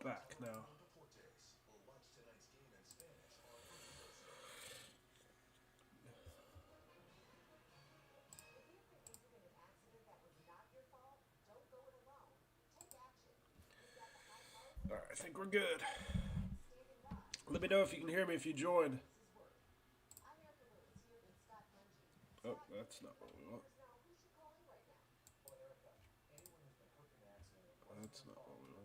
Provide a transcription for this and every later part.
Back now. All right, I think we're good. Let me know if you can hear me if you joined. Oh, that's not what we want. That's not what we want.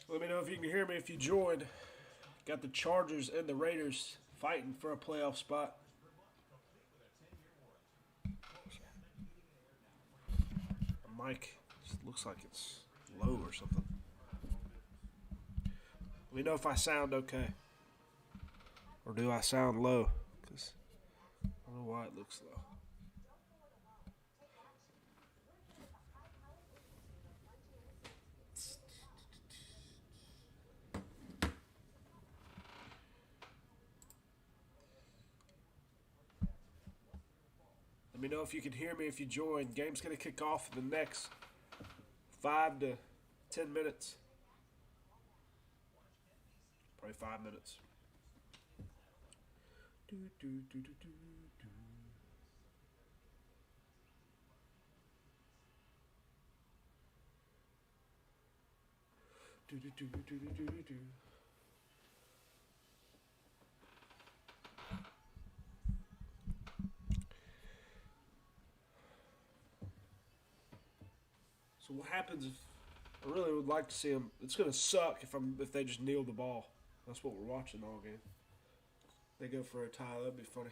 Let me know if you can hear me if you joined. Got the Chargers and the Raiders fighting for a playoff spot. The mic just looks like it's low or something. Let me know if I sound okay. Or do I sound low? Because I don't know why it looks low. Let me know if you can hear me if you join. Game's going to kick off in the next 5 to 10 minutes. Probably 5 minutes. So what happens if I really would like to see them? It's gonna suck if they just kneel the ball. That's what we're watching all game. They go for a tie. That'd be funny.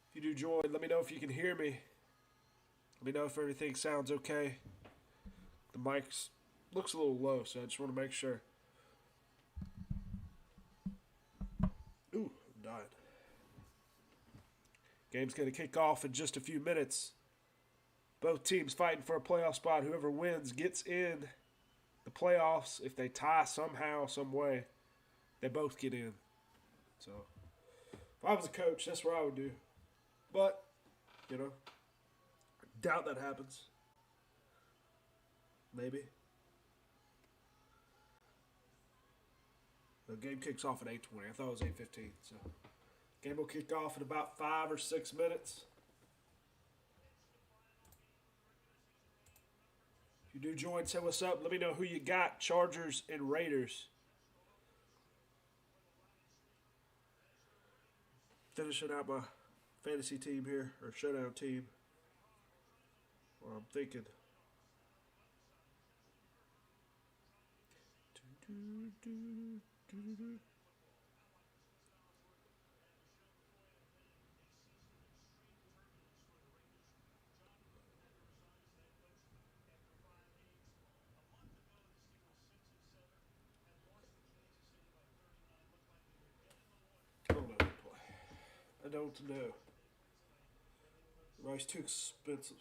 If you do join, let me know if you can hear me. Let me know if everything sounds okay. The mic looks a little low, so I just want to make sure. Ooh, I'm dying. Game's going to kick off in just a few minutes. Both teams fighting for a playoff spot. Whoever wins gets in the playoffs. If they tie somehow, some way, they both get in. So, if I was a coach, that's what I would do. But, you know, doubt that happens. Maybe. The game kicks off at 8:20. I thought it was 8:15. So, game will kick off in about 5 or 6 minutes. If you do join, say what's up. Let me know who you got. Chargers and Raiders. Finishing out my fantasy team here, or showdown team. Or I'm thinking. I don't know who to play. I don't know. Rice too expensive.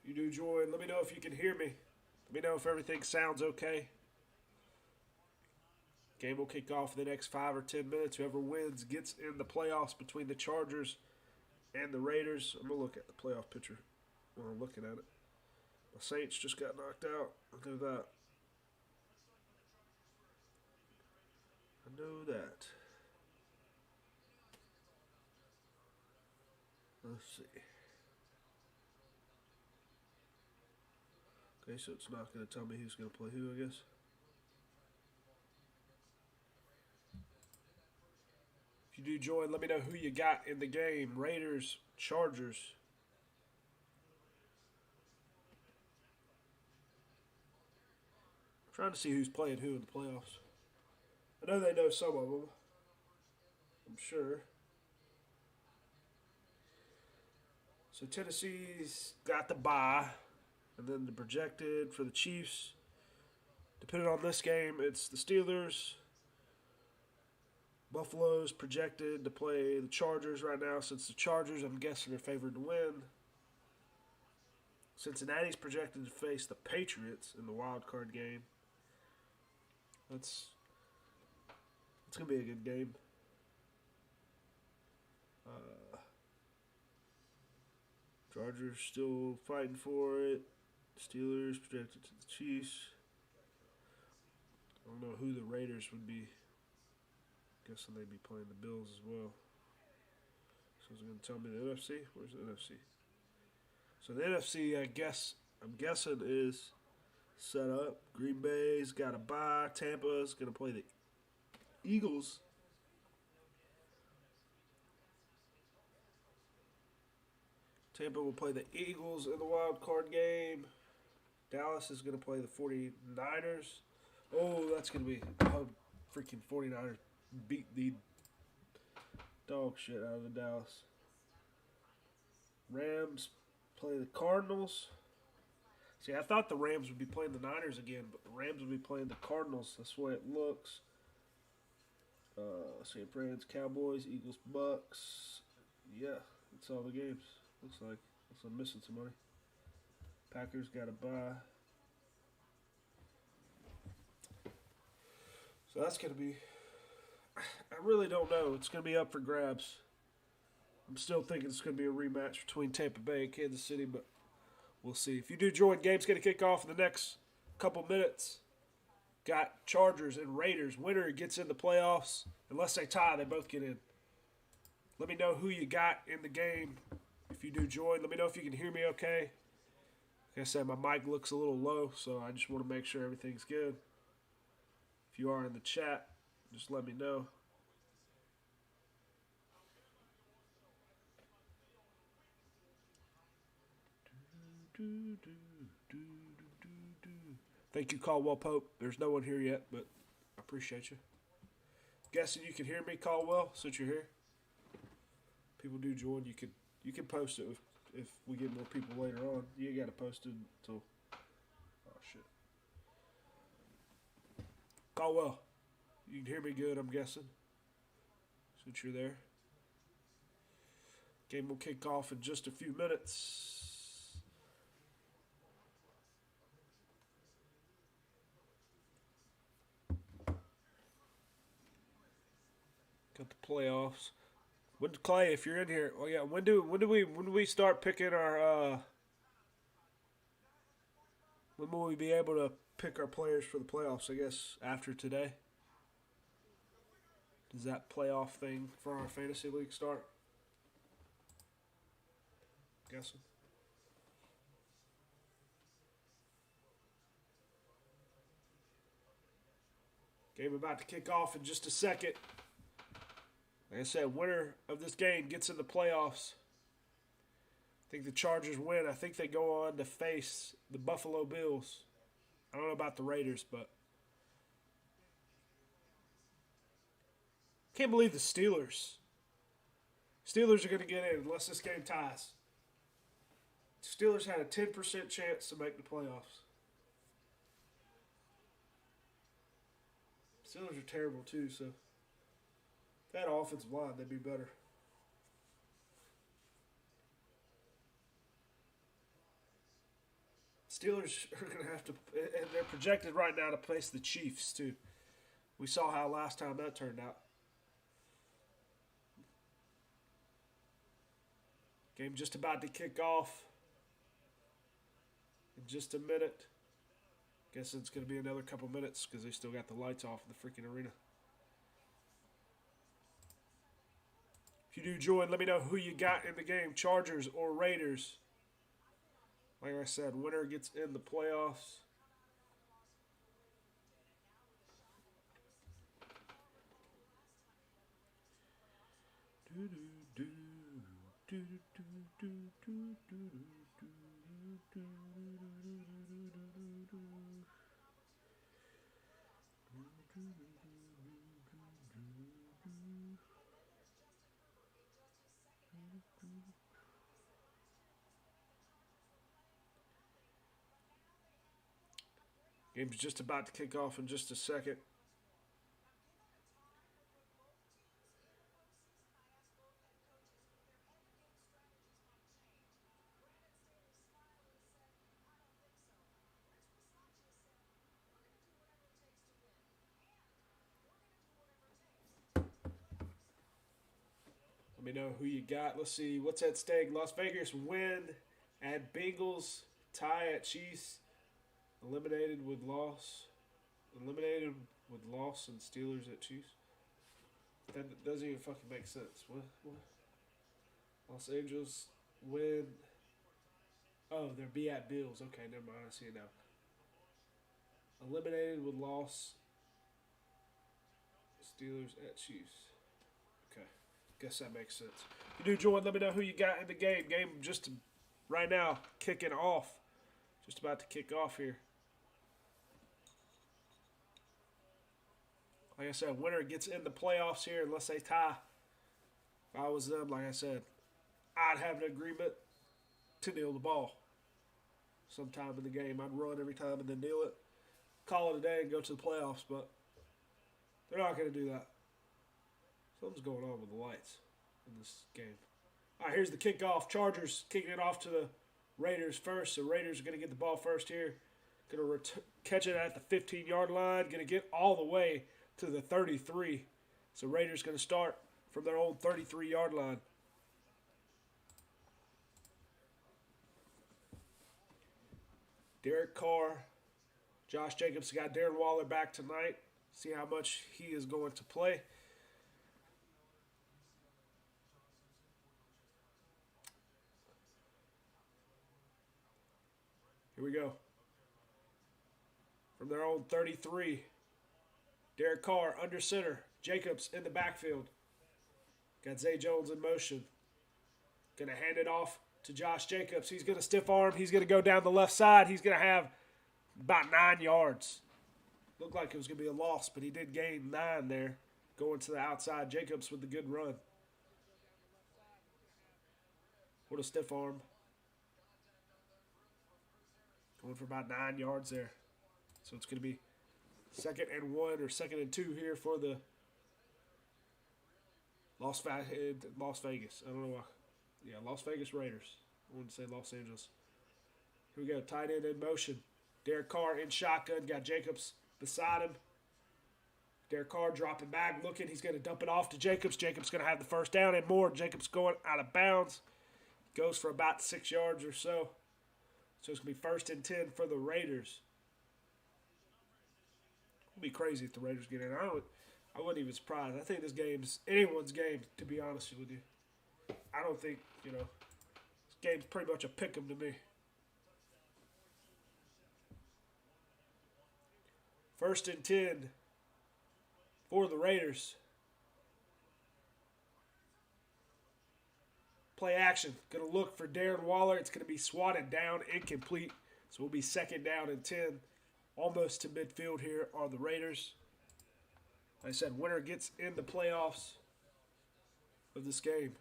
You do join. Let me know if you can hear me. Let me know if everything sounds okay. Game will kick off in the next 5 or 10 minutes. Whoever wins gets in the playoffs between the Chargers and the Raiders. I'm going to look at the playoff picture when I'm looking at it. The Saints just got knocked out. I know that. I know that. Let's see. Okay, so it's not going to tell me who's going to play who, I guess. If you do join, let me know who you got in the game. Raiders, Chargers. I'm trying to see who's playing who in the playoffs. I know they know some of them. I'm sure. So Tennessee's got the bye. And then the projected for the Chiefs. Depending on this game, it's the Steelers. Buffalo's projected to play the Chargers right now. Since the Chargers, I'm guessing, are favored to win. Cincinnati's projected to face the Patriots in the wild card game. It's going to be a good game. Chargers still fighting for it. Steelers projected to the Chiefs. I don't know who the Raiders would be. Guessing they'd be playing the Bills as well. So it's going to tell me the NFC. Where's the NFC? So the NFC, I'm guessing is set up. Green Bay's got a bye. Tampa's going to play the Eagles. Tampa will play the Eagles in the wild card game. Dallas is going to play the 49ers. Oh, that's going to be... I hope freaking 49ers beat the dog shit out of the Dallas. Rams play the Cardinals. See, I thought the Rams would be playing the Niners again, but the Rams would be playing the Cardinals. That's the way it looks. St. Fran's, Cowboys, Eagles, Bucks. Yeah, that's all the games. Looks like. Looks like I'm missing somebody. Packers got a bye. So that's going to be... I really don't know. It's going to be up for grabs. I'm still thinking it's going to be a rematch between Tampa Bay and Kansas City, but we'll see. If you do join, game's going to kick off in the next couple minutes. Got Chargers and Raiders. Winner gets in the playoffs. Unless they tie, they both get in. Let me know who you got in the game. If you do join, let me know if you can hear me okay. Like I said, my mic looks a little low, so I just want to make sure everything's good. If you are in the chat, just let me know. Thank you, Caldwell Pope. There's no one here yet, but I appreciate you. Guessing you can hear me, Caldwell, since you're here. People do join. You can post it if we get more people later on. You got to post it until... Oh, shit. Caldwell, you can hear me good, I'm guessing, since you're there. Game will kick off in just a few minutes. Got the playoffs. When Clay, if you're in here, oh yeah, when do we start picking our when will we be able to pick our players for the playoffs? I guess after today. Does that playoff thing for our fantasy league start? I'm guessing. Game about to kick off in just a second. Like I said, winner of this game gets in the playoffs. I think the Chargers win. I think they go on to face the Buffalo Bills. I don't know about the Raiders, but... Can't believe the Steelers. Steelers are going to get in unless this game ties. Steelers had a 10% chance to make the playoffs. Steelers are terrible too, so... If they had an offensive line, they'd be better. Steelers are going to have to, and they're projected right now to face the Chiefs, too. We saw how last time that turned out. Game just about to kick off in just a minute. Guess it's going to be another couple minutes because they still got the lights off in the freaking arena. If you do join, let me know who you got in the game, Chargers or Raiders. Like I said, winner gets in the playoffs. Game's just about to kick off in just a second. Let me know who you got. Let's see what's at stake. Las Vegas win at Bengals, tie at Chiefs, eliminated with loss, and Steelers at Chiefs. That doesn't even fucking make sense. What? Los Angeles win. Oh, they're be at Bills. Okay, never mind. I see it now. Eliminated with loss. Steelers at Chiefs. Okay, guess that makes sense. If you do join, let me know who you got in the game. Game just right now kicking off. Just about to kick off here. Like I said, winner gets in the playoffs here unless they tie. If I was them, like I said, I'd have an agreement to kneel the ball sometime in the game. I'd run every time and then kneel it, call it a day, and go to the playoffs. But they're not going to do that. Something's going on with the lights in this game. All right, here's the kickoff. Chargers kicking it off to the Raiders first. So Raiders are going to get the ball first here. Going to catch it at the 15-yard line. Going to get all the way to the 33. So Raiders going to start from their own 33-yard line. Derek Carr, Josh Jacobs got Darren Waller back tonight. See how much he is going to play. Here we go. From their own 33. Derek Carr under center. Jacobs in the backfield. Got Zay Jones in motion. Going to hand it off to Josh Jacobs. He's going to stiff arm. He's going to go down the left side. He's going to have about 9 yards. Looked like it was going to be a loss, but he did gain 9 there. Going to the outside. Jacobs with the good run. What a stiff arm. Going for about 9 yards there. So it's going to be 2nd and 1 or 2nd and 2 here for the Las Vegas. I don't know why. Yeah, Las Vegas Raiders. I wouldn't say Los Angeles. Here we go. Tight end in motion. Derek Carr in shotgun. Got Jacobs beside him. Derek Carr dropping back, looking. He's going to dump it off to Jacobs. Jacobs going to have the first down and more. Jacobs going out of bounds. Goes for about 6 yards or so. So it's going to be 1st and 10 for the Raiders. It'll be crazy if the Raiders get in. I wouldn't even surprise. I think this game's anyone's game, to be honest with you. I don't think, this game's pretty much a pick 'em to me. 1st and 10 for the Raiders. Play action. Going to look for Darren Waller. It's going to be swatted down, incomplete. So we'll be 2nd down and 10. Almost to midfield here are the Raiders. Like I said, winner gets in the playoffs of this game.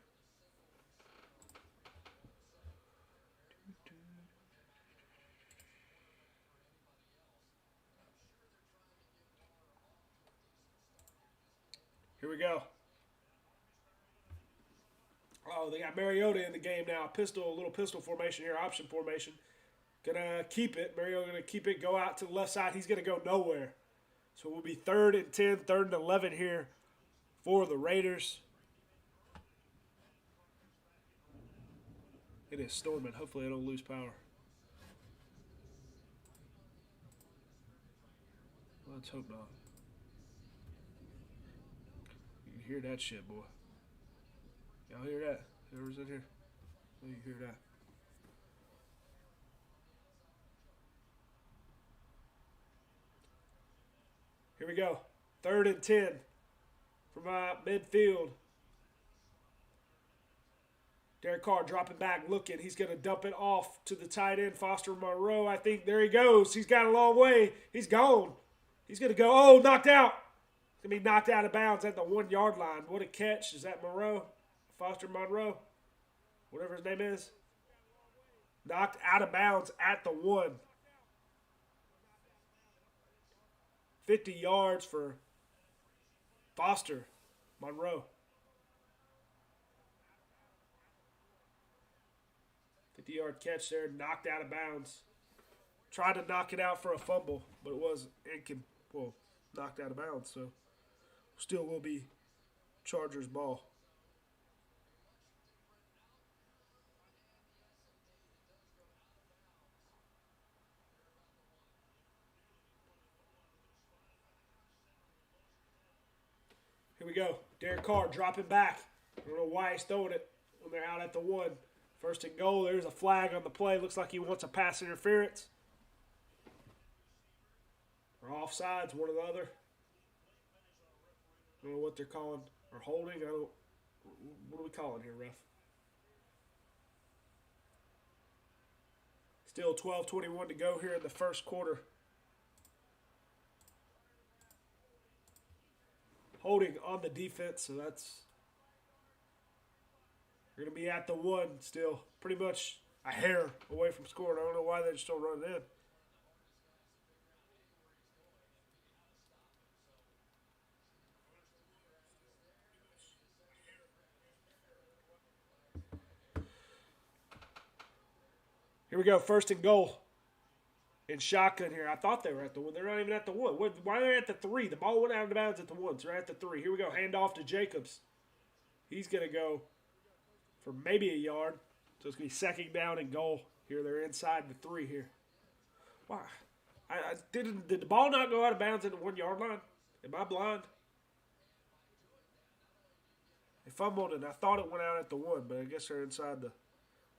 Here we go. Oh, they got Mariota in the game now. A little pistol formation here, option formation. Gonna keep it. Mario gonna keep it, go out to the left side. He's gonna go nowhere. So it will be 3rd and 10, 3rd and 11 here for the Raiders. It is storming. Hopefully I don't lose power. Let's hope not. You can hear that shit, boy. Y'all hear that? Whoever's in here? You can hear that. Here we go. 3rd and 10 from midfield. Derek Carr dropping back, looking. He's going to dump it off to the tight end, Foster Monroe. I think there he goes. He's got a long way. He's gone. He's going to go. Oh, knocked out. He's going to be knocked out of bounds at the 1-yard line. What a catch. Is that Monroe? Foster Monroe? Whatever his name is. Knocked out of bounds at the 1. 50 yards for Foster Monroe. 50-yard catch there, knocked out of bounds. Tried to knock it out for a fumble, but it was knocked out of bounds. So still will be Chargers ball. Here we go. Derek Carr dropping back. I don't know why he's throwing it when they're out at the 1. 1st and goal. There's a flag on the play. Looks like he wants a pass interference. Or offsides, one or the other. I don't know what they're calling. Or holding. What are we calling here, ref? Still 12:21 to go here in the first quarter. Holding on the defense, so that's... We're going to be at the 1 still. Pretty much a hair away from scoring. I don't know why they just don't run it in. Here we go. 1st and goal. In shotgun here. I thought they were at the 1. They're not even at the 1. Why are they at the 3? The ball went out of bounds at the 1. So they're at the 3. Here we go. Hand off to Jacobs. He's going to go for maybe a yard. So it's going to be 2nd down and goal. Here they're inside the 3 here. Why? Did the ball not go out of bounds at the 1-yard line? Am I blind? They fumbled and I thought it went out at the 1, but I guess they're inside the...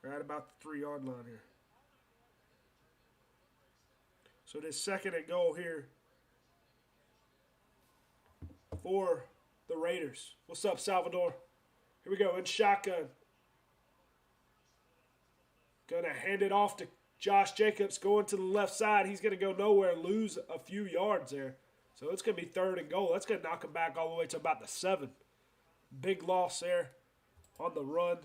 They're at about the 3-yard line here. So this 2nd and goal here for the Raiders. What's up, Salvador? Here we go in shotgun. Going to hand it off to Josh Jacobs going to the left side. He's going to go nowhere, lose a few yards there. So it's going to be 3rd and goal. That's going to knock him back all the way to about the 7. Big loss there on the run.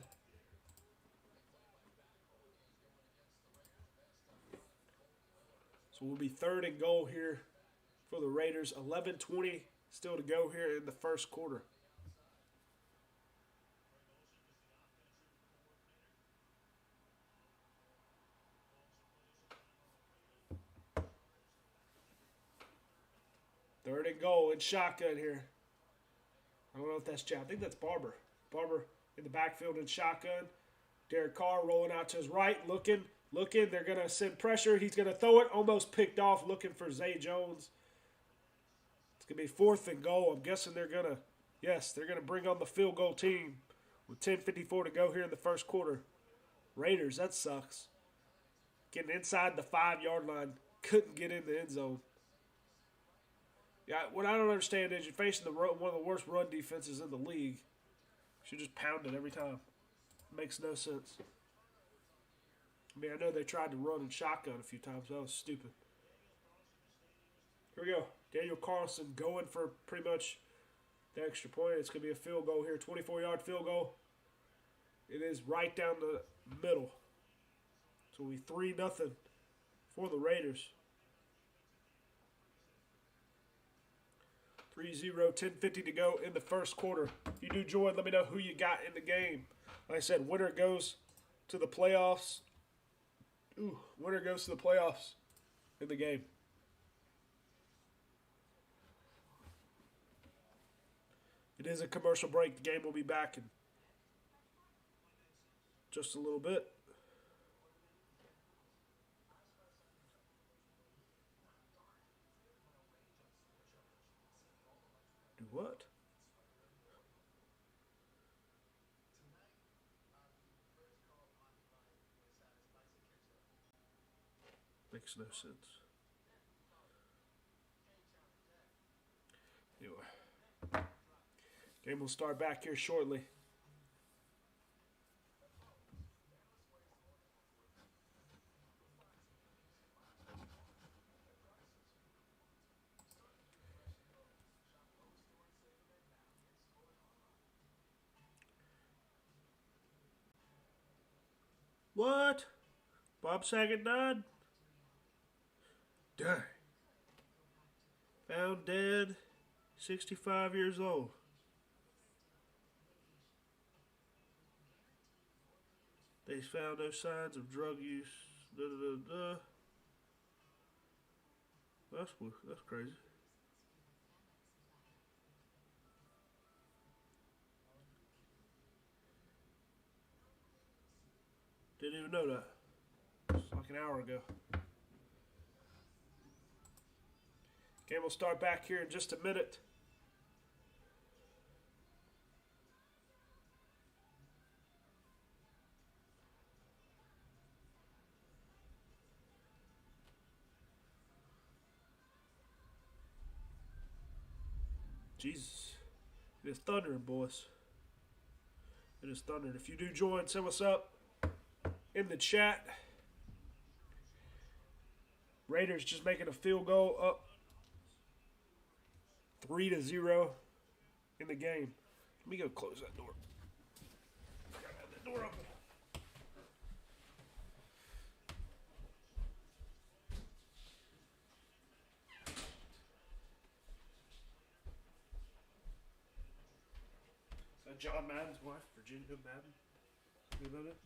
So we'll be 3rd and goal here for the Raiders. 11:20 still to go here in the first quarter. Third and goal in shotgun here. I don't know if that's Chad. I think that's Barber. Barber in the backfield in shotgun. Derek Carr rolling out to his right, looking. They're going to send pressure. He's going to throw it. Almost picked off, looking for Zay Jones. It's going to be 4th and goal. I'm guessing they're going to bring on the field goal team with 10:54 to go here in the first quarter. Raiders, that sucks. Getting inside the 5-yard line. Couldn't get in the end zone. Yeah, what I don't understand is you're facing one of the worst run defenses in the league. You should just pound it every time. Makes no sense. I mean, I know they tried to run in shotgun a few times. That was stupid. Here we go. Daniel Carlson going for pretty much the extra point. It's going to be a field goal here. 24-yard field goal. It is right down the middle. So we 3-0 for the Raiders. 3-0, 10:50 to go in the first quarter. If you do join, let me know who you got in the game. Like I said, winner goes to the playoffs. Ooh, winner goes to the playoffs in the game. It is a commercial break. The game will be back in just a little bit. Do what? Makes no sense. Anyway, game will start back here shortly. What? Bob Saget died? Dang. Found dead, 65 years old. They found no signs of drug use. Da, da, da, da. That's crazy. Didn't even know that. It's like an hour ago. Game will start back here in just a minute. Jesus. It is thundering, boys. It is thundering. If you do join, say what's up in the chat. Raiders just making a field goal, up 3-0 in the game. Let me go close that door. I forgot to have that door open. Is that John Madden's wife, Virginia Madden? You know that?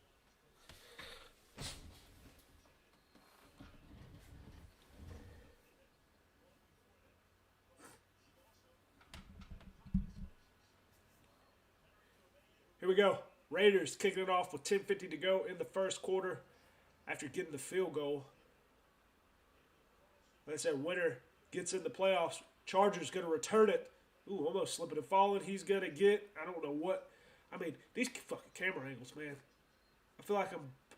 Here we go. Raiders kicking it off with 10:50 to go in the first quarter after getting the field goal. Like I said, winner gets in the playoffs. Chargers going to return it. Ooh, almost slipping and falling. He's going to get, I don't know what. I mean, these fucking camera angles, man. I feel like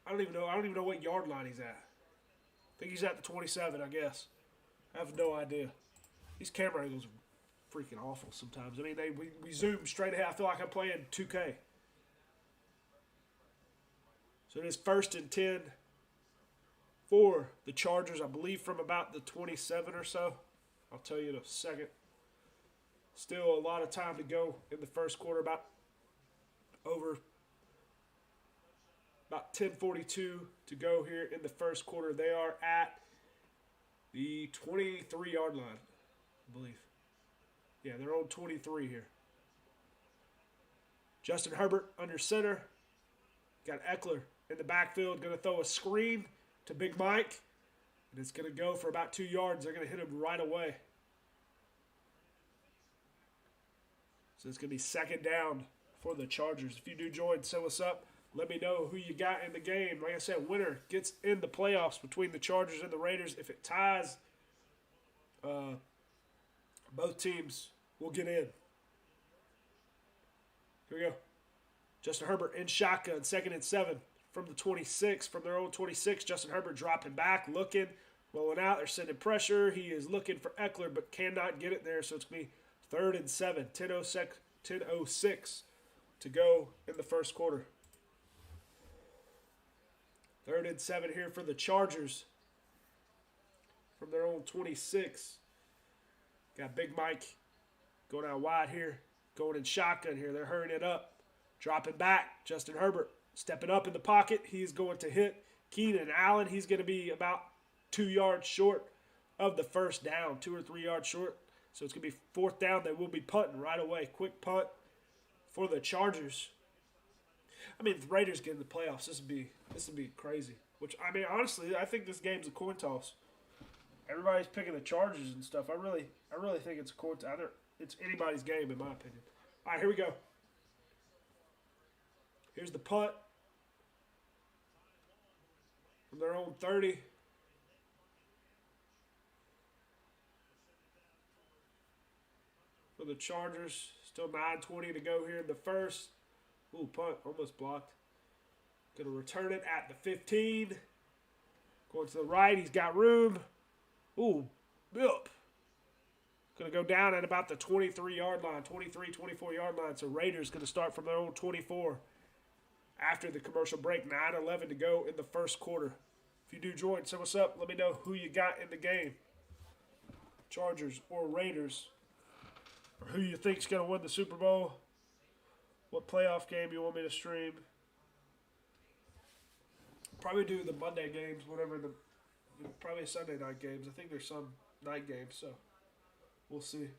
I don't even know what yard line he's at. I think he's at the 27, I guess. I have no idea. These camera angles are freaking awful sometimes. I mean, we zoom straight ahead. I feel like I'm playing 2K. So it is 1st and 10 for the Chargers, I believe from about the 27 or so. I'll tell you in a second. Still a lot of time to go in the first quarter, about 10:42 to go here in the first quarter. They are at the 23-yard line, I believe. Yeah, they're on 23 here. Justin Herbert under center. Got Eckler in the backfield, going to throw a screen to Big Mike. And it's going to go for about 2 yards. They're going to hit him right away. So it's going to be second down for the Chargers. If you do join, say what's up. Let me know who you got in the game. Like I said, winner gets in the playoffs between the Chargers and the Raiders. If it ties, both teams will get in. Here we go. Justin Herbert in shotgun, 2nd and 7 from the 26, from their own 26. Justin Herbert dropping back, looking, rolling out. They're sending pressure. He is looking for Eckler, but cannot get it there. So it's going to be 3rd and 7, 10:06 to go in the first quarter. 3rd and 7 here for the Chargers from their own 26. Got Big Mike going out wide here, going in shotgun here. They're hurrying it up. Dropping back, Justin Herbert stepping up in the pocket. He's going to hit Keenan Allen. He's going to be about 2 yards short of the first down, 2 or 3 yards short. So it's going to be 4th down. They will be punting right away. Quick punt for the Chargers. I mean, if the Raiders get in the playoffs, this would be crazy. Which, I mean, honestly, I think this game's a coin toss. Everybody's picking the Chargers and stuff. I really think it's a coin toss. It's anybody's game, in my opinion. All right, here we go. Here's the punt from their own 30. For the Chargers, still 9:20 to go here in the first. Ooh, punt, almost blocked. Going to return it at the 15. Going to the right, he's got room. Ooh, yep. Going to go down at about the 23-yard line, 23, 24-yard line. So Raiders going to start from their own 24 after the commercial break. 9:11 to go in the first quarter. If you do join, say what's up. Let me know who you got in the game. Chargers or Raiders. Or who you think's going to win the Super Bowl. What playoff game you want me to stream. Probably do the Monday games, probably Sunday night games. I think there's some night games, so we'll see.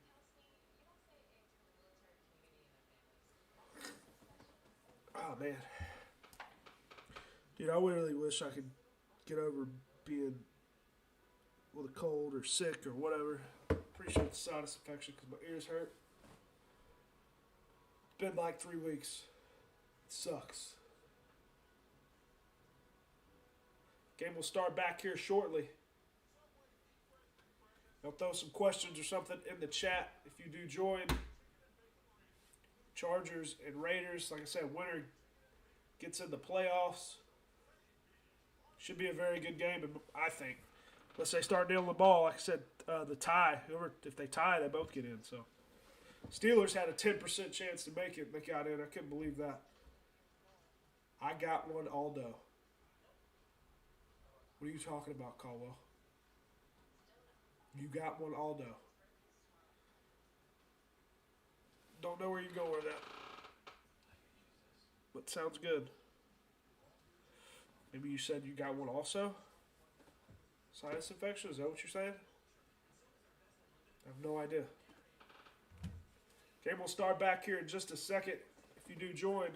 Oh, man. Dude, I really wish I could get over being with a cold or sick or whatever. Pretty sure it's sinus infection because my ears hurt. It's been like 3 weeks. It sucks. Game will start back here shortly. I'll throw some questions or something in the chat if you do join. Chargers and Raiders. Like I said, winner gets in the playoffs. Should be a very good game, I think. Unless they start nailing the ball. Like I said, the tie. If they tie, they both get in. So Steelers had a 10% chance to make it, and they got in. I couldn't believe that. I got one Aldo. What are you talking about, Caldwell? You got one Aldo. Don't know where you're going with that. But sounds good. Maybe you said you got one also? Sinus infection? Is that what you're saying? I have no idea. Game will start back here in just a second. If you do join,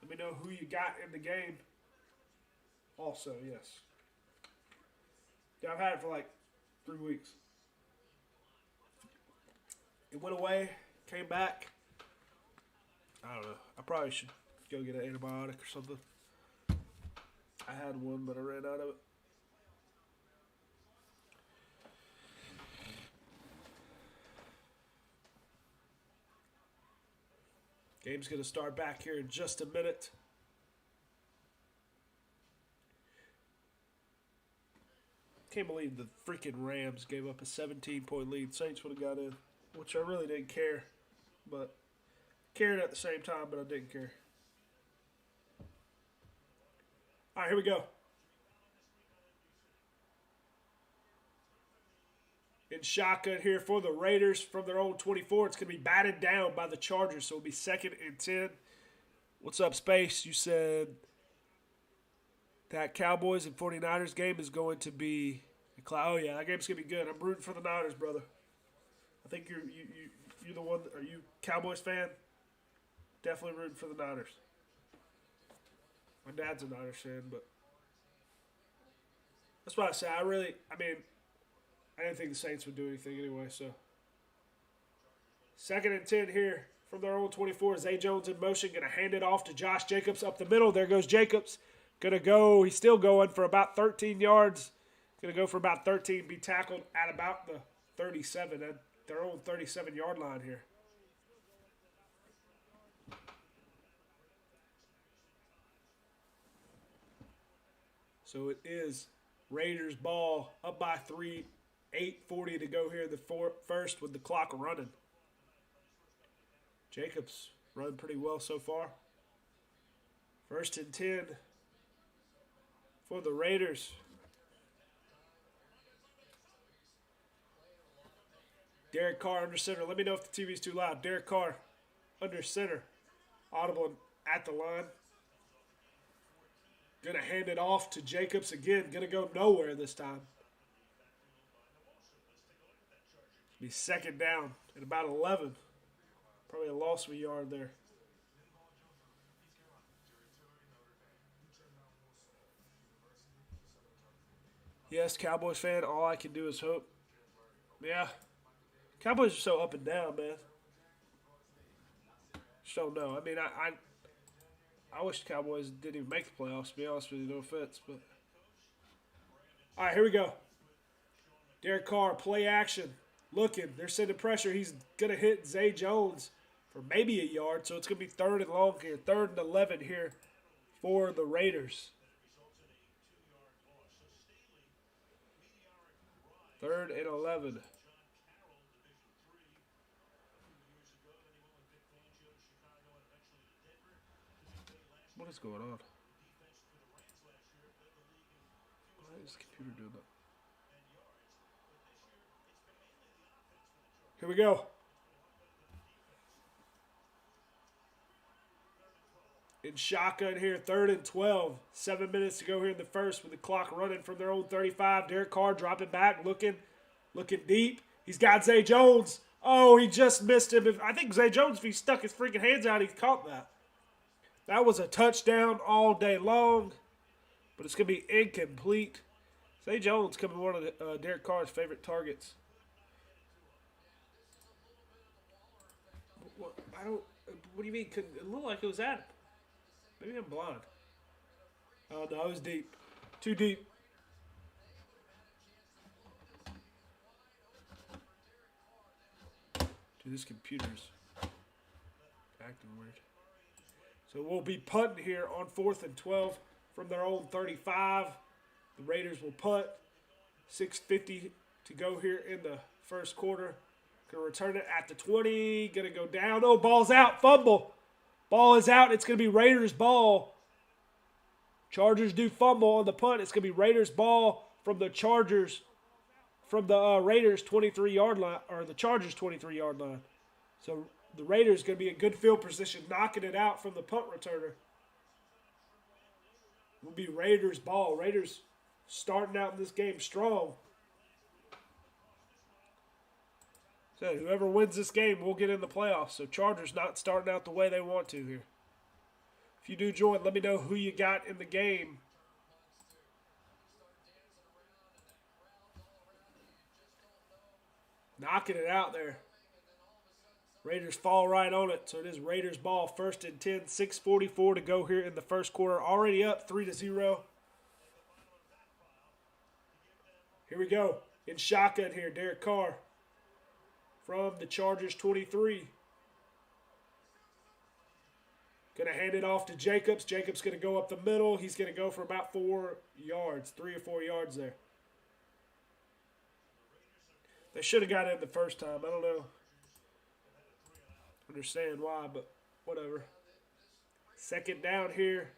let me know who you got in the game. Also, yes. Yeah, I've had it for like 3 weeks. It went away, came back. I don't know. I probably should go get an antibiotic or something. I had one, but I ran out of it. Game's going to start back here in just a minute. Can't believe the freaking Rams gave up a 17-point lead. Saints would have got in, which I really didn't care. But cared at the same time, but I didn't care. All right, here we go. In shotgun here for the Raiders from their own 24. It's going to be batted down by the Chargers, so it'll be 2nd and 10. What's up, Space? You said that Cowboys and 49ers game is going to be oh yeah, that game's gonna be good. I'm rooting for the Niners, brother. I think you're the one. Are you Cowboys fan? Definitely rooting for the Niners. My dad's a Niners fan, but that's what I say. I didn't think the Saints would do anything anyway. So 2nd and 10 here from their own 24. Zay Jones in motion, gonna hand it off to Josh Jacobs up the middle. There goes Jacobs. Gonna go. He's still going for about 13 yards. Gonna go for about 13. Be tackled at about the 37 at their own 37-yard line here. So it is Raiders ball up by 3. 8:40 to go here in the first with the clock running. Jacobs run pretty well so far. 1st and 10 for the Raiders. Derek Carr under center. Let me know if the TV's too loud. Derek Carr under center. Audible at the line. Going to hand it off to Jacobs again. Going to go nowhere this time. Be 2nd down at about 11. Probably a loss of a yard there. Yes, Cowboys fan, all I can do is hope. Yeah. Cowboys are so up and down, man. Just don't know. I mean, I wish the Cowboys didn't even make the playoffs, to be honest with you, no offense. But all right, here we go. Derek Carr, play action. Looking. They're sending pressure. He's going to hit Zay Jones for maybe a yard. So it's going to be 3rd and long here. 3rd and 11 here for the Raiders. 3rd and 11. What is going on? Why is the computer doing that? Here we go. In shotgun here, 3rd and 12. 7 minutes to go here in the first with the clock running from their own 35. Derek Carr dropping back, looking deep. He's got Zay Jones. Oh, he just missed him. I think Zay Jones, if he stuck his freaking hands out, he caught that. That was a touchdown all day long, but it's going to be incomplete. Zay Jones coming one of Derek Carr's favorite targets. What do you mean? It looked like it was at him. Maybe I'm blind. Oh, no, it was deep. Too deep. Dude, this computer's acting weird. So we'll be punting here on 4th and 12 from their own 35. The Raiders will punt. 6:50 to go here in the first quarter. Going to return it at the 20. Going to go down. Oh, ball's out. Fumble. Ball is out. It's going to be Raiders ball. Chargers do fumble on the punt. It's going to be Raiders ball from the Chargers, from the Raiders 23-yard line, or the Chargers 23-yard line. So the Raiders going to be in good field position, knocking it out from the punt returner. Will be Raiders ball. Raiders starting out in this game strong. So whoever wins this game will get in the playoffs. So Chargers not starting out the way they want to here. If you do join, let me know who you got in the game. Knocking it out there. Raiders fall right on it. So it is Raiders ball. 1st and 10. 6:44 to go here in the first quarter. Already up 3-0. Here we go. In shotgun here, Derek Carr from the Chargers 23. Going to hand it off to Jacobs. Jacobs going to go up the middle. He's going to go for about 4 yards, 3 or 4 yards there. They should have got it in the first time. I don't know. Understand why, but whatever. 2nd down here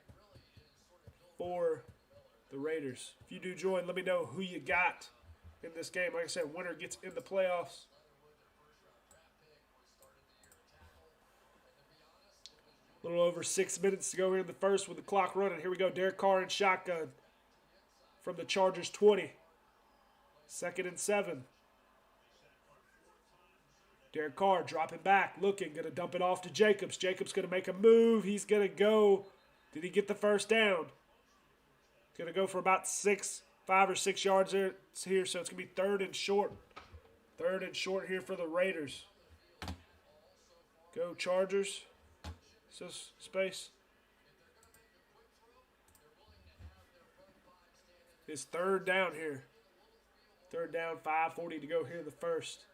for the Raiders. If you do join, let me know who you got in this game. Like I said, winner gets in the playoffs. A little over 6 minutes to go here in the first with the clock running. Here we go. Derek Carr in shotgun from the Chargers 20. 2nd and 7. Derek Carr dropping back, looking, going to dump it off to Jacobs. Jacobs going to make a move. He's going to go. Did he get the first down? Going to go for about 5 or 6 yards here, so it's going to be 3rd and short. 3rd and short here for the Raiders. Go Chargers. So space. It's 3rd down here. 3rd down, 5:40 to go here in the first.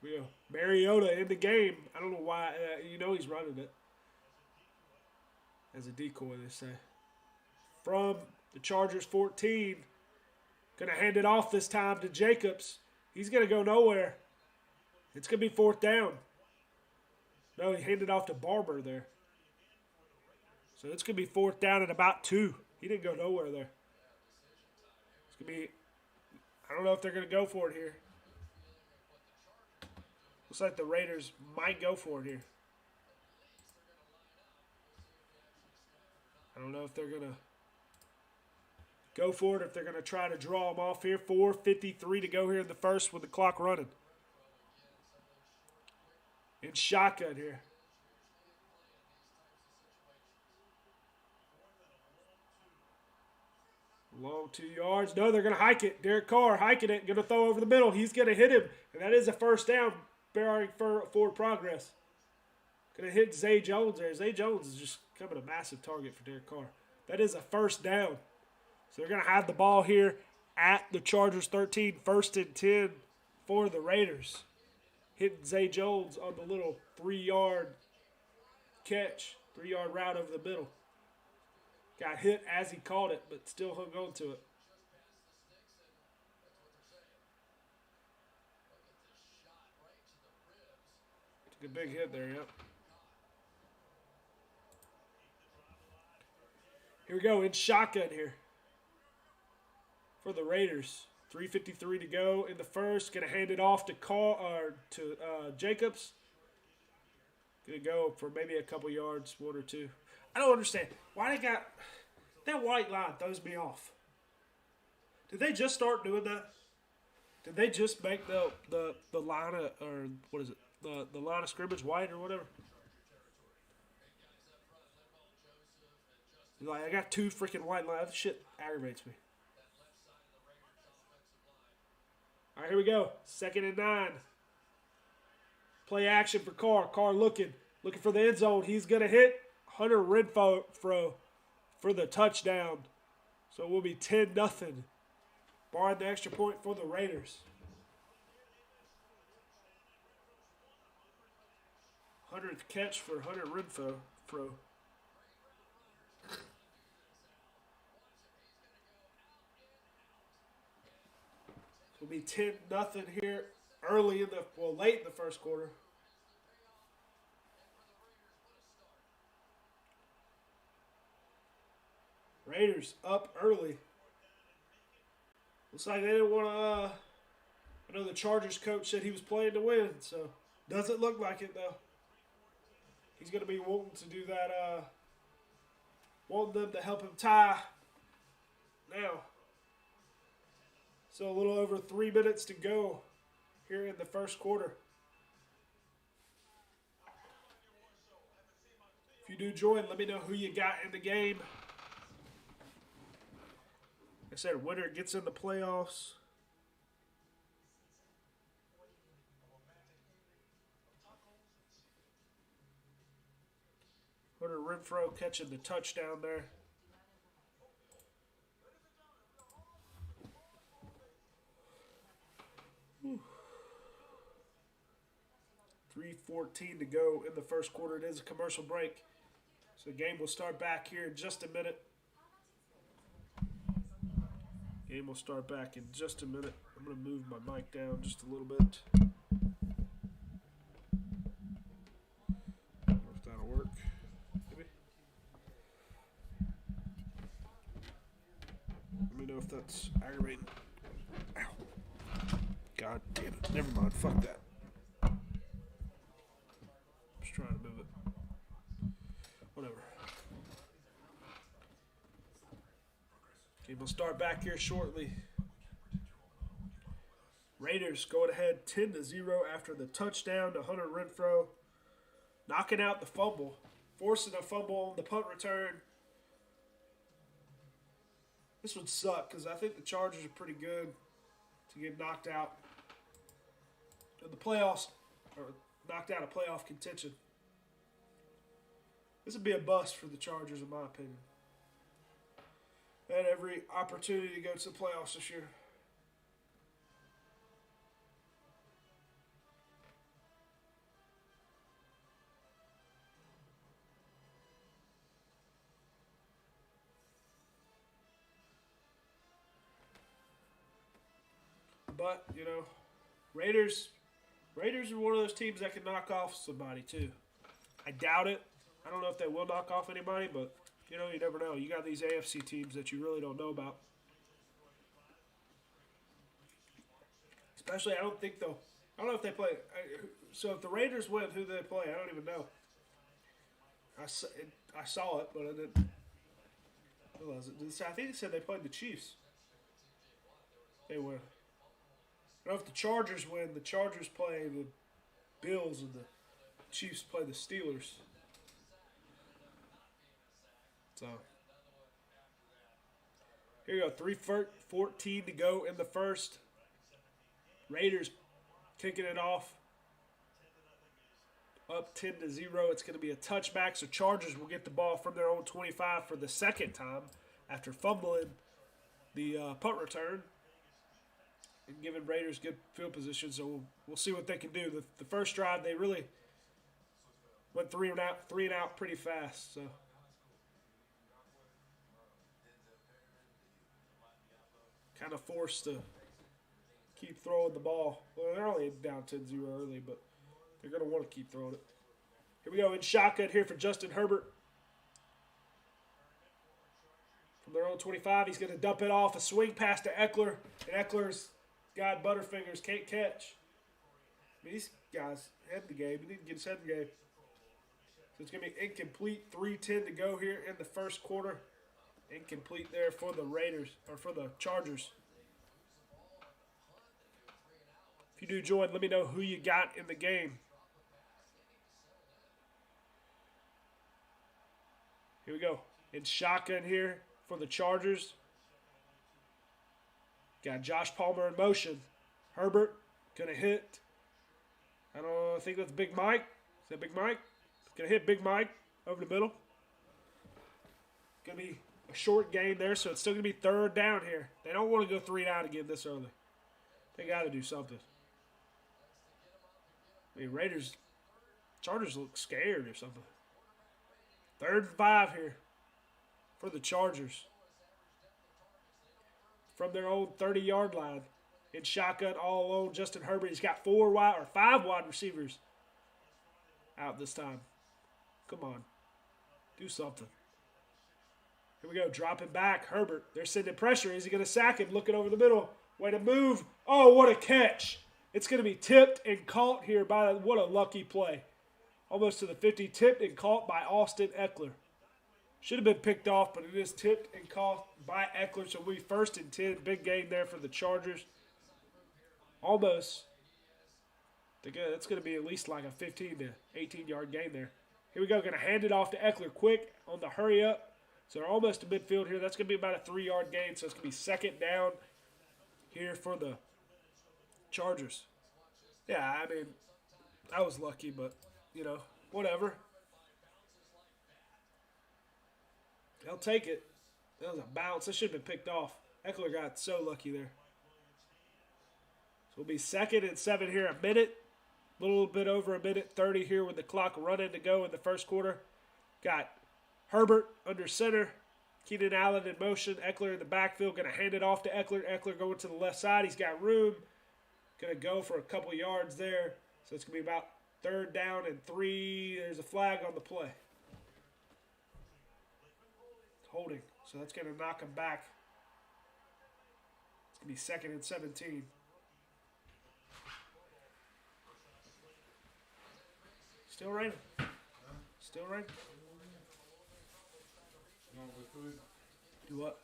We go. Mariota in the game. I don't know why. He's running it. As a decoy, they say. From the Chargers 14. Going to hand it off this time to Jacobs. He's going to go nowhere. It's going to be 4th down. No, he handed off to Barber there. So it's going to be 4th down at about 2. He didn't go nowhere there. It's going to be, I don't know if they're going to go for it here. Looks like the Raiders might go for it here. I don't know if they're going to go for it, if they're going to try to draw them off here. 4:53 to go here in the first with the clock running. In shotgun here. Long 2 yards. No, they're going to hike it. Derek Carr hiking it. Going to throw over the middle. He's going to hit him. And that is a first down, barring forward progress. Going to hit Zay Jones there. Zay Jones is just becoming a massive target for Derek Carr. That is a first down. So they're going to have the ball here at the Chargers 13, 1st and 10 for the Raiders. Hitting Zay Jones on the little 3-yard catch, 3-yard route over the middle. Got hit as he caught it, but still hung on to it. Took a big hit there, yep. Here we go, in shotgun here for the Raiders. 3:53 to go in the first. Going to hand it off to Jacobs. Going to go for maybe a couple yards, 1 or 2. I don't understand. Why they got... That white line throws me off. Did they just start doing that? Did they just make the line of... Or what is it? The line of scrimmage white or whatever? Like, I got 2 freaking white lines. That shit aggravates me. All right, here we go. 2nd and 9. Play action for Carr. Carr looking for the end zone. He's going to hit Hunter Renfro for the touchdown. So it will be 10-0. Barring the extra point for the Raiders. 100th catch for Hunter Renfro. It'll be 10-0 here late in the first quarter. Raiders up early. Looks like they didn't want to. I know the Chargers coach said he was playing to win, so doesn't look like it though. He's going to be wanting to do that. Wanting them to help him tie now. So a little over 3 minutes to go here in the first quarter. If you do join, let me know who you got in the game. Like I said, winner gets in the playoffs. Hunter Renfro catching the touchdown there. 3:14 to go in the first quarter. It is a commercial break. So the game will start back here in just a minute. Game will start back in just a minute. I'm going to move my mic down just a little bit. I don't know if that'll work. Maybe. Let me know if that's aggravating. Ow. God damn it. Never mind. Fuck that. Just trying to move it. Whatever. Okay, we'll start back here shortly. Raiders going ahead 10-0 after the touchdown to Hunter Renfro. Knocking out the fumble. Forcing a fumble on the punt return. This would suck because I think the Chargers are pretty good to get knocked out in the playoffs, or knocked out of playoff contention. This would be a bust for the Chargers, in my opinion. They had every opportunity to go to the playoffs this year. But, you know, Raiders are one of those teams that can knock off somebody, too. I doubt it. I don't know if they will knock off anybody, but, you know, you never know. You got these AFC teams that you really don't know about. Especially, I don't know if they play. So if the Raiders win, who do they play? I don't even know. I saw it, but I didn't realize it. I think it said they played the Chiefs. They win. I don't know if the Chargers win. The Chargers play the Bills and the Chiefs play the Steelers. So Here you go, 3:14 to go in the first. Raiders kicking it off. Up 10-0. It's going to be a touchback, so Chargers will get the ball from their own 25 for the second time after fumbling the punt return and giving Raiders good field position. So we'll see what they can do. The first drive, they really went three and out pretty fast. So kind of forced to keep throwing the ball. Well, they're only down 10-0 early, but they're going to want to keep throwing it. Here we go in shotgun here for Justin Herbert. From their own 25, he's going to dump it off. A swing pass to Eckler. And Eckler's got butterfingers, can't catch. I mean, these guys head in the game. He need to get his head in the game. So it's going to be incomplete. 3:10 to go here in the first quarter. Incomplete there for the Raiders, or for the Chargers. If you do join, let me know who you got in the game. Here we go. In shotgun here for the Chargers. Got Josh Palmer in motion. Herbert going to hit. I think that's Big Mike. Is that Big Mike? Going to hit Big Mike over the middle. Going to be a short game there, so it's still going to be third down here. They don't want to go 3 and out again this early. They got to do something. I mean, Chargers look scared or something. 3rd and 5 here for the Chargers. From their own 30-yard line. In shotgun all alone, Justin Herbert. He's got 5 wide receivers out this time. Come on. Do something. Here we go. Dropping back. Herbert. They're sending pressure. Is he going to sack him? Looking over the middle. Way to move. Oh, what a catch. It's going to be tipped and caught here by, what a lucky play. Almost to the 50. Tipped and caught by Austin Eckler. Should have been picked off, but it is tipped and caught by Eckler. So we 1st and 10. Big gain there for the Chargers. Almost. That's going to be at least like a 15 to 18-yard gain there. Here we go. Going to hand it off to Eckler quick on the hurry up. So they're almost to midfield here. That's going to be about a 3-yard gain. So it's going to be 2nd down here for the Chargers. Yeah, I mean, I was lucky, but, you know, whatever. They'll take it. That was a bounce. That should have been picked off. Eckler got so lucky there. So it'll be 2nd and 7 here. A minute. A little bit over a minute 30 here with the clock running to go in the first quarter. Got Herbert under center. Keenan Allen in motion. Eckler in the backfield. Going to hand it off to Eckler. Eckler going to the left side. He's got room. Going to go for a couple yards there. So it's going to be about 3rd down and 3. There's a flag on the play. Holding. So that's going to knock him back. It's going to be 2nd and 17. Still raining. Still raining. You want the food? Do what?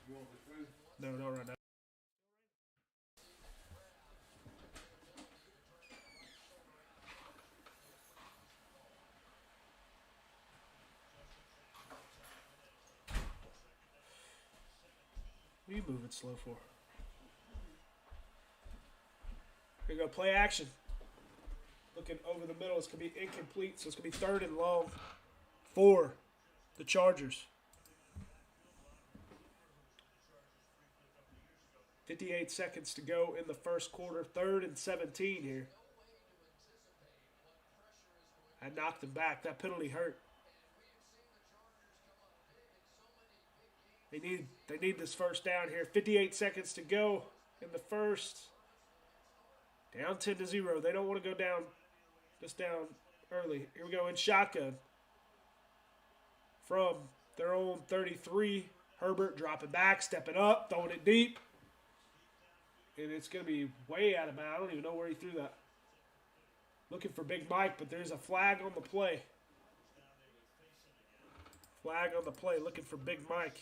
You want the food? No, not right now. What are you moving slow for? Here you go, play action. Looking over the middle, it's going to be incomplete, so it's going to be 3rd and long for the Chargers. 58 seconds to go in the first quarter. 3rd and 17 here. I knocked them back. That penalty hurt. They need this first down here. 58 seconds to go in the first. Down 10-0. They don't want to go down just down early. Here we go in shotgun. From their own 33. Herbert dropping back, stepping up, throwing it deep. And it's going to be way out of bounds. I don't even know where he threw that. Looking for Big Mike, but there's a flag on the play. Flag on the play, looking for Big Mike.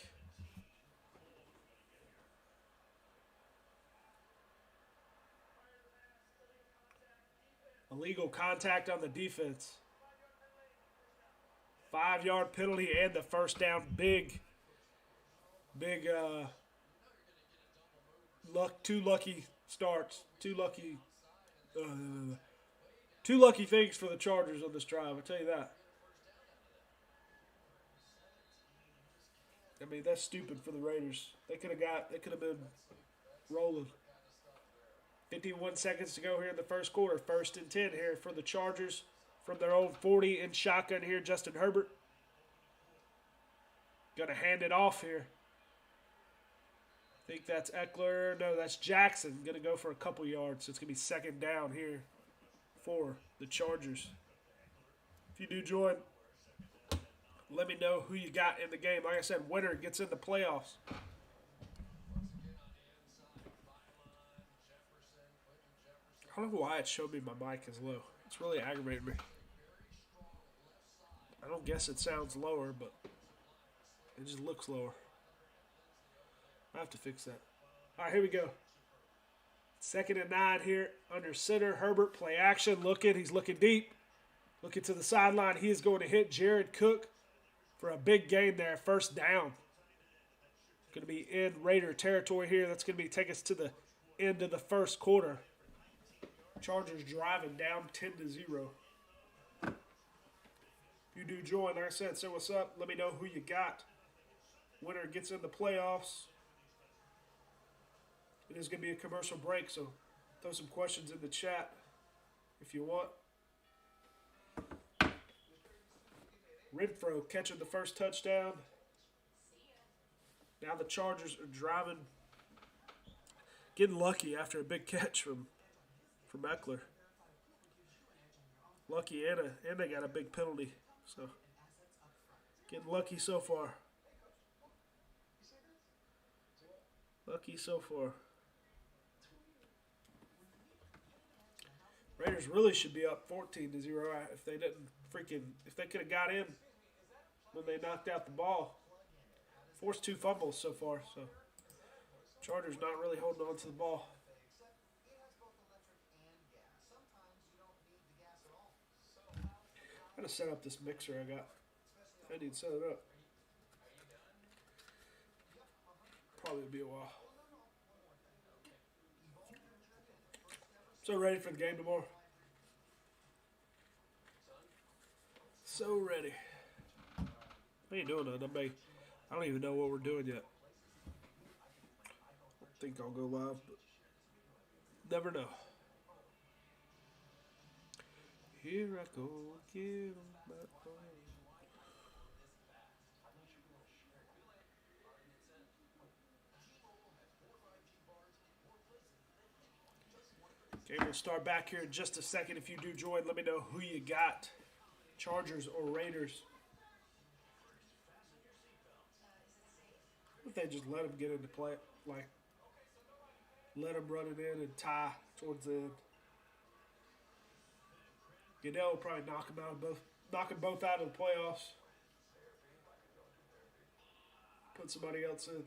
Illegal contact on the defense. 5-yard penalty and the first down. Big Big two lucky starts, two lucky things for the Chargers on this drive. I tell you that. I mean, that's stupid for the Raiders. They could have been rolling. 51 seconds to go here in the first quarter. 1st and 10 here for the Chargers from their own 40 in shotgun here. Justin Herbert going to hand it off here. I think that's Eckler. No, that's Jackson. Going to go for a couple yards. So it's going to be 2nd down here for the Chargers. If you do join, let me know who you got in the game. Like I said, winner gets in the playoffs. I don't know why it showed me my mic is low. It's really aggravating me. I don't guess it sounds lower, but it just looks lower. I have to fix that. All right, here we go. 2nd and 9 here under center. Herbert play action. He's looking deep. Looking to the sideline. He is going to hit Jared Cook for a big gain there. 1st down. Going to be in Raider territory here. That's going to take us to the end of the first quarter. Chargers driving down 10-0. If you do join, like I said, say what's up. Let me know who you got. Winner gets in the playoffs. It is going to be a commercial break, so throw some questions in the chat if you want. Renfro catching the first touchdown. Now the Chargers are driving, getting lucky after a big catch from Eckler. Lucky and they got a big penalty. So getting lucky so far. Lucky so far. Raiders really should be up 14-0 if they could have got in when they knocked out the ball. Forced 2 fumbles so far, so Chargers not really holding on to the ball. I'm going to set up this mixer I got. I need to set it up. Probably be a while. So ready for the game tomorrow. So ready. We ain't doing nothing. I don't even know what we're doing yet. I don't think I'll go live, but never know. Here I go again on my own. Okay, we'll start back here in just a second. If you do join, let me know who you got. Chargers or Raiders. If they just let them get into play, like let them run it in and tie towards the end. Goodell will probably knock them both out of the playoffs. Put somebody else in.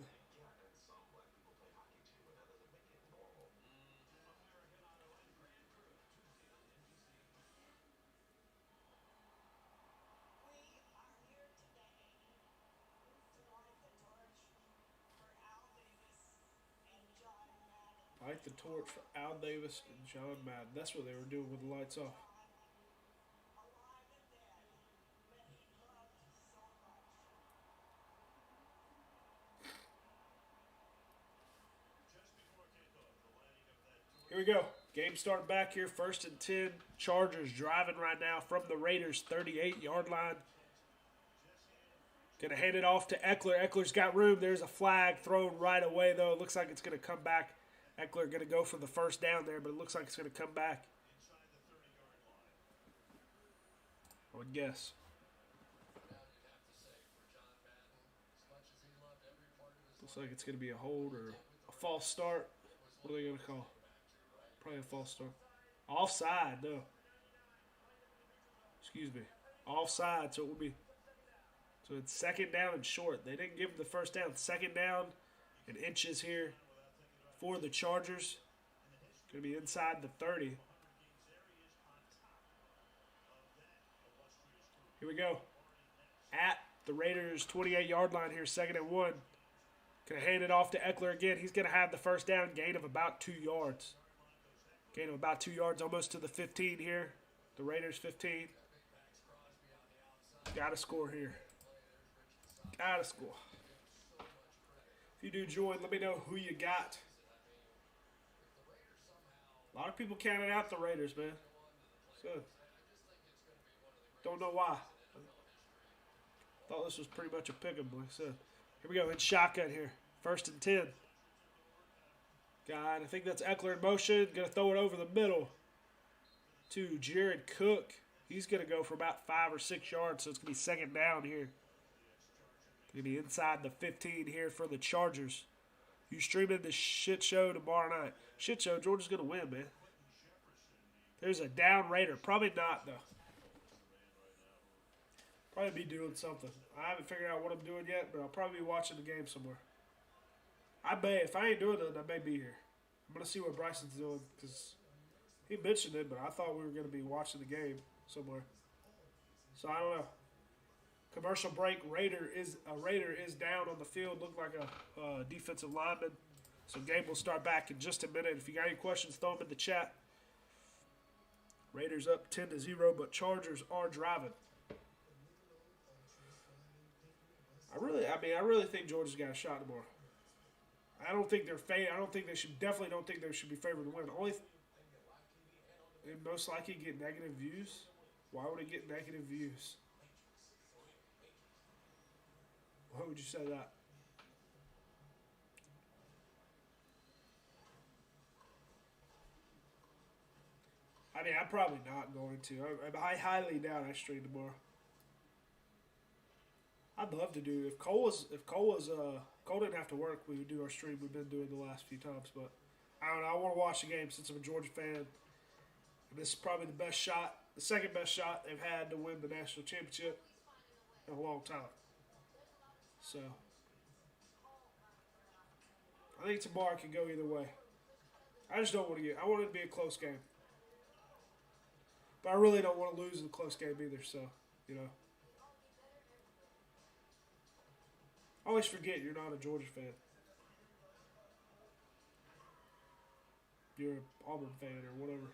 Light the torch for Al Davis and John Madden. That's what they were doing with the lights off. Here we go. Game starting back here. 1st and 10. Chargers driving right now from the Raiders' 38-yard line. Going to hand it off to Eckler. Eckler's got room. There's a flag thrown right away, though. It looks like it's going to come back. Eckler going to go for the 1st down there, but it looks like it's going to come back. I would guess. Looks like it's going to be a hold or a false start. What are they going to call? Probably a false start. Offside, no. Excuse me. Offside, so it will be. So it's 2nd down and short. They didn't give him the 1st down. 2nd down and inches here for the Chargers. Going to be inside the 30. Here we go. At the Raiders' 28-yard line here, 2nd and 1. Going to hand it off to Eckler again. He's going to have the first down, gain of about 2 yards. Gain of about 2 yards, almost to the 15 here. The Raiders 15. Got to score here. Got to score. If you do join, let me know who you got. A lot of people counted out the Raiders, man. So, don't know why. Thought this was pretty much a pick 'em, like I said. Here we go, in shotgun here. 1st and 10. I think that's Eckler in motion. Going to throw it over the middle to Jared Cook. He's going to go for about 5 or 6 yards, so it's going to be 2nd down here. Going to be inside the 15 here for the Chargers. You streaming the shit show tomorrow night. Shit show, Georgia's going to win, man. There's a down Raider. Probably not, though. Probably be doing something. I haven't figured out what I'm doing yet, but I'll probably be watching the game somewhere. I may. If I ain't doing it, I may be here. I'm going to see what Bryson's doing, because he mentioned it, but I thought we were going to be watching the game somewhere. So I don't know. Commercial break. Raider is down on the field. Looked like a defensive lineman. So game will start back in just a minute. If you got any questions, throw them in the chat. Raiders up 10-0, but Chargers are driving. I really think Georgia's got a shot tomorrow. I don't think they're definitely don't think they should be favored to win. It most likely get negative views. Why would it get negative views? Why would you say that? I mean, I'm probably not going to. I highly doubt I stream tomorrow. I'd love to do if Cole didn't have to work, we would do our stream we've been doing the last few times, but I don't know, I want to watch the game since I'm a Georgia fan. And this is probably the second best shot they've had to win the national championship in a long time. So I think tomorrow can go either way. I just don't want I want it to be a close game. But I really don't want to lose in a close game either, so, you know. I always forget you're not a Georgia fan. You're an Auburn fan or whatever.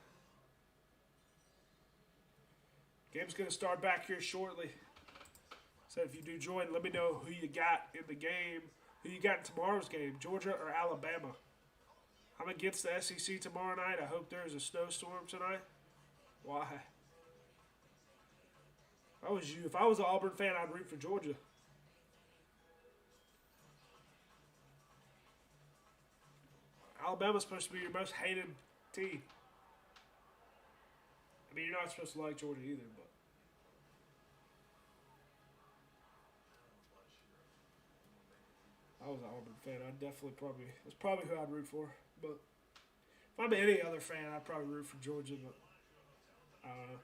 Game's going to start back here shortly. So if you do join, let me know who you got in the game. Who you got in tomorrow's game, Georgia or Alabama. I'm against the SEC tomorrow night. I hope there's a snowstorm tonight. Why? If I was an Auburn fan, I'd root for Georgia. Alabama's supposed to be your most hated team. I mean, you're not supposed to like Georgia either, but. I was an Auburn fan. That's probably who I'd root for. But if I'm any other fan, I'd probably root for Georgia, but I don't know.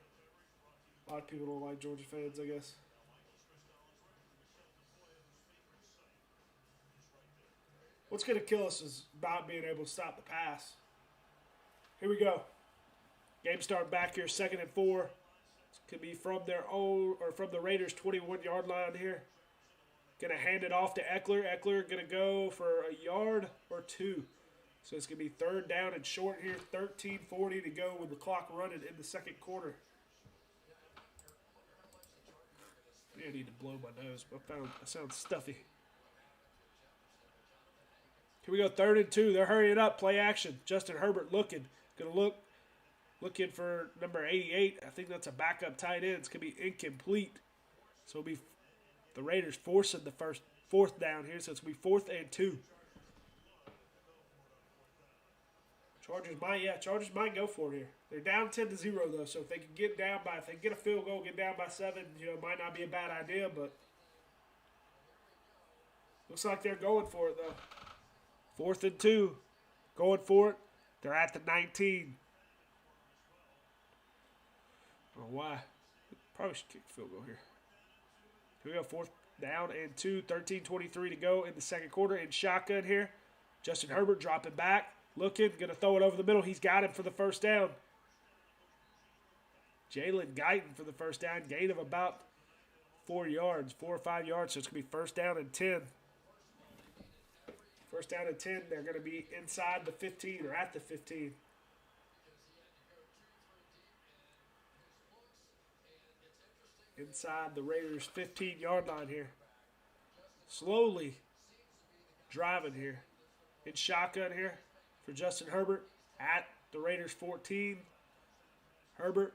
A lot of people don't like Georgia fans, I guess. What's going to kill us is not being able to stop the pass. Here we go. Game starting back here, 2nd and 4. This could be from their own, or from the Raiders' 21-yard line here. Going to hand it off to Eckler. Eckler going to go for a yard or 2. So it's going to be 3rd down and short here. 13:40 to go with the clock running in the 2nd quarter. I need to blow my nose. I sound stuffy. Here we go, 3rd and 2. They're hurrying up. Play action. Justin Herbert looking. Looking for number 88. I think that's a backup tight end. It's going to be incomplete. So it'll be the Raiders forcing the 4th down here. So it's going to be 4th and 2. Chargers might go for it here. They're down 10-0 though, so if they can get a field goal, get down by 7, might not be a bad idea, but looks like they're going for it though. 4th and 2, going for it. They're at the 19. I don't know why. Probably should kick the field goal here. Here we go, 4th down and 2, 13:23 to go in the 2nd quarter in shotgun here. Justin Herbert dropping back. Looking, going to throw it over the middle. He's got him for the 1st down. Jalen Guyton for the 1st down. Gain of about 4 or 5 yards. So it's going to be 1st down and 10. First down and 10. They're going to be inside the 15 or at the 15. Inside the Raiders' 15-yard line here. Slowly driving here. In shotgun here for Justin Herbert at the Raiders' 14. Herbert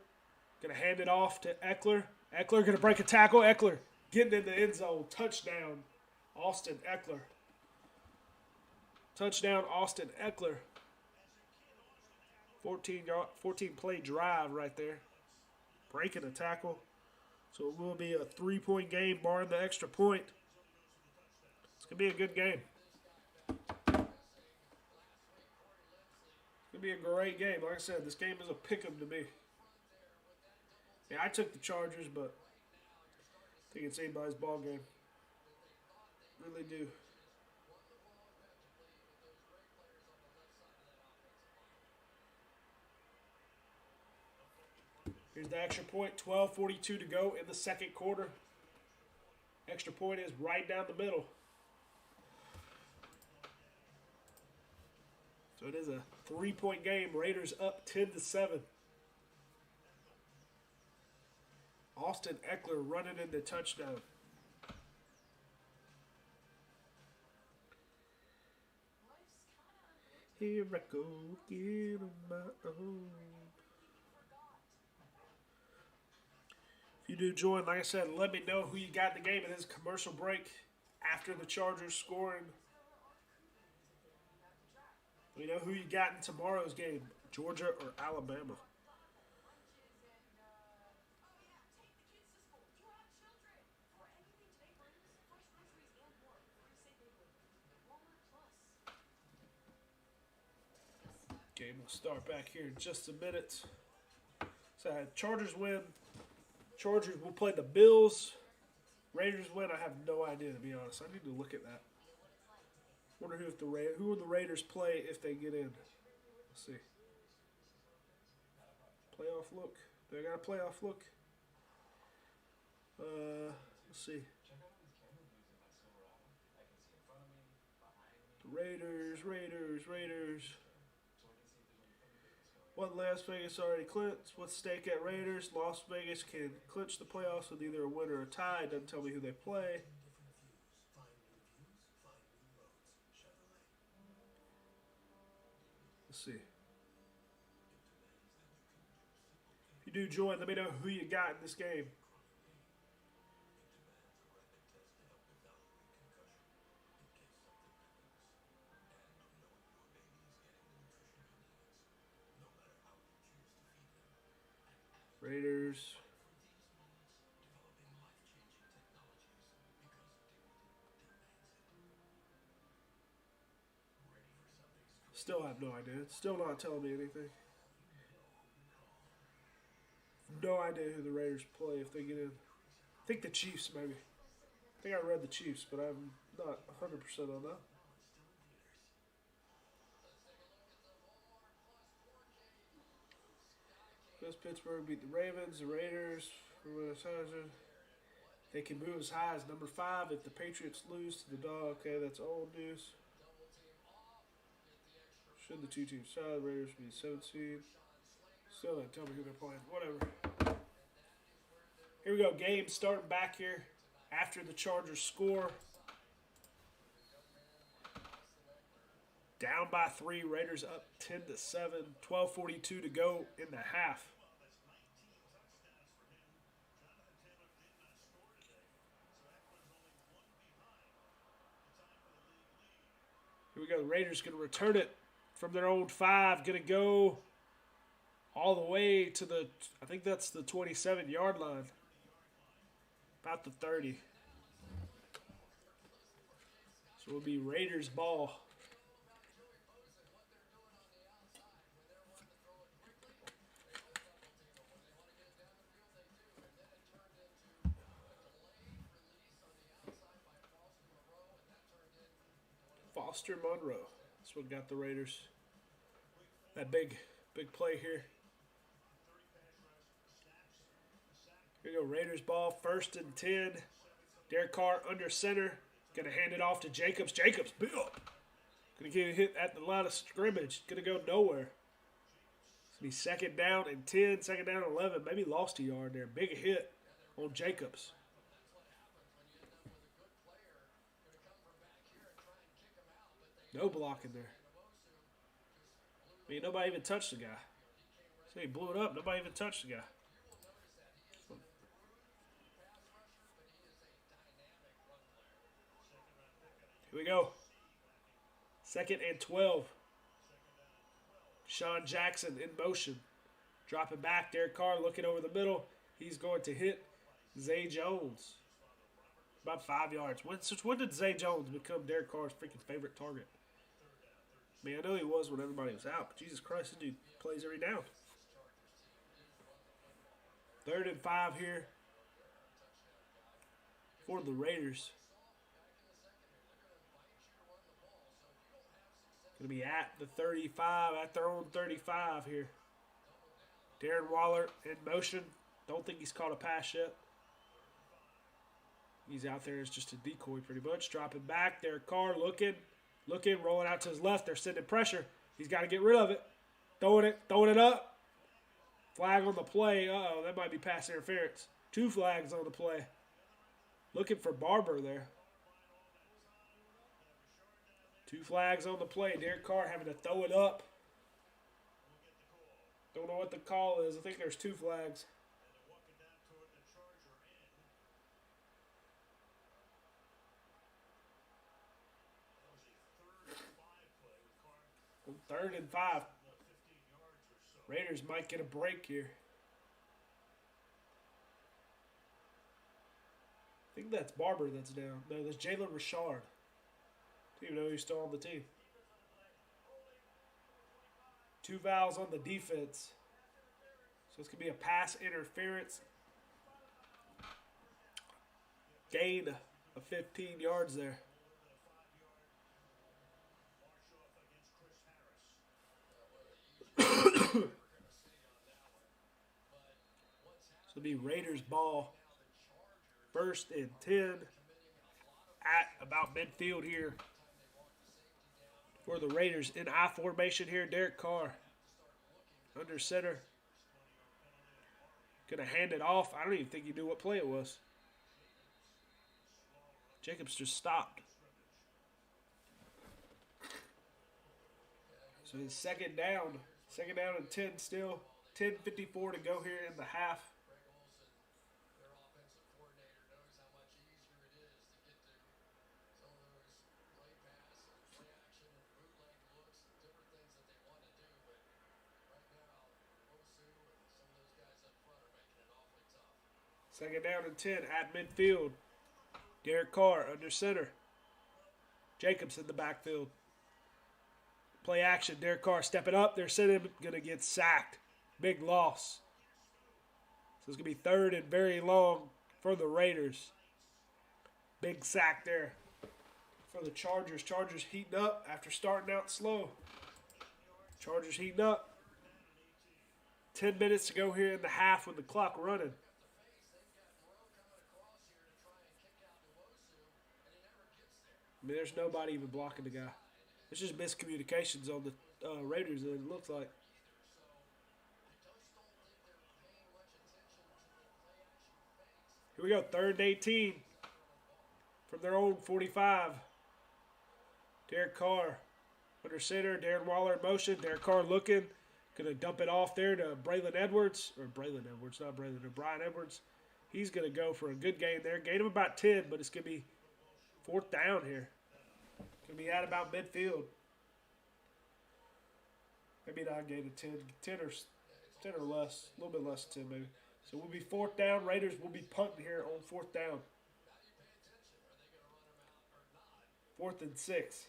going to hand it off to Eckler. Eckler going to break a tackle. Eckler getting in the end zone. Touchdown, Austin Eckler. Touchdown, Austin Eckler. 14-play drive right there. Breaking a tackle. So it will be a 3-point game, barring the extra point. It's going to be a good game. It's going to be a great game. Like I said, this game is a pick-em to me. Yeah, I took the Chargers, but I think it's anybody's ball game. Really do. Here's the extra point. 12:42 to go in the second quarter. Extra point is right down the middle. So it is a 3-point game. Raiders up 10-7. Austin Eckler running into touchdown. Here I go again on my own. If you do join, like I said, let me know who you got in the game. It is a commercial break after the Chargers scoring. We know who you got in tomorrow's game, Georgia or Alabama. Game will start back here in just a minute. So Chargers win. Chargers will play the Bills. Raiders win. I have no idea, to be honest. I need to look at that. Wonder who will the Raiders play if they get in. Let's see. Playoff look. They got a playoff look. Let's see. The Raiders. What Las Vegas already clinched? What's stake at Raiders? Las Vegas can clinch the playoffs with either a win or a tie. Doesn't tell me who they play. Let's see. If you do join, let me know who you got in this game. Raiders. Still have no idea. It's still not telling me anything. No idea who the Raiders play if they get in. I think the Chiefs, maybe. I think I read the Chiefs, but I'm not 100% on that. Does Pittsburgh beat the Ravens, the Raiders? They can move as high as number 5 if the Patriots lose to the dog. Okay, that's old news. Should the two teams tie, the Raiders be 7 seed. Still don't tell me who they're playing. Whatever. Here we go. Game starting back here after the Chargers score. Down by 3. Raiders up 10-7. 12:42 to go in the half. Here we go. The Raiders going to return it from their own 5. Going to go all the way to the, I think that's the 27-yard line. About the 30. So it'll be Raiders ball. Foster Monroe. That's what got the Raiders. That big play here. Here we go, Raiders ball, 1st and 10. Derek Carr under center. Going to hand it off to Jacobs. Jacobs, big up. Going to get hit at the line of scrimmage. Going to go nowhere. It's going to be second down and 10, second down and 11. Maybe lost a yard there. Big hit on Jacobs. No blocking there. I mean, nobody even touched the guy. So he blew it up. Nobody even touched the guy. Here we go. Second and 12. Sean Jackson in motion. Dropping back. Derek Carr looking over the middle. He's going to hit Zay Jones. About 5 yards. Since when did Zay Jones become Derek Carr's freaking favorite target? I mean, I know he was when everybody was out, but Jesus Christ, this dude plays every down. 3rd and 5 here for the Raiders. Going to be at the 35, at their own 35 here. Darren Waller in motion. Don't think he's caught a pass yet. He's out there as just a decoy pretty much. Dropping back. Derek Carr looking, rolling out to his left. They're sending pressure. He's got to get rid of it. Throwing it up. Flag on the play. Uh-oh, that might be pass interference. 2 flags on the play. Looking for Barber there. 2 flags on the play. Derek Carr having to throw it up. Don't know what the call is. I think there's 2 flags. On 3rd and 5. Raiders might get a break here. I think that's Barber that's down. No, that's Jalen Richard. Don't even know he's still on the team. 2 fouls on the defense. So it's going to be a pass interference. Gain of 15 yards there. So it'll be Raiders ball. 1st and 10 at about midfield here for the Raiders. In I formation here, Derek Carr under center. Going to hand it off. I don't even think he knew what play it was. Jacobs just stopped. So it's second down. Second down and 10 still. 10:54 to go here in the half. Second down and 10 at midfield. Derek Carr under center. Jacobs in the backfield. Play action. Derek Carr stepping up. They're sending him. Going to get sacked. Big loss. So it's going to be 3rd and very long for the Raiders. Big sack there for the Chargers. Chargers heating up after starting out slow. Chargers heating up. 10 minutes to go here in the half with the clock running. I mean, there's nobody even blocking the guy. It's just miscommunications on the Raiders, it looks like. Here we go, 3rd and 18 from their own 45. Derek Carr under center. Darren Waller in motion. Derek Carr looking. Going to dump it off there to Braylon Edwards. Or Braylon Edwards, not Braylon. Or Brian Edwards. He's going to go for a good gain there. Gain of about 10, but it's going to be 4th down here. Going to be at about midfield. Maybe not gain of 10. 10 or less. A little bit less than 10 maybe. So we'll be 4th down. Raiders will be punting here on 4th down. 4th and 6.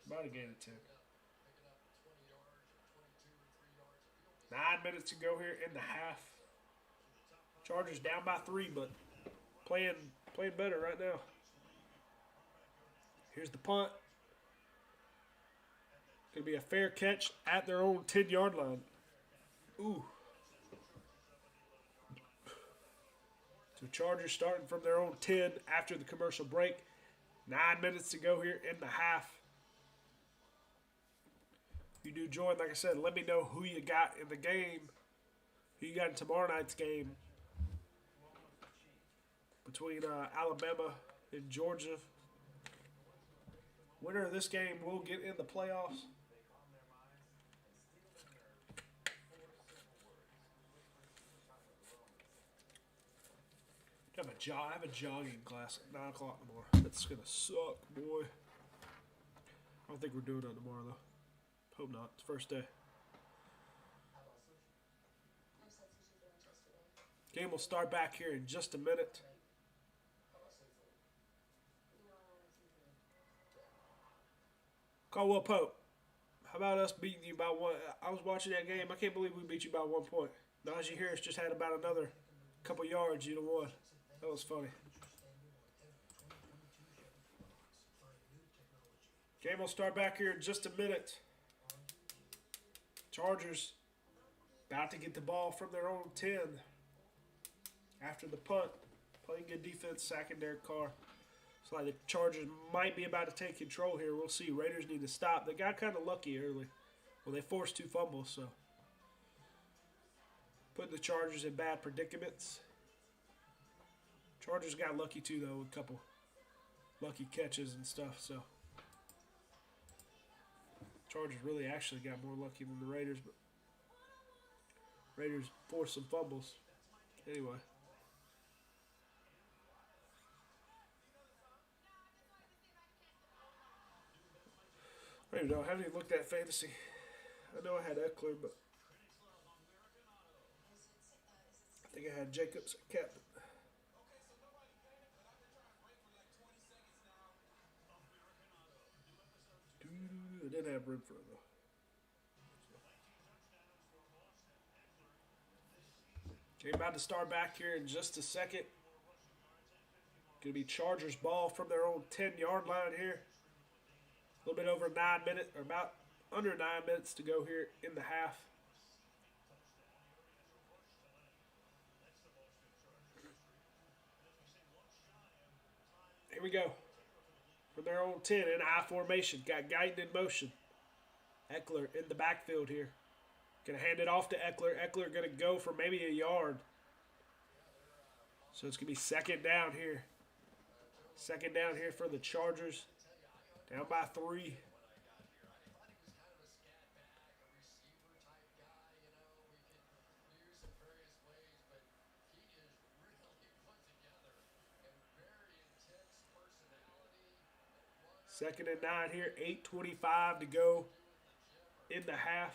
About a gain of 10. 9 minutes to go here in the half. Chargers down by 3, but playing better right now. Here's the punt. Going to be a fair catch at their own 10-yard line. Ooh. So Chargers starting from their own 10 after the commercial break. 9 minutes to go here in the half. If you do join, like I said, let me know who you got in the game. Who you got in tomorrow night's game between Alabama and Georgia. Winner of this game will get in the playoffs. I have a jogging class at 9 o'clock tomorrow. That's going to suck, boy. I don't think we're doing it tomorrow, though. Hope not. It's first day. Game will start back here in just a minute. Caldwell Pope, how about us beating you by one? I was watching that game. I can't believe we beat you by 1 point. Najee Harris just had about another couple yards. You'd have won. That was funny. Game will start back here in just a minute. Chargers about to get the ball from their own 10 after the punt. Playing good defense, sacking Derek Carr. It's like the Chargers might be about to take control here. We'll see. Raiders need to stop. They got kind of lucky early. Well, they forced 2 fumbles, so putting the Chargers in bad predicaments. Chargers got lucky too, though, with a couple lucky catches and stuff. So Chargers really actually got more lucky than the Raiders, but Raiders forced some fumbles. Anyway. I don't even know. I haven't even looked at fantasy. I know I had Eckler, but I think I had Jacobs at captain. I didn't have room for it, though. Okay, about to start back here in just a second. Going to be Chargers ball from their own 10-yard line here. A little bit over 9 minutes, or about under 9 minutes to go here in the half. Here we go. From their own 10 in I formation. Got Guyton in motion. Eckler in the backfield here. Going to hand it off to Eckler. Eckler going to go for maybe a yard. So it's going to be second down here. Second down here for the Chargers. Down by 3. Second and 9 here. 8:25 to go in the half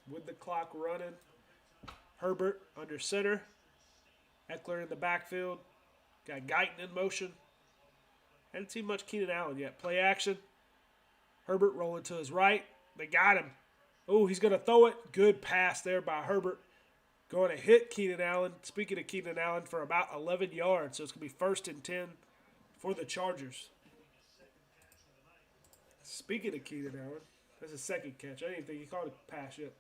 with the clock running. Herbert under center. Eckler in the backfield. Got Guyton in motion. Hadn't seen much Keenan Allen yet. Play action. Herbert rolling to his right. They got him. Oh, he's going to throw it. Good pass there by Herbert. Going to hit Keenan Allen. Speaking of Keenan Allen, for about 11 yards. So it's going to be 1st and 10 for the Chargers. Speaking of Keenan Allen, that's his second catch. I didn't think he caught a pass yet.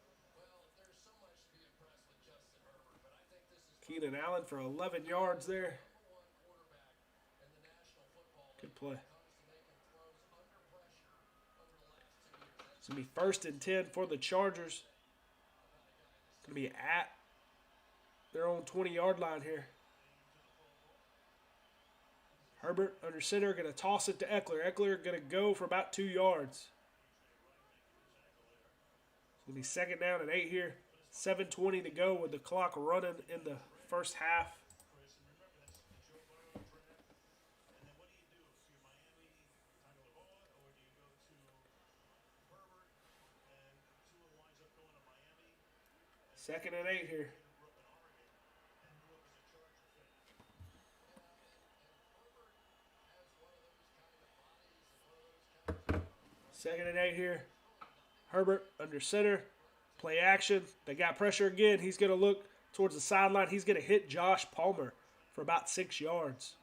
Keenan Allen for 11 yards there. Good play. It's going to be 1st and 10 for the Chargers. It's going to be at their own 20-yard line here. Herbert under center, going to toss it to Eckler. Eckler going to go for about 2 yards. It's going to be 2nd down and 8 here. 7:20 to go with the clock running in the first half. Second and 8 here. Second and 8 here. Herbert under center. Play action. They got pressure again. He's going to look towards the sideline. He's going to hit Josh Palmer for about 6 yards.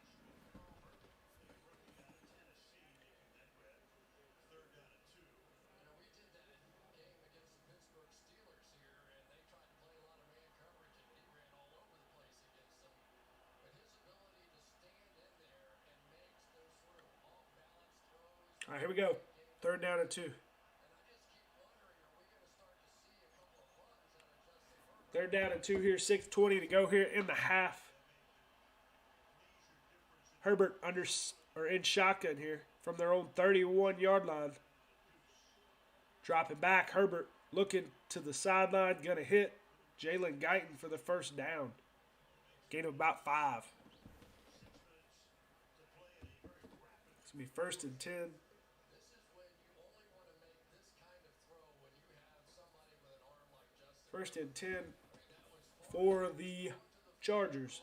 All right, here we go. 3rd down and 2. 3rd down and 2 here. 6:20 to go here in the half. Herbert in shotgun here from their own 31-yard line. Dropping back. Herbert looking to the sideline. Going to hit Jalen Guyton for the 1st down. Gain of about 5. It's going to be 1st and 10. 1st and 10 for the Chargers.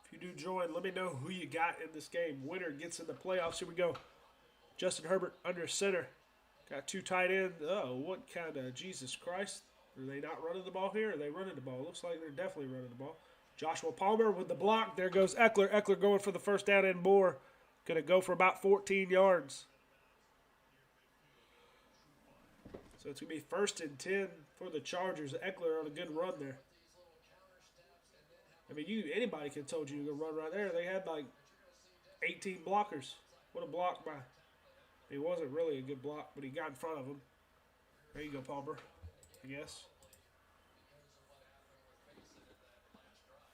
If you do join, let me know who you got in this game. Winner gets in the playoffs. Here we go. Justin Herbert under center. Got 2 tight ends. Oh, what kind of Jesus Christ? Are they not running the ball here? Or are they running the ball? Looks like they're definitely running the ball. Joshua Palmer with the block. There goes Eckler. Eckler going for the 1st down and more. Going to go for about 14 yards. So it's going to be 1st and 10 for the Chargers. Eckler on a good run there. I mean, anybody could have told you to go run right there. They had like 18 blockers. What a block by. It wasn't really a good block, but he got in front of him. There you go, Palmer, I guess.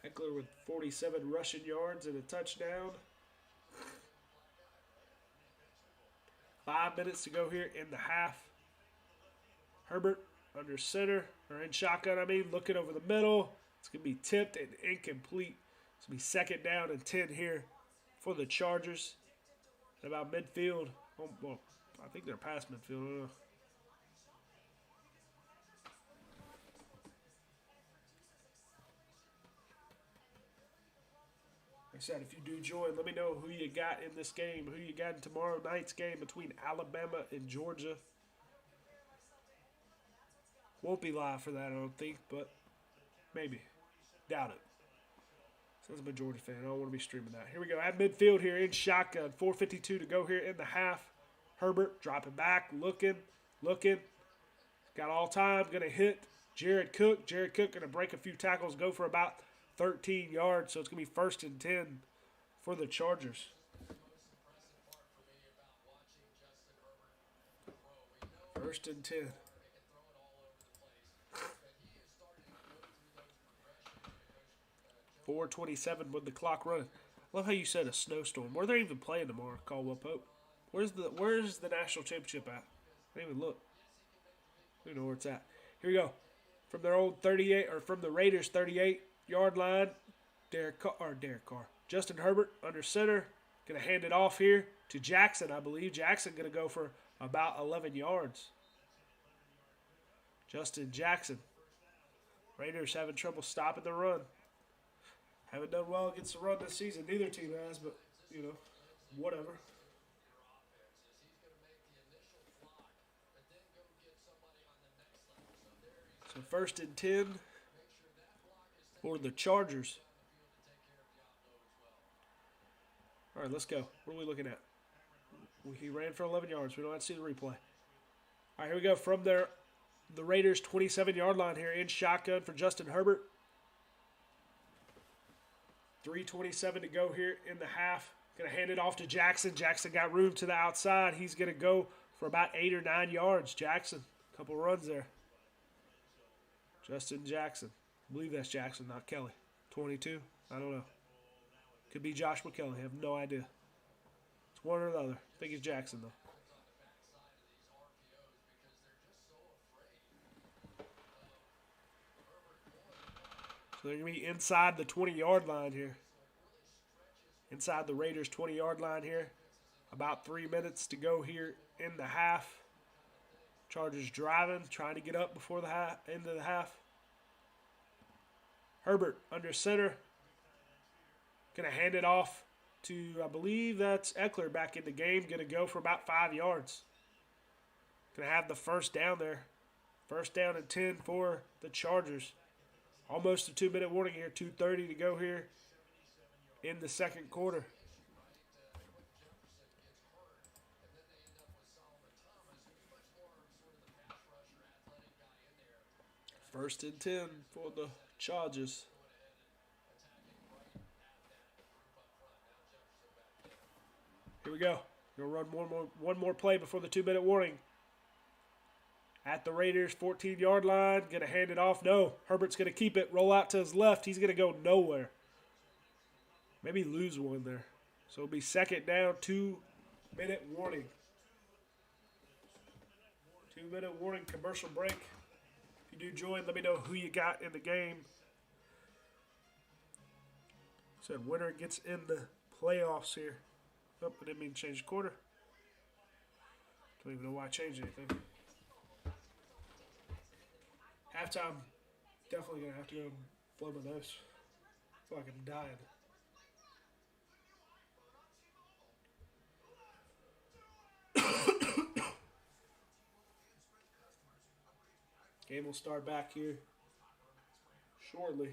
Eckler with 47 rushing yards and a touchdown. 5 minutes to go here in the half. Herbert under center, or in shotgun, looking over the middle. It's going to be tipped and incomplete. It's going to be 2nd down and 10 here for the Chargers. At about midfield. Oh, well, I think they're past midfield. I don't know. Like I said, if you do join, let me know who you got in this game, who you got in tomorrow night's game between Alabama and Georgia. Won't be live for that, I don't think, but maybe. Doubt it. As a majority fan, I don't want to be streaming that. Here we go. At midfield here in shotgun. 4:52 to go here in the half. Herbert dropping back, looking. Got all time. Going to hit Jared Cook. Jared Cook going to break a few tackles, go for about 13 yards. So it's going to be 1st and 10 for the Chargers. First and 10. 4:27 with the clock running. I love how you said a snowstorm. Where they even playing tomorrow, Caldwell Pope? Where's the national championship at? I didn't even look. I don't know where it's at. Here we go. From their old 38, or from the Raiders 38-yard line, Derek Carr. Justin Herbert under center. Going to hand it off here to Jackson, I believe. Jackson going to go for about 11 yards. Justin Jackson. Raiders having trouble stopping the run. Haven't done well against the run this season. Neither team has, but, whatever. So 1st and 10 for the Chargers. All right, let's go. What are we looking at? He ran for 11 yards. We don't have to see the replay. All right, here we go. From the Raiders' 27-yard line here in shotgun for Justin Herbert. 3:27 to go here in the half. Going to hand it off to Jackson. Jackson got room to the outside. He's going to go for about 8 or 9 yards. Jackson, a couple runs there. Justin Jackson. I believe that's Jackson, not Kelly. 22? I don't know. Could be Josh McKelly. I have no idea. It's one or the other. I think it's Jackson, though. So they're going to be inside the 20-yard line here. Inside the Raiders' 20-yard line here. About 3 minutes to go here in the half. Chargers driving, trying to get up before the end of the half. Herbert under center. Going to hand it off to, I believe that's Eckler back in the game. Going to go for about 5 yards. Going to have the 1st down there. 1st down and 10 for the Chargers. Almost a 2-minute warning here. 2:30 to go here in the 2nd quarter. First and 10 for the Chargers. Here we go. Gonna run one more play before the 2-minute warning. At the Raiders' 14-yard line. Gonna hand it off. No. Herbert's gonna keep it. Roll out to his left. He's gonna go nowhere. Maybe lose one there. So it'll be second down, 2-minute warning. 2-minute warning, commercial break. If you do join, let me know who you got in the game. Said winner gets in the playoffs here. Oh, I didn't mean to change the quarter. Don't even know why I changed anything. Halftime, definitely going to have to go blow my nose. I feel like I'm dying. Game will start back here shortly.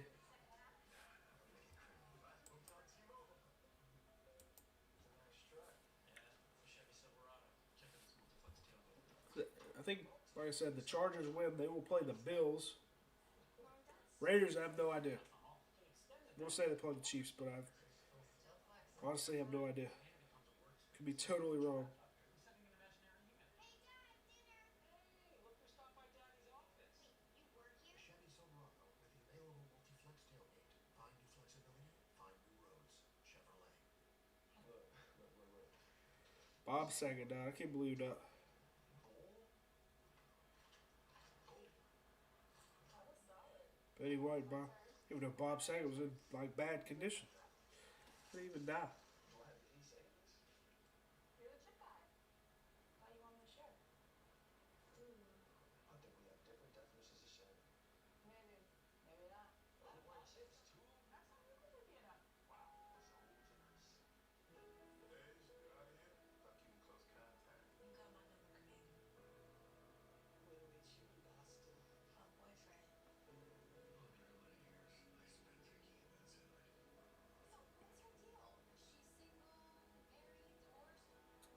I think, like I said, the Chargers win. They will play the Bills. Raiders, I have no idea. I'm going to say they play the Chiefs, but I honestly have no idea. Could be totally wrong. Bob Saget died. I can't believe that. Betty White, Bob. Even though Bob Saget was in like bad condition, he didn't even die.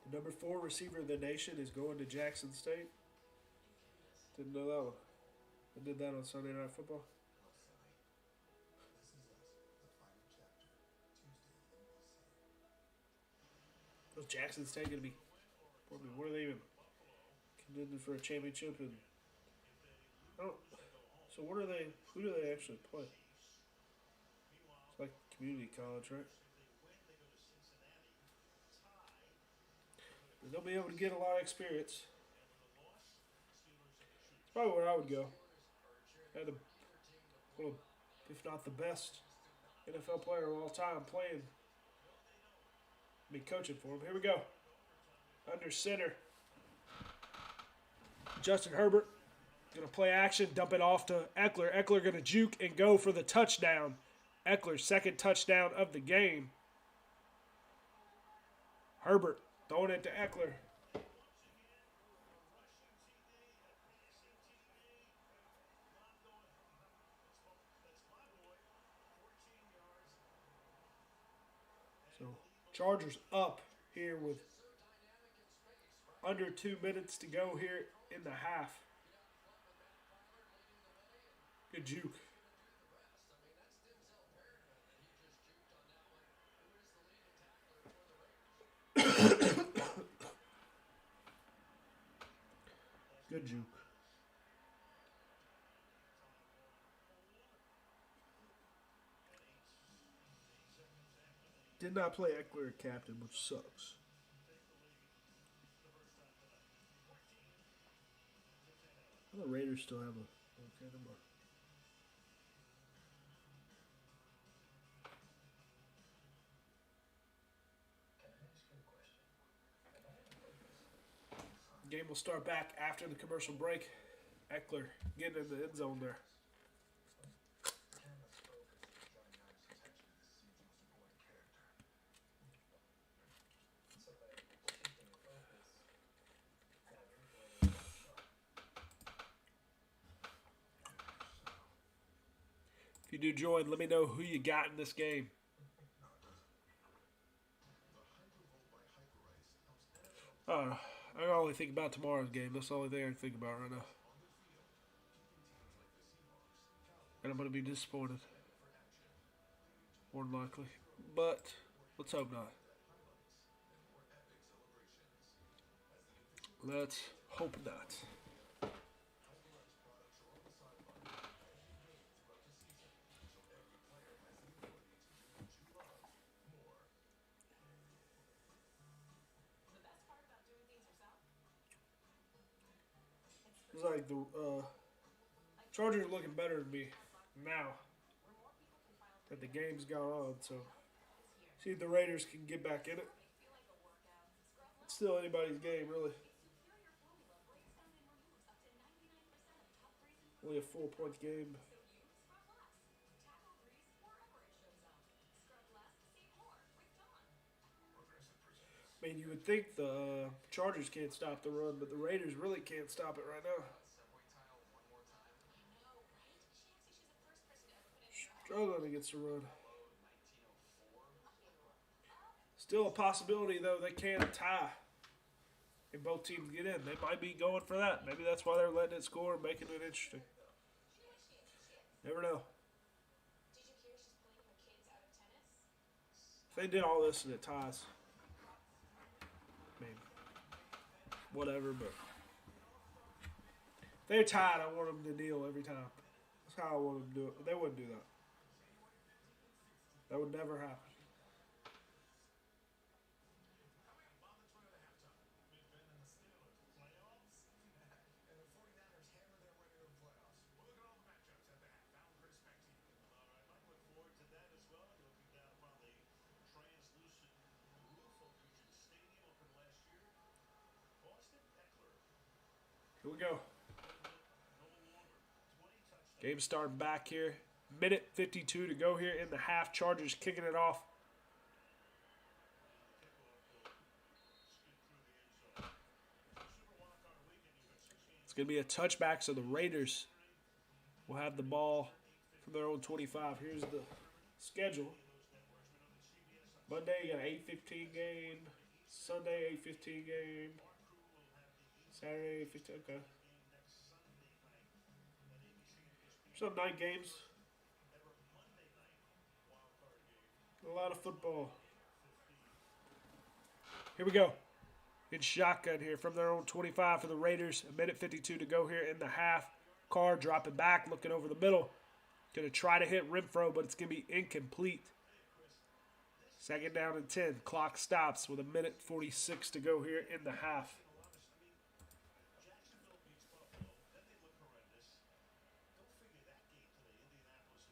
The number 4 receiver of the nation is going to Jackson State. Didn't know that one. I did that on Sunday Night Football. Was Jackson State going to be? What are they even contending for a championship? And oh, so what are they? Who do they actually play? It's like community college, right? But they'll be able to get a lot of experience. It's probably where I would go. Had well, if not the best NFL player of all time playing. Be coaching for him. Here we go. Under center. Justin Herbert going to play action, dump it off to Eckler. Eckler going to juke and go for the touchdown. Eckler's second touchdown of the game. Herbert throwing it to Eckler. So Chargers up here with under 2 minutes to go here in the half. Good juke. Good juke. Did not play Eckler captain, which sucks. The Raiders still have a okay number. Game will start back after the commercial break. Eckler getting in the end zone there. If you do join, let me know who you got in this game. I can only think about tomorrow's game. That's the only thing I can think about right now. And I'm going to be disappointed. More than likely. But let's hope not. Let's hope not. It's like the Chargers are looking better than me now that the game's gone on. So see if the Raiders can get back in it. It's still anybody's game, really. Only a 4 point game. I mean, you would think the Chargers can't stop the run, but the Raiders really can't stop it right now. Struggling against the run. Still a possibility, though, they can tie. And both teams get in. They might be going for that. Maybe that's why they're letting it score and making it interesting. Never know. If they did all this and it ties, I mean, whatever, but if they're tied, I want them to kneel every time. That's how I want them to do it. But they wouldn't do that. That would never happen. Here we go. Game starting back here. Minute 52 to go here in the half. Chargers kicking it off. It's going to be a touchback, so the Raiders will have the ball from their own 25. Here's the schedule. Monday, you got an 8:15 game. Sunday, 8:15 game. Saturday, 8:15. Okay. Some night games. A lot of football. Here we go. In shotgun here from their own 25 for the Raiders. A minute 52 to go here in the half. Carr dropping back, looking over the middle. Going to try to hit Renfro, but it's going to be incomplete. Second down and 10. Clock stops with a minute 46 to go here in the half.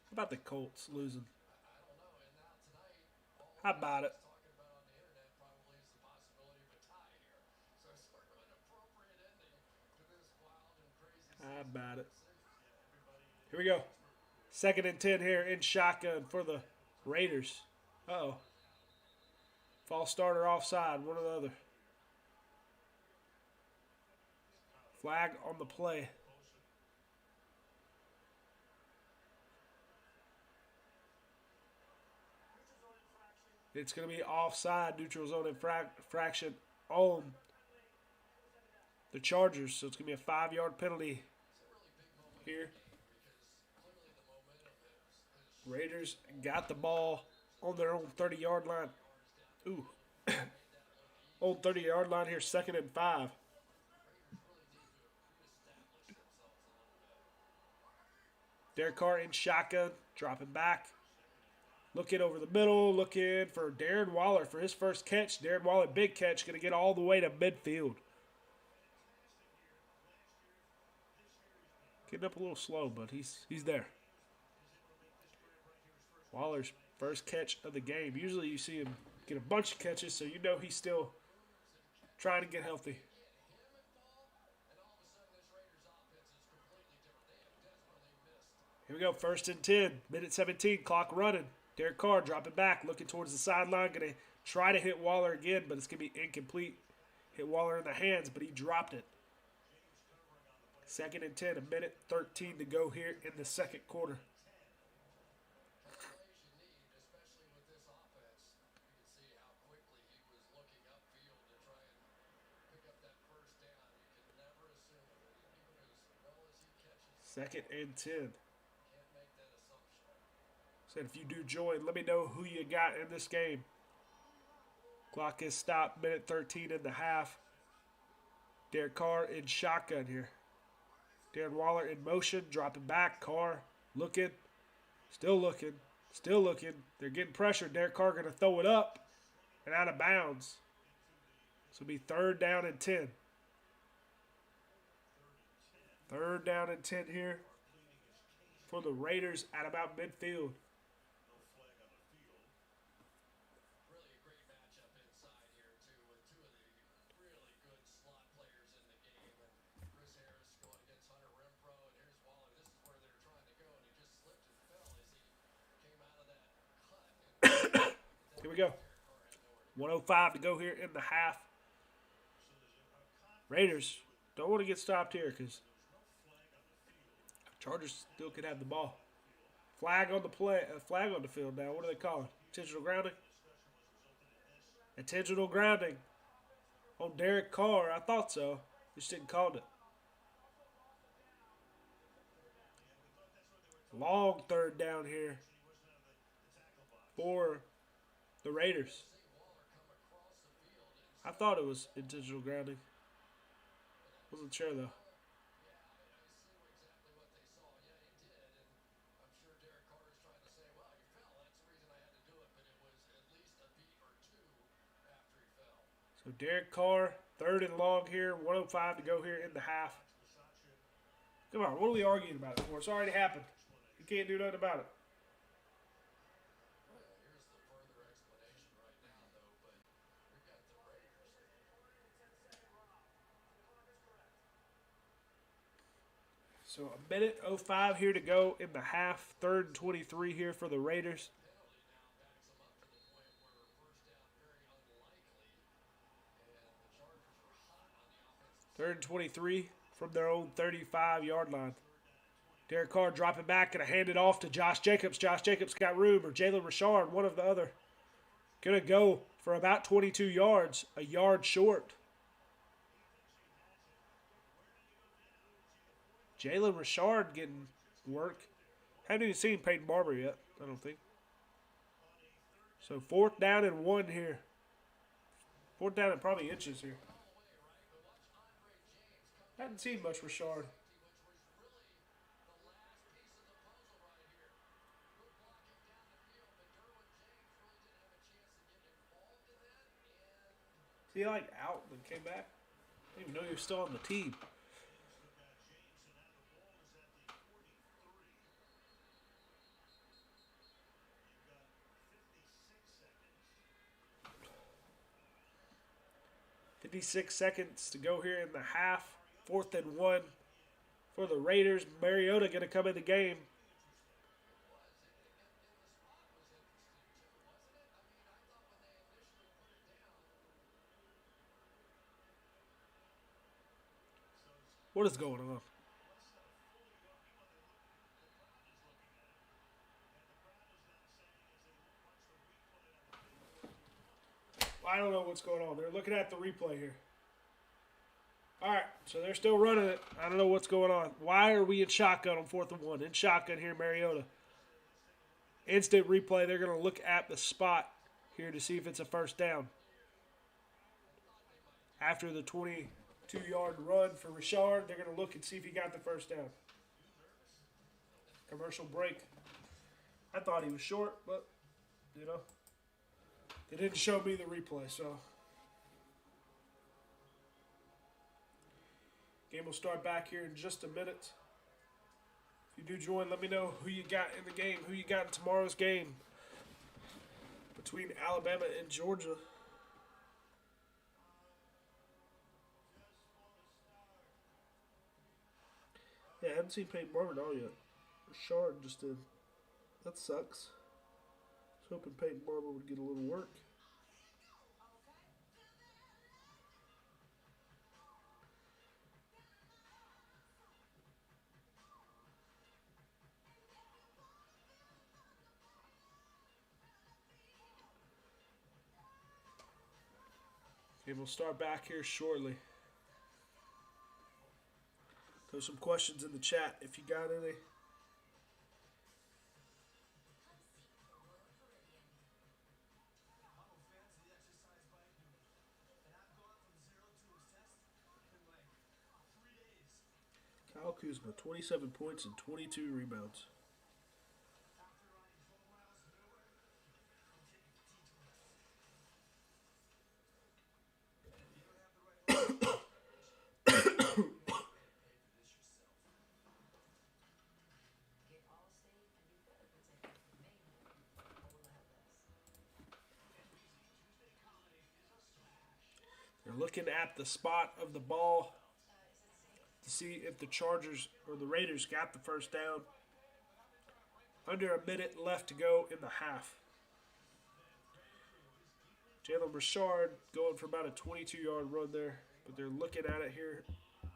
How about the Colts losing? How about it? How about it? Here we go. Second and 10 here in shotgun for the Raiders. Uh-oh. False starter offside, one or the other. Flag on the play. It's going to be offside, neutral zone infraction on the Chargers. So it's going to be a 5-yard penalty here. Raiders got the ball on their own 30-yard line. Ooh. Old 30-yard line here, 2nd and 5. Derek Carr in shotgun, dropping back. Looking over the middle, looking for Darren Waller for his first catch. Darren Waller, big catch, going to get all the way to midfield. Getting up a little slow, but he's there. Waller's first catch of the game. Usually you see him get a bunch of catches, so you know he's still trying to get healthy. Here we go, 1st and 10. Minute 17, clock running. Derek Carr dropping back, looking towards the sideline. Going to try to hit Waller again, but it's going to be incomplete. Hit Waller in the hands, but he dropped it. 2nd and 10, a minute 13 to go here in the second quarter. Second and 10. Said if you do join, let me know who you got in this game. Clock is stopped, minute 13 in the half. Derek Carr in shotgun here. Darren Waller in motion, dropping back. Carr looking, still looking, still looking. They're getting pressure. Derek Carr going to throw it up and out of bounds. So it'll be 3rd down and 10. 3rd down and 10 here for the Raiders at about midfield. Here we go. 1:05 to go here in the half. Raiders don't want to get stopped here because Chargers still could have the ball. Flag on the play, flag on the field now. What do they call it? Intentional grounding? Intentional grounding on Derek Carr. I thought so. Just didn't call it. Long 3rd down here for the Raiders. I thought it was intentional grounding. Wasn't sure though. So Derek Carr, 3rd and long here. 1:05 to go here in the half. Come on, what are we arguing about it for? It's already happened. You can't do nothing about it. So a minute 05 here to go in the half. 3rd and 23 here for the Raiders. 3rd and 23 from their own 35-yard line. Derek Carr dropping back, going to hand it off to Josh Jacobs. Josh Jacobs got room, or Jalen Richard, one of the other. Going to go for about 22 yards, a yard short. Jalen Richard getting work. Haven't even seen Peyton Barber yet, I don't think. So 4th down and 1 here. 4th down and probably inches here. Hadn't seen much Richard. Is he like out and came back? I didn't even know he was still on the team. .56 seconds to go here in the half. 4th and 1 for the Raiders. Mariota going to come in the game. What is going on? I don't know what's going on. They're looking at the replay here. All right, so they're still running it. I don't know what's going on. Why are we in shotgun on 4th and 1? In shotgun here, Mariota. Instant replay. They're going to look at the spot here to see if it's a 1st down. After the 22-yard run for Richard, they're going to look and see if he got the 1st down. Commercial break. I thought he was short, but, you know, they didn't show me the replay, so. Game will start back here in just a minute. If you do join, let me know who you got in the game, who you got in tomorrow's game between Alabama and Georgia. Yeah, I haven't seen Peyton Barber at all yet. Richard just did. That sucks. I was hoping Peyton Barber would get a little work. Okay, we'll start back here shortly. Throw some questions in the chat if you got any. Kuzma, 27 points and 22 rebounds. They're looking at the spot of the ball to see if the Chargers or the Raiders got the first down. Under a minute left to go in the half. Jalen Richard going for about a 22-yard run there, but they're looking at it here,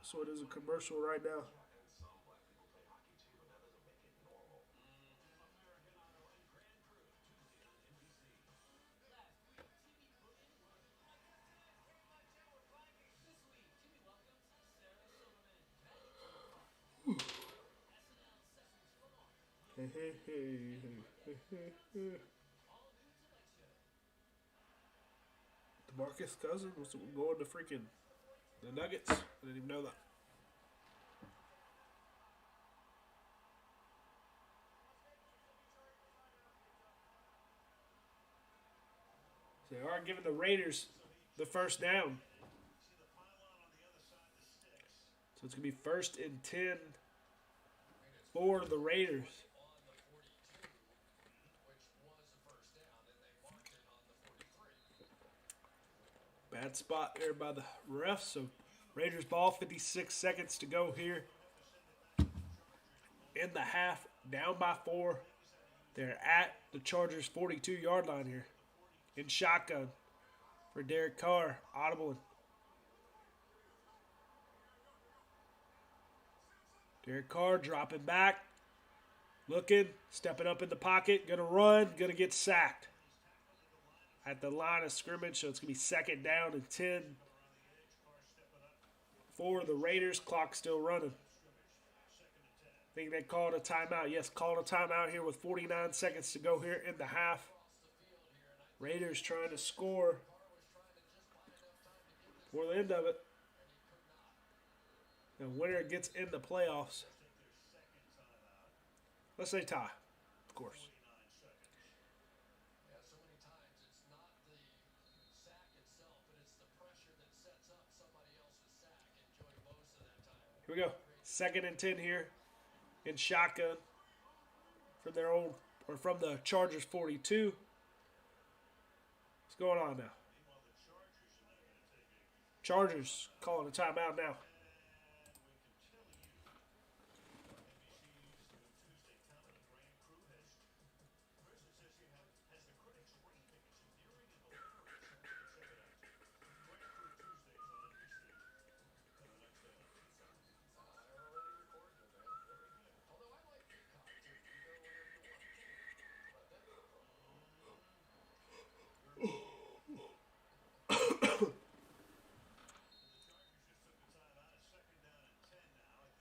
so it is a commercial right now. DeMarcus Cousins was going to freaking the Nuggets. I didn't even know that. They are giving the Raiders the first down. So it's going to be 1st and 10 for the Raiders. Bad spot there by the refs. So Raiders ball, 56 seconds to go here in the half, down by 4. They're at the Chargers' 42-yard line here. In shotgun for Derek Carr, audible. Derek Carr dropping back, looking, stepping up in the pocket, gonna run, gonna get sacked at the line of scrimmage. So it's gonna be 2nd down and 10 for the Raiders. Clock still running. I think they called a timeout. Yes, called a timeout here with 49 seconds to go here in the half. Raiders trying to score for the end of it. The winner gets in the playoffs. Let's say tie, of course. Here we go. 2nd and 10 here in shotgun from from the Chargers 42. What's going on now? Chargers calling a timeout now.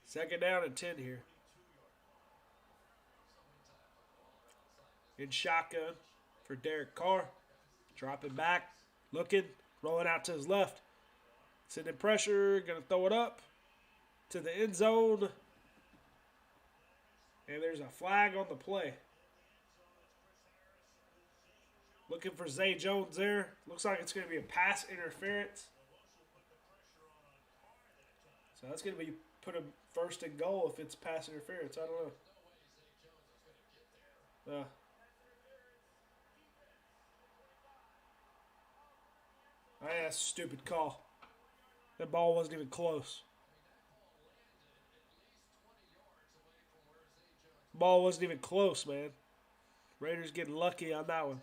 Second down and 10 here. In shotgun for Derek Carr. Dropping back, looking, rolling out to his left. Sending pressure, going to throw it up to the end zone. And there's a flag on the play. Looking for Zay Jones there. Looks like it's going to be a pass interference. So that's going to be put him 1st and goal if it's pass interference. I don't know. That's a stupid call. That ball wasn't even close. Ball wasn't even close, man. Raiders getting lucky on that one.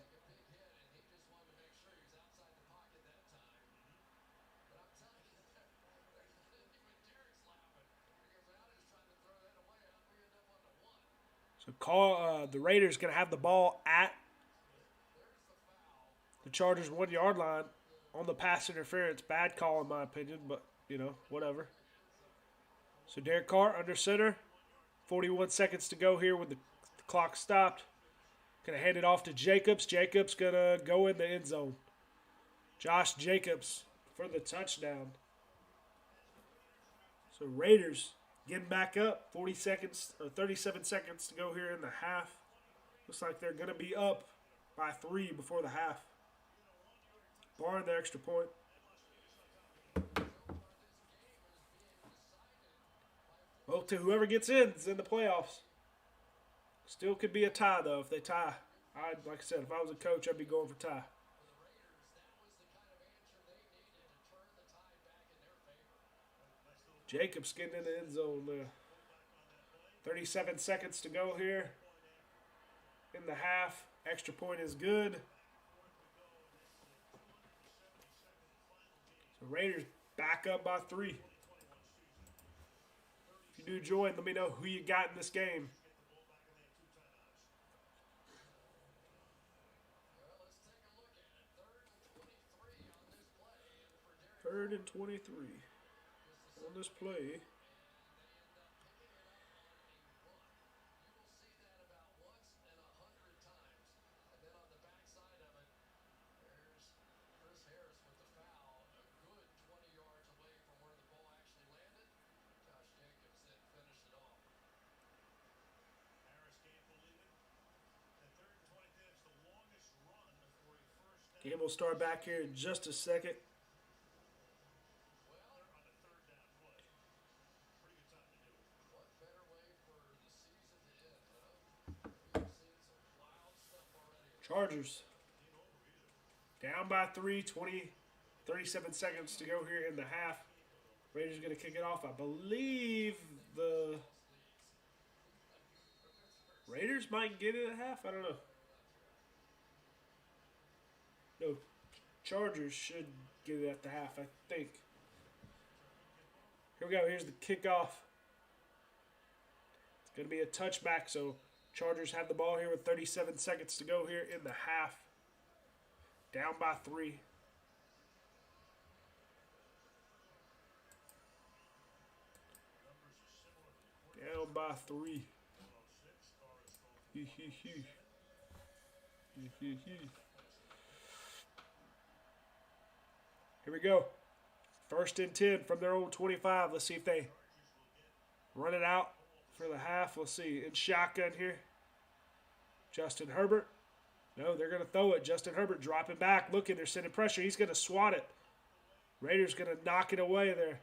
So the Raiders going to have the ball at the Chargers' 1-yard line on the pass interference. Bad call in my opinion, but, whatever. So Derek Carr under center. 41 seconds to go here with the clock stopped. Going to hand it off to Jacobs. Jacobs going to go in the end zone. Josh Jacobs for the touchdown. So Raiders Getting back up, 40 seconds or 37 seconds to go here in the half. Looks like they're going to be up by 3 before the half, barring the extra point. Well, to whoever gets in is in the playoffs. Still could be a tie, though, if they tie. Like I said, if I was a coach, I'd be going for tie. Jacobs getting in the end zone. 37 seconds to go here in the half. Extra point is good. So Raiders back up by 3. If you do join, let me know who you got in this game. Third and 23 on this play. Game will start back here in just a second. Chargers down by 3, 37 seconds to go here in the half. Raiders going to kick it off. I believe the Raiders might get it at half. I don't know. No, Chargers should get it at the half, I think. Here we go. Here's the kickoff. It's going to be a touchback, so Chargers have the ball here with 37 seconds to go here in the half. Down by 3. Down by 3. Here we go. First and 10 from their own 25. Let's see if they run it out for the half. Let's see. In shotgun here. Justin Herbert. No, they're going to throw it. Justin Herbert dropping back. Looking, they're sending pressure. He's going to swat it. Raiders going to knock it away there.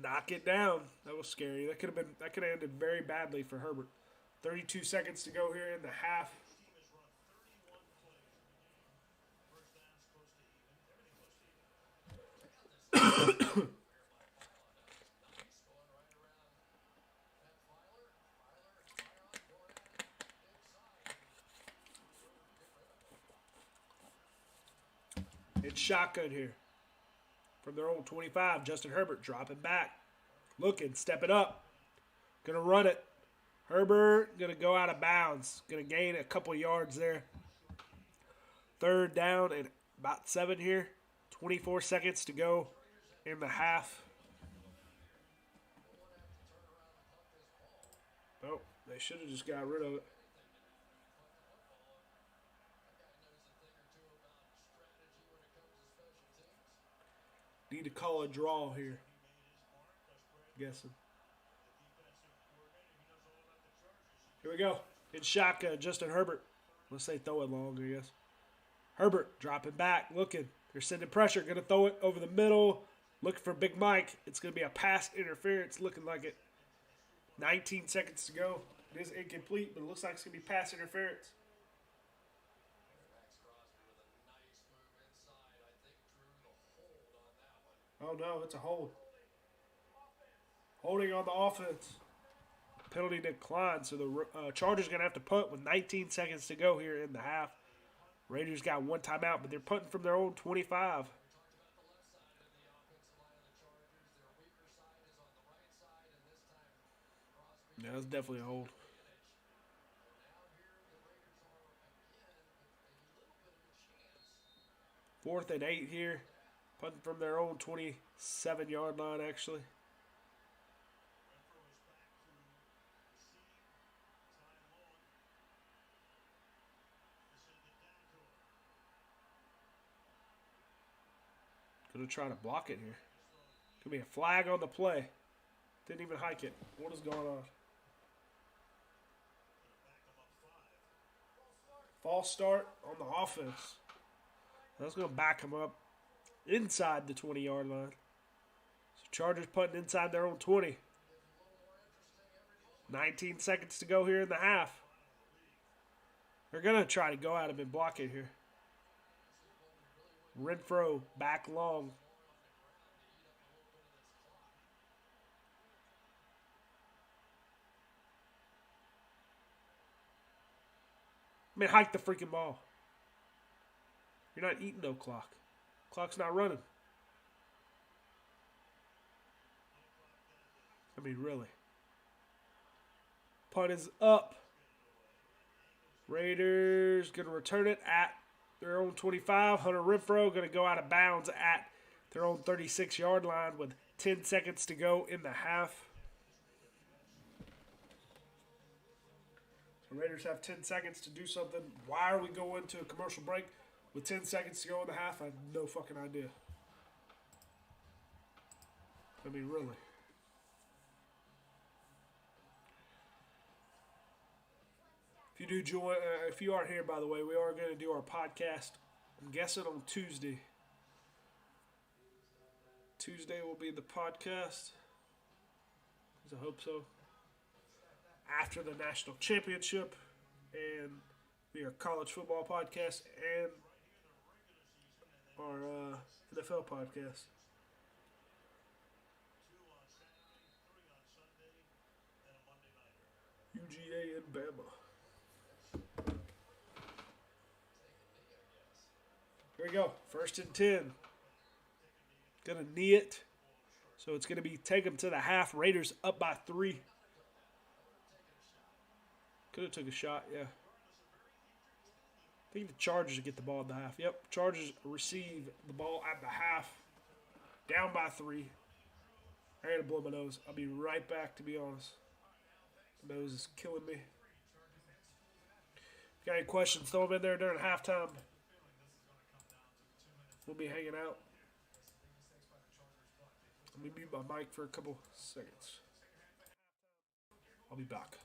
Knock it down. That was scary. That could have ended very badly for Herbert. 32 seconds to go here in the half. It's shotgun here. From their own 25, Justin Herbert dropping back. Looking, stepping up. Gonna run it. Herbert gonna go out of bounds. Gonna gain a couple yards there. Third down and about 7 here. 24 seconds to go in the half. Oh, they should have just got rid of it. Need to call a draw here. Guessing. Here we go. It's shotgun, Justin Herbert. Let's say throw it long, I guess. Herbert dropping back, looking. They're sending pressure. Going to throw it over the middle. Looking for Big Mike. It's going to be a pass interference, looking like it. 19 seconds to go. It is incomplete, but it looks like it's going to be pass interference. Oh, no, it's a hold. Holding on the offense. Penalty declined, so the Chargers going to have to punt with 19 seconds to go here in the half. Raiders got one timeout, but they're punting from their own 25. Yeah, that's definitely a hold. Fourth and 8 here. Punting from their own 27-yard line, actually. Could have tried to block it here. Could be a flag on the play. Didn't even hike it. What is going on? False start on the offense. That's going to back him up inside the 20-yard line. So Chargers punting inside their own 20. 19 seconds to go here in the half. They're going to try to go at him and block it here. Renfro back long. I mean, hike the freaking ball. You're not eating no clock. Clock's not running. I mean, really. Punt is up. Raiders going to return it at their own 25. Hunter Renfro going to go out of bounds at their own 36-yard line with 10 seconds to go in the half. The Raiders have 10 seconds to do something. Why are we going to a commercial break with 10 seconds to go in the half? I have no fucking idea. I mean, really. If you do join, if you aren't here, by the way, we are going to do our podcast. I'm guessing on Tuesday. Tuesday will be the podcast. I hope so. After the national championship, and we are college football podcast and our NFL podcast. UGA and Bama. Here we go. 1st and 10. Gonna knee it. So it's gonna be take them to the half. Raiders up by 3. Could have took a shot, yeah. I think the Chargers get the ball at the half. Yep, Chargers receive the ball at the half. Down by 3. I gotta blow my nose. I'll be right back, to be honest. My nose is killing me. If you got any questions, throw them in there during halftime. We'll be hanging out. Let me mute my mic for a couple seconds. I'll be back.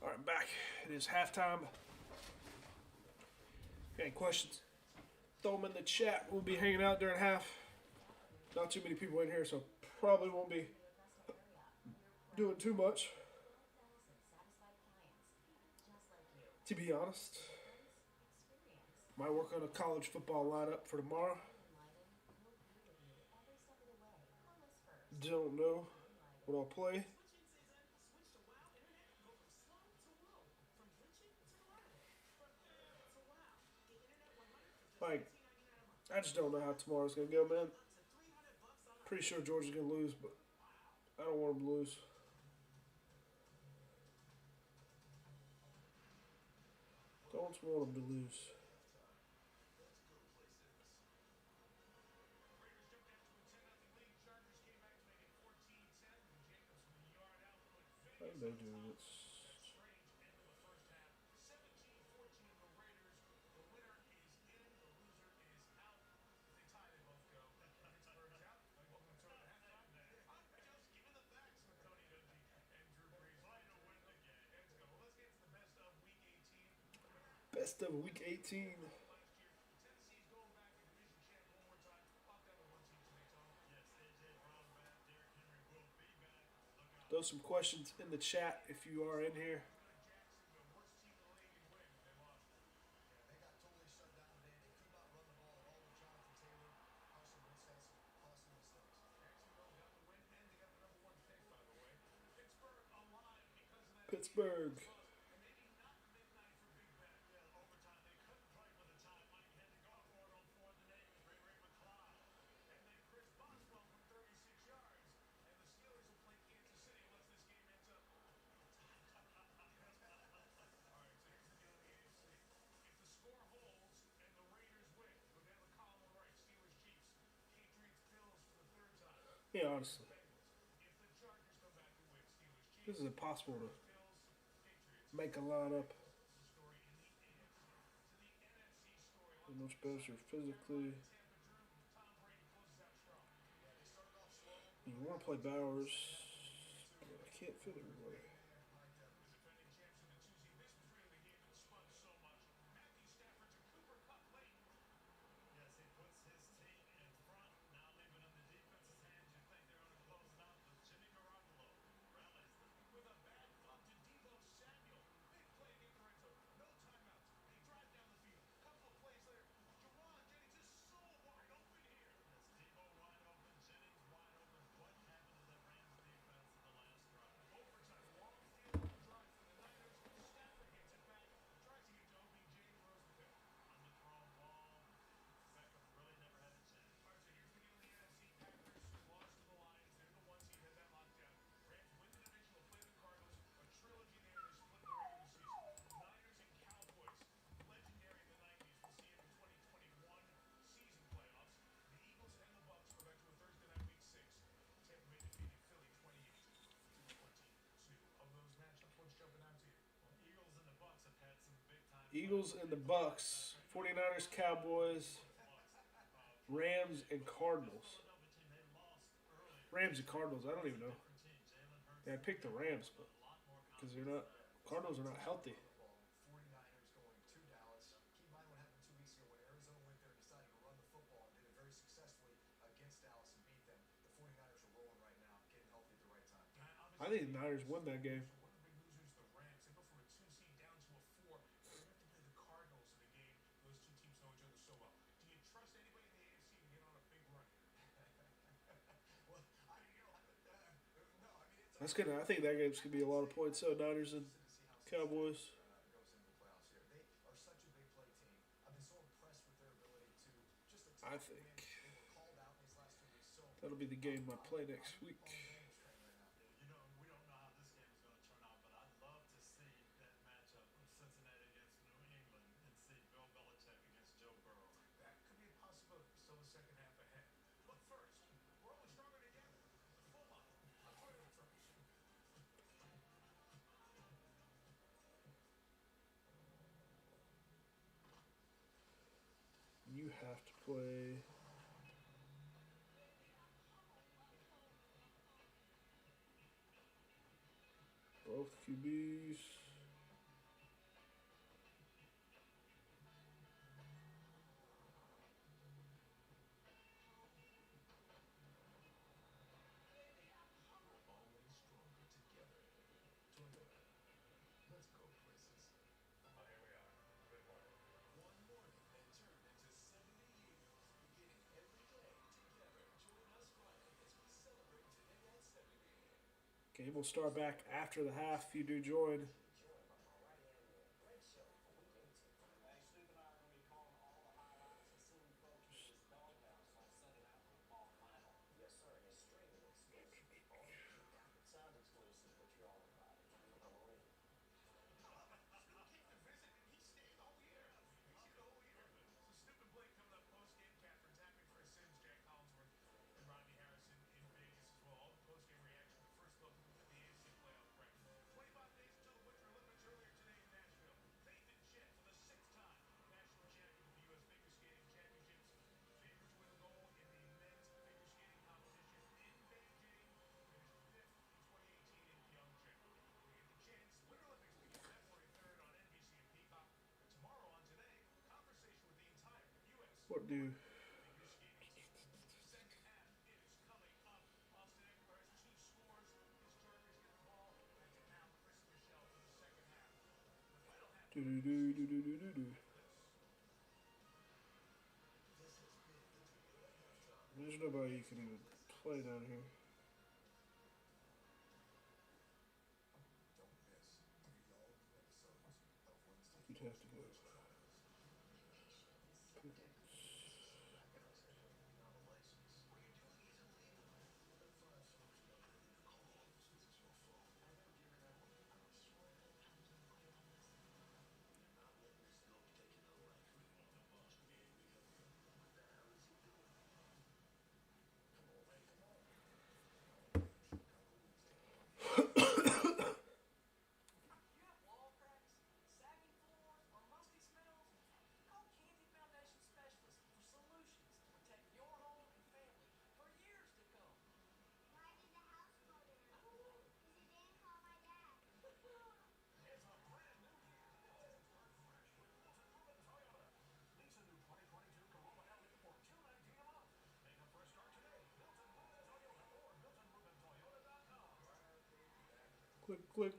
All right, I'm back. It is halftime. Any questions? Throw them in the chat. We'll be hanging out during half. Not too many people in here, so probably won't be doing too much. To be honest, might work on a college football lineup for tomorrow. Don't know what I'll play. Like, I just don't know how tomorrow's gonna go, man. Pretty sure Georgia's gonna lose, but I don't want them to lose. Don't want them to lose. How did they do this? Best of week 18. Throw some questions in the chat if you are in here. Pittsburgh. Yeah, honestly, this is impossible to make a lineup. Much better physically. You want to play Bowers, but I can't fit everybody. Eagles and the Bucks, 49ers, Cowboys, Rams, and Cardinals. Rams and Cardinals, I don't even know. Yeah, I picked the Rams, but because they're not, Cardinals are not healthy. I think the Niners won that game. That's gonna. I think that game's gonna be a lot of points. So Niners and Cowboys. I think that'll be the game I play next week. You have to play both QBs. Game will start back after the half if you do join. What do? Do do do do do do do. There's nobody you can even play down here. You'd have to go. Click, click.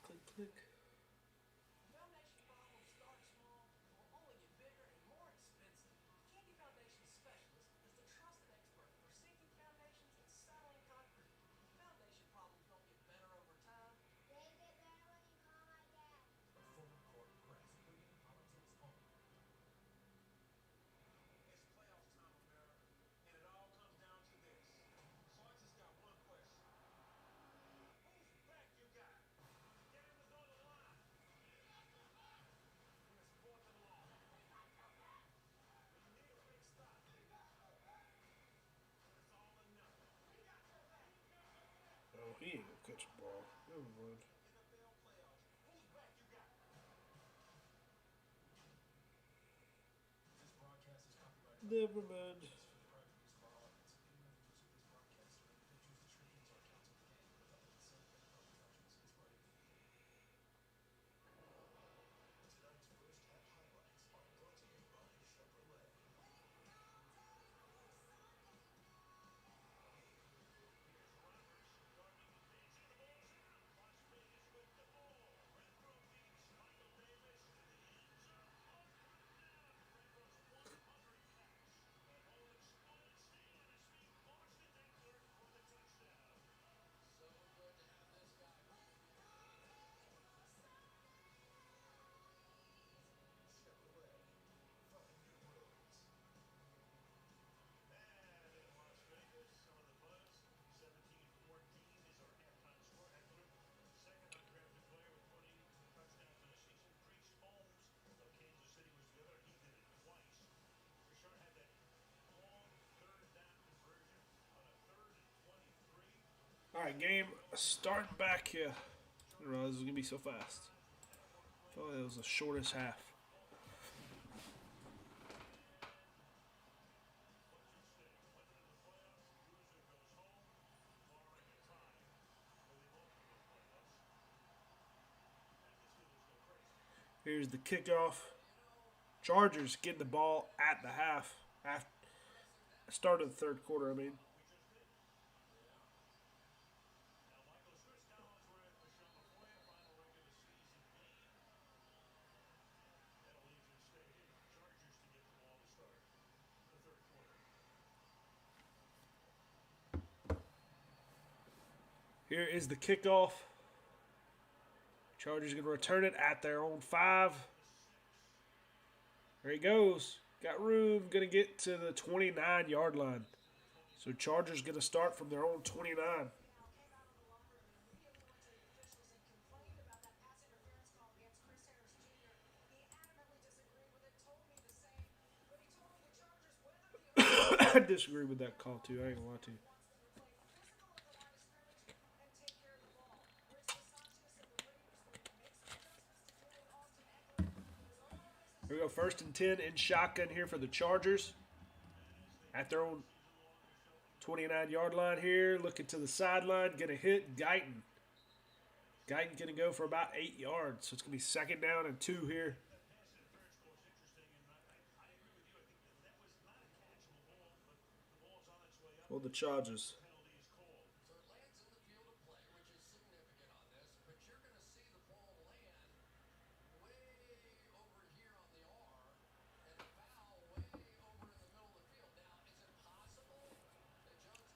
Click, click. Oh, he ain't gonna catch a ball. Never mind. Never mind. All right, game start back here. I didn't realize it was going to be so fast. I felt like it was the shortest half. Here's the kickoff. Chargers getting the ball at the half. After start of the third quarter, I mean. Here is the kickoff. Chargers going to return it at their own 5. There he goes. Got room. Going to get to the 29-yard line. So Chargers going to start from their own 29. I disagree with that call, too. I ain't going to lie to you. Here we go. 1st and 10 in shotgun here for the Chargers. At their own 29-yard line here. Looking to the sideline. Going to hit Guyton. Guyton's going to go for about 8 yards. So it's going to be 2nd down and 2 here. For the Chargers.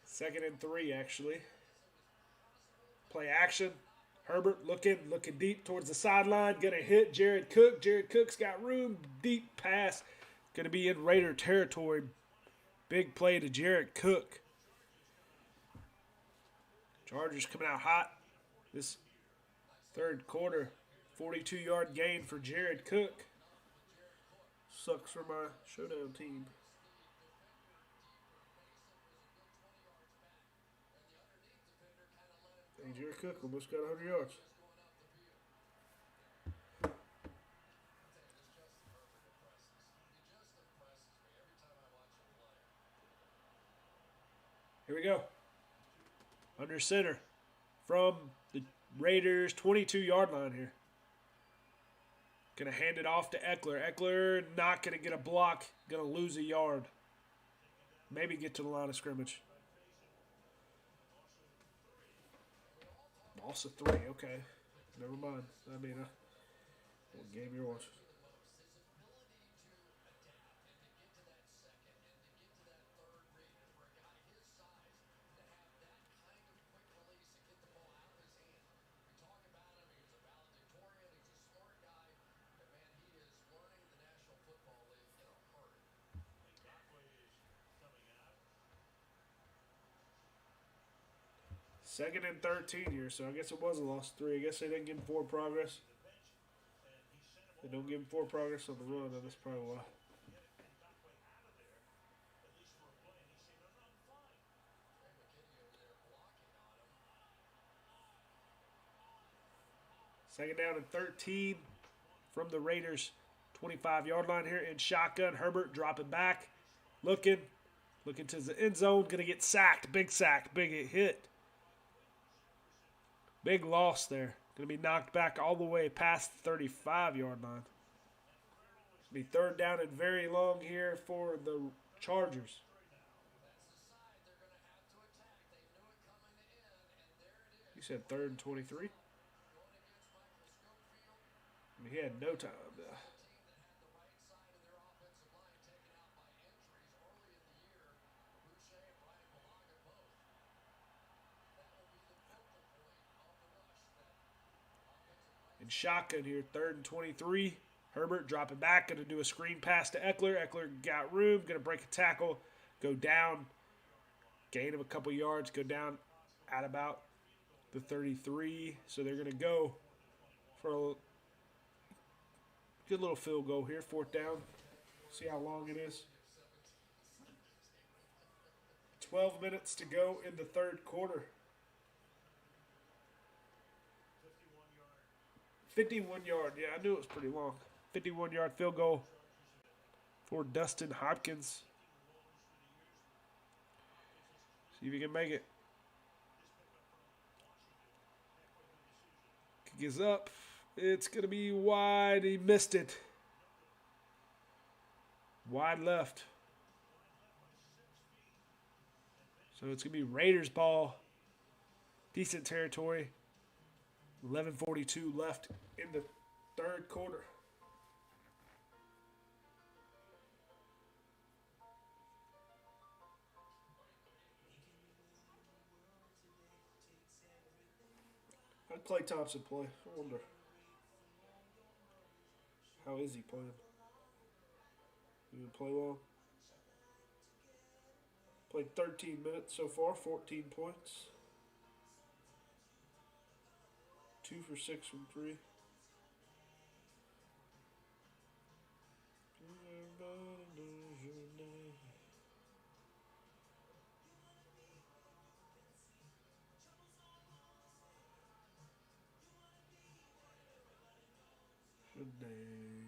Second and 3, actually. Play action. Herbert looking deep towards the sideline. Going to hit Jared Cook. Jared Cook's got room. Deep pass. Going to be in Raider territory. Big play to Jared Cook. Chargers coming out hot this third quarter. 42-yard gain for Jared Cook. Sucks for my showdown team. Jared Cook almost got 100 yards. Here we go. Under center from the Raiders' 22-yard line here. Going to hand it off to Eckler. Eckler not going to get a block. Going to lose a yard. Maybe get to the line of scrimmage. Loss of 3, okay. Never mind. I mean, what game you're watching? Second and 13 here, so I guess it was a loss of 3. I guess they didn't give him forward progress. They don't give him forward progress on the run, and that's probably why. Second down and 13 from the Raiders' 25-yard line here in shotgun. Herbert dropping back, looking to the end zone, going to get sacked. Big sack, big hit. Big loss there. Going to be knocked back all the way past the 35-yard line. Be 3rd down and very long here for the Chargers. You said 3rd and 23? I mean, he had no time. In shotgun here, 3rd and 23. Herbert dropping back, going to do a screen pass to Eckler. Eckler got room, going to break a tackle, go down, gain of a couple yards, go down at about the 33. So they're going to go for a good little field goal here, 4th down. See how long it is. 12 minutes to go in the third quarter. 51 yard. Yeah, I knew it was pretty long. 51-yard field goal for Dustin Hopkins. See if he can make it. Kick is up. It's going to be wide. He missed it. Wide left. So it's going to be Raiders ball. Decent territory. 11:42 left in the third quarter. How'd Klay Thompson play? I wonder. How is he playing? He didn't play well. Played 13 minutes so far, 14 points. 2 for 6 from 3. Everybody knows your name. Your name.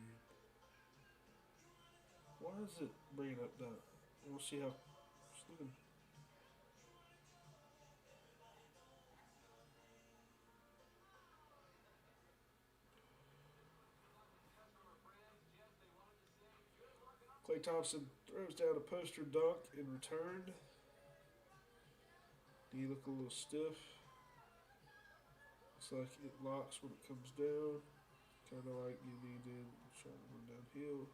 Why is it bringing up that? We'll see how. Just looking. Klay Thompson throws down a poster dunk in return. He look a little stiff. Looks like it locks when it comes down. Kind of like you needed trying to run downhill.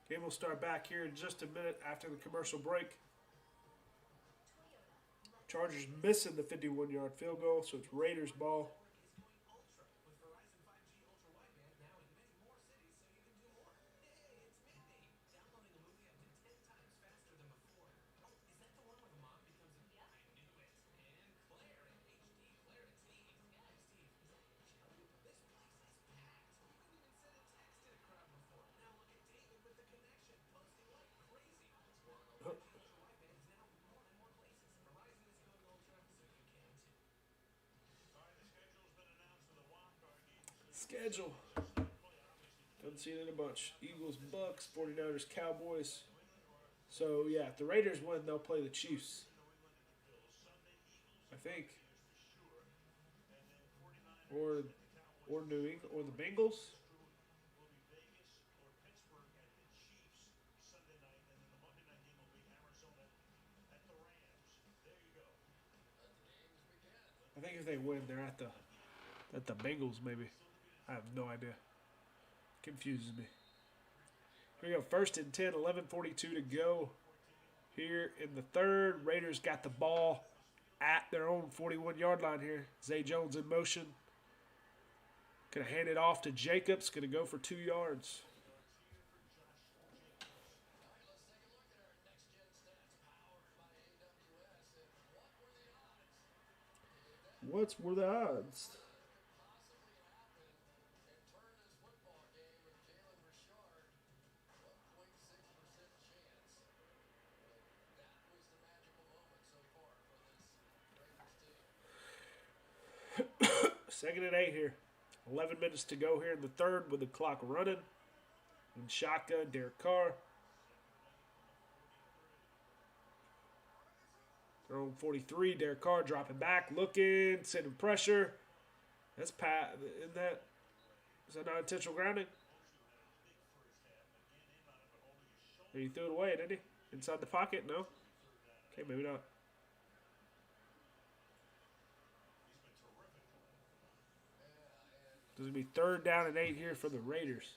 Game will start back here in just a minute after the commercial break. Chargers missing the 51-yard field goal, so it's Raiders ball. Schedule. Haven't seen it a bunch. Eagles, Bucks, 49ers, Cowboys. So, yeah, if the Raiders win, they'll play the Chiefs. I think. Or New England, or the Bengals. I think if they win, they're at the Bengals maybe. I have no idea. Confuses me. Here we go. First and 10, 11:42 to go. Here in the third, Raiders got the ball at their own 41-yard line here. Zay Jones in motion. Going to hand it off to Jacobs. Going to go for 2 yards. What were the odds? Second and 8 here. 11 minutes to go here in the third with the clock running. And shotgun, Derek Carr. They're on 43. Derek Carr dropping back, looking, sending pressure. That's Pat. Is that not intentional grounding? He threw it away, didn't he? Inside the pocket? No? Okay, maybe not. This will be third down and 8 here for the Raiders.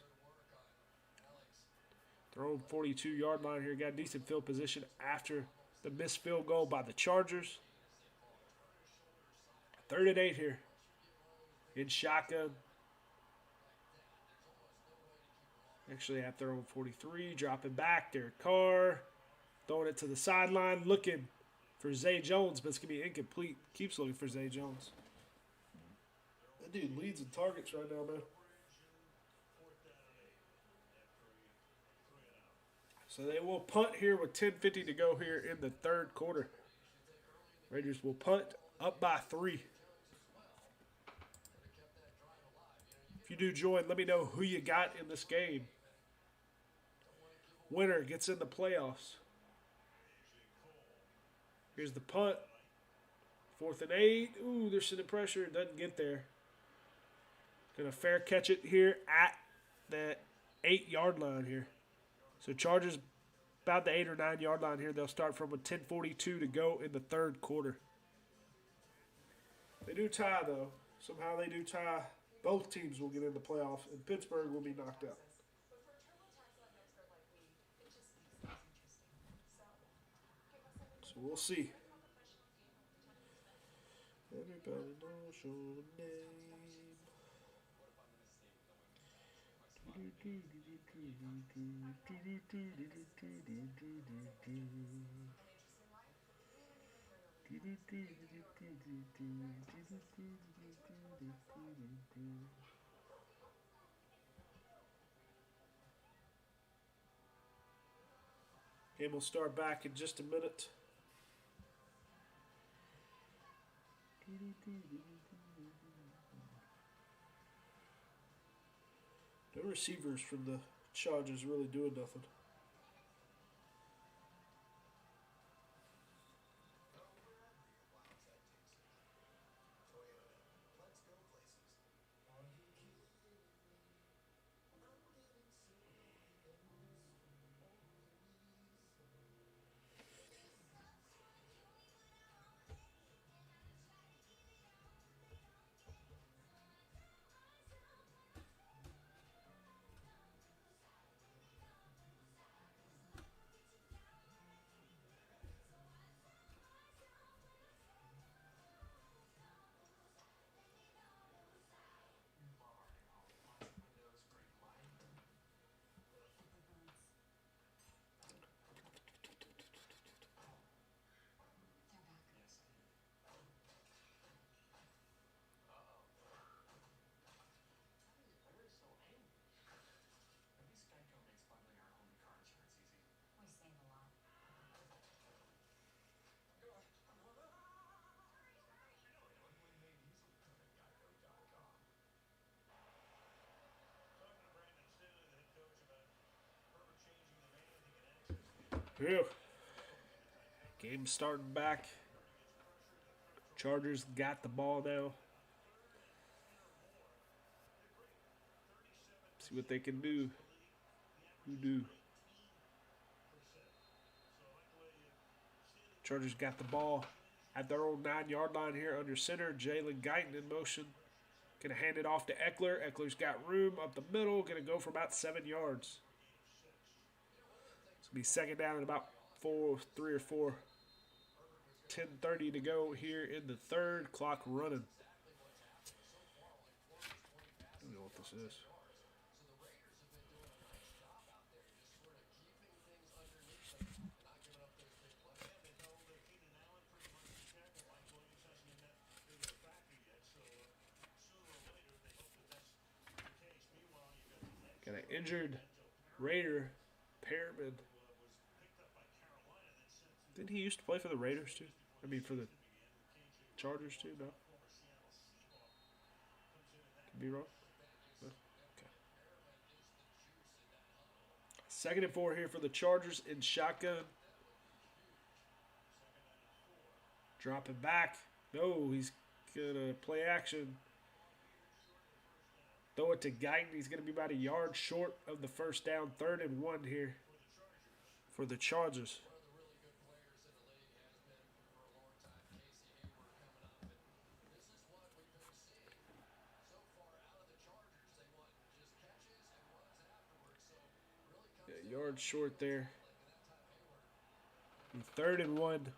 They're on 42-yard line here. Got decent field position after the missed field goal by the Chargers. Third and 8 here. In shotgun. Actually at their own 43. Dropping back. Derek Carr. Throwing it to the sideline. Looking for Zay Jones, but it's going to be incomplete. Keeps looking for Zay Jones. That dude leads in targets right now, man. So they will punt here with 10:50 to go here in the third quarter. Raiders will punt Up by 3. If you do join, let me know who you got in this game. Winner gets in the playoffs. Here's the punt. 4th and 8. Ooh, they're sending pressure. It doesn't get there. Gonna fair catch it here at the 8-yard line here. So Chargers about the 8 or 9-yard line here. They'll start from a 10:42 to go in the 3rd quarter. They do tie though. Somehow they do tie. Both teams will get in the playoffs, and Pittsburgh will be knocked out. So we'll see. Everybody knows your name. Game will start back in just a minute. No receivers from the Chargers really doing nothing. Yeah. Game starting back. Chargers got the ball now. See what they can do. Who do? Chargers got the ball at their own 9-yard line here under center. Jalen Guyton in motion. Gonna hand it off to Eckler. Eckler's got room up the middle. Gonna go for about 7 yards. It's gonna be second down and about 3 or 4. 10:30 to go here in the 3rd. Clock running. I don't know what this is. Got an injured Raider, Pearman. Didn't he used to play for the Raiders too? I mean, for the Chargers too? No? Could be wrong. No? Okay. 2nd and 4 here for the Chargers in shotgun. Dropping back. No, he's going to play action. Throw it to Guyton. He's going to be about a yard short of the first down. 3rd and 1 here for the Chargers. Yard short there. 3rd and 1.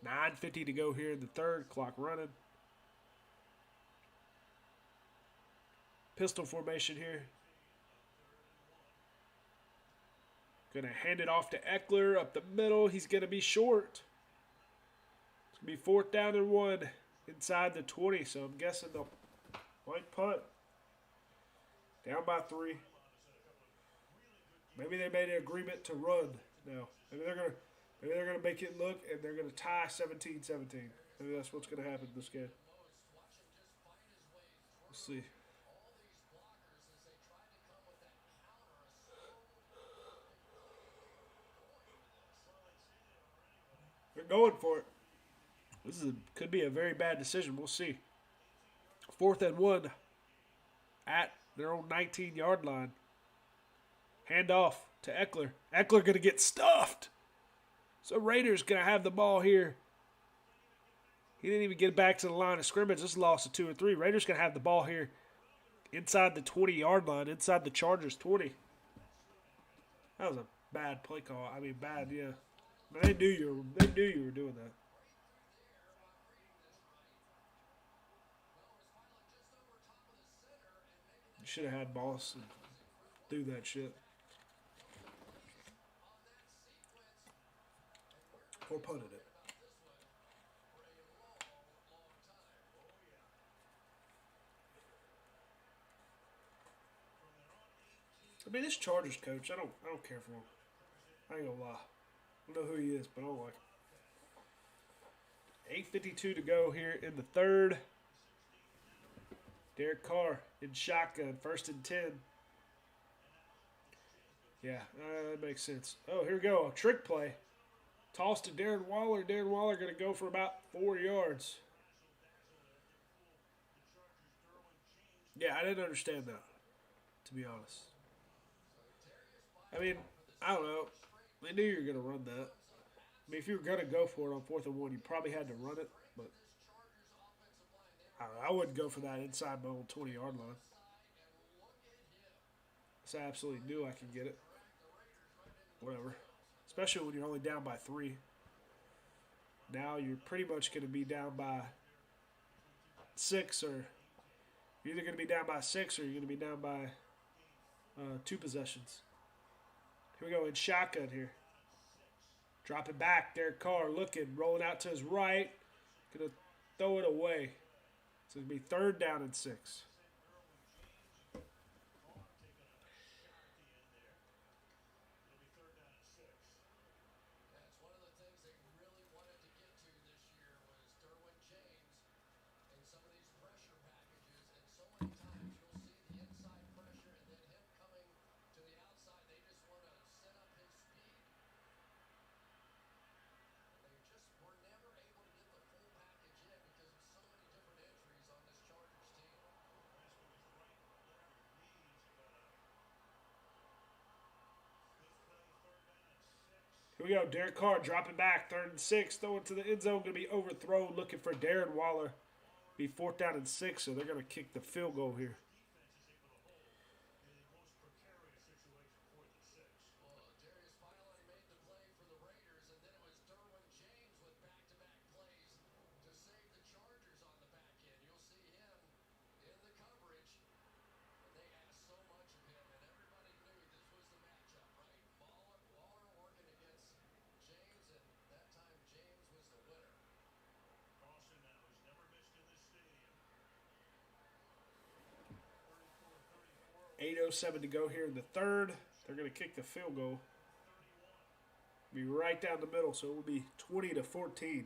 9:50 to go here in the 3rd. Clock running. Pistol formation here. Going to hand it off to Eckler up the middle. He's going to be short. It's going to be 4th down and 1 inside the 20. So I'm guessing they'll might punt. Down by 3. Maybe they made an agreement to run now. Maybe they're Maybe they're going to make it look, and they're going to tie 17-17. Maybe that's what's going to happen in this game. We'll see. They're going for it. Could be a very bad decision. We'll see. 4th and 1 at their own 19-yard line. Hand off to Eckler. Eckler going to get stuffed. So Raiders going to have the ball here. He didn't even get back to the line of scrimmage. This loss of 2 or 3. Raiders going to have the ball here inside the 20-yard line, inside the Chargers 20. That was a bad play call. I mean, bad, yeah. But they knew you were doing that. You should have had Boss do that shit. Or punted it. I mean, this Chargers coach, I don't care for him. I ain't gonna lie. I don't know who he is, but I don't like him. 8:52 to go here in the third. Derek Carr in shotgun, 1st and 10. Yeah, that makes sense. Oh, here we go. A trick play. Toss to Darren Waller. Darren Waller going to go for about 4 yards. Yeah, I didn't understand that, to be honest. I mean, I don't know. They knew you were going to run that. I mean, if you were going to go for it on 4th and 1, you probably had to run it, but I wouldn't go for that inside my own 20-yard line. So I absolutely knew I could get it. Whatever. Especially when you're only down by 3. Now you're pretty much going to be down by 6, or you're either going to be down by 6 or you're going to be down by 2 possessions. Here we go in shotgun here. Dropping back. Derek Carr looking, rolling out to his right. Going to throw it away. So it's going to be 3rd down and 6. Here we go. Derek Carr dropping back. 3rd and 6. Throwing to the end zone. Going to be overthrown. Looking for Darren Waller. Be 4th down and 6. So they're going to kick the field goal here. .807 to go here in the third. They're going to kick the field goal. Be right down the middle, so it will be 20-14.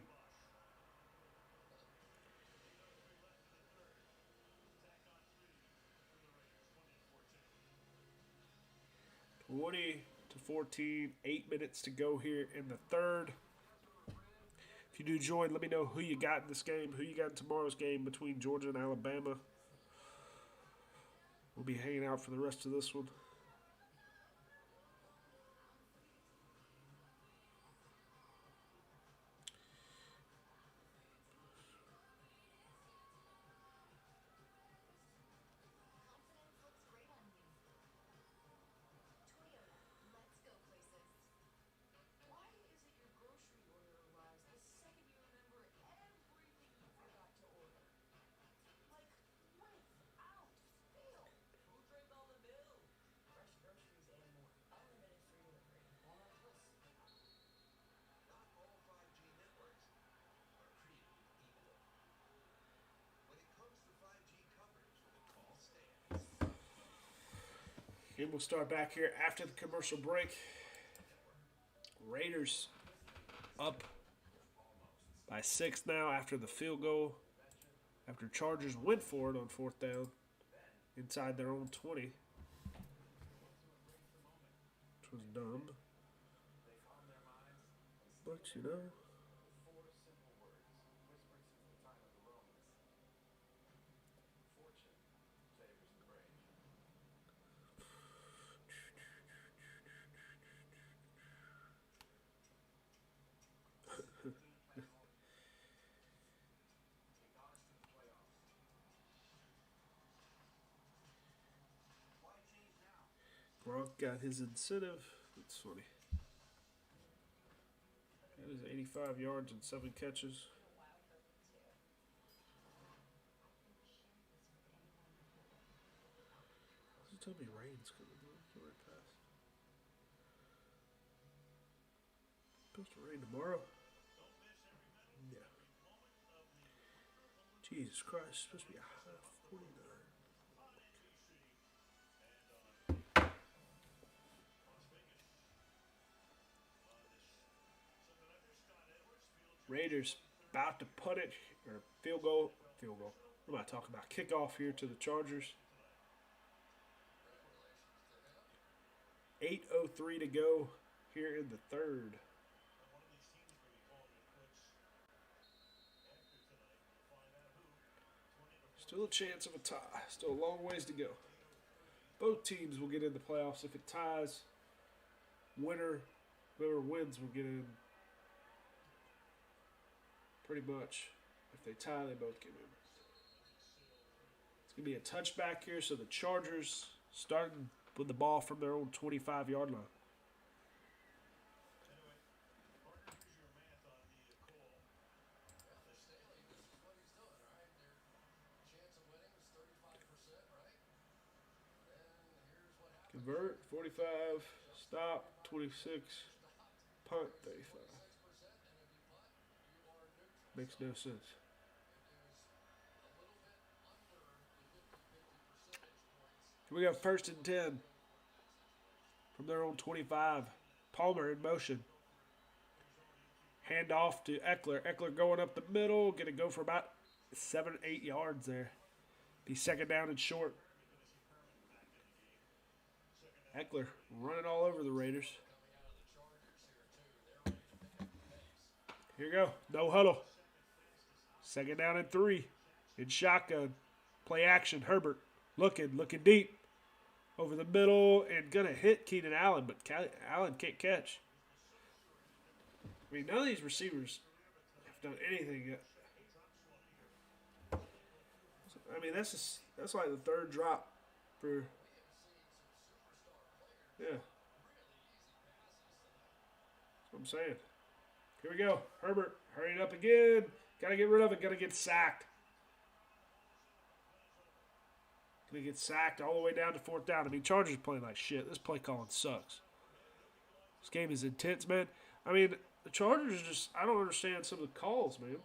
(20-14). 8 minutes to go here in the third. If you do join, let me know who you got in this game, who you got in tomorrow's game between Georgia and Alabama. We'll be hanging out for the rest of this one. And we'll start back here after the commercial break. Raiders up by 6 now after the field goal. After Chargers went for it on 4th down inside their own 20. Which was dumb. But, you know. Gronk got his incentive. That's funny. That is 85 yards and 7 catches. Tell me rain's coming. Right past. Supposed to rain tomorrow. Yeah. Jesus Christ, it's supposed to be a high of 49. Raiders about to put it, or field goal. What am I talking about? Kickoff here to the Chargers. 8:03 to go here in the third. Still a chance of a tie. Still a long ways to go. Both teams will get in the playoffs. If it ties, whoever wins will get in. Pretty much. If they tie, they both get in. It's going to be a touchback here, so the Chargers starting with the ball from their own 25-yard line. Convert, 45, stop, 26, punt, 35. Makes no sense. We got 1st and 10 from their own 25. Palmer in motion. Hand off to Eckler. Eckler going up the middle. Going to go for about 7 or 8 yards there. Be 2nd down and short. Eckler running all over the Raiders. Here you go. No huddle. 2nd down and 3. In shotgun. Play action. Herbert looking deep. Over the middle and going to hit Keenan Allen, but Allen can't catch. I mean, none of these receivers have done anything yet. I mean, that's like the 3rd drop for. Yeah. That's what I'm saying. Here we go. Herbert, hurrying up again. Got to get rid of it. Got to get sacked. Going to get sacked all the way down to 4th down. I mean, Chargers playing like shit. This play calling sucks. This game is intense, man. I mean, the Chargers just, I don't understand some of the calls, man.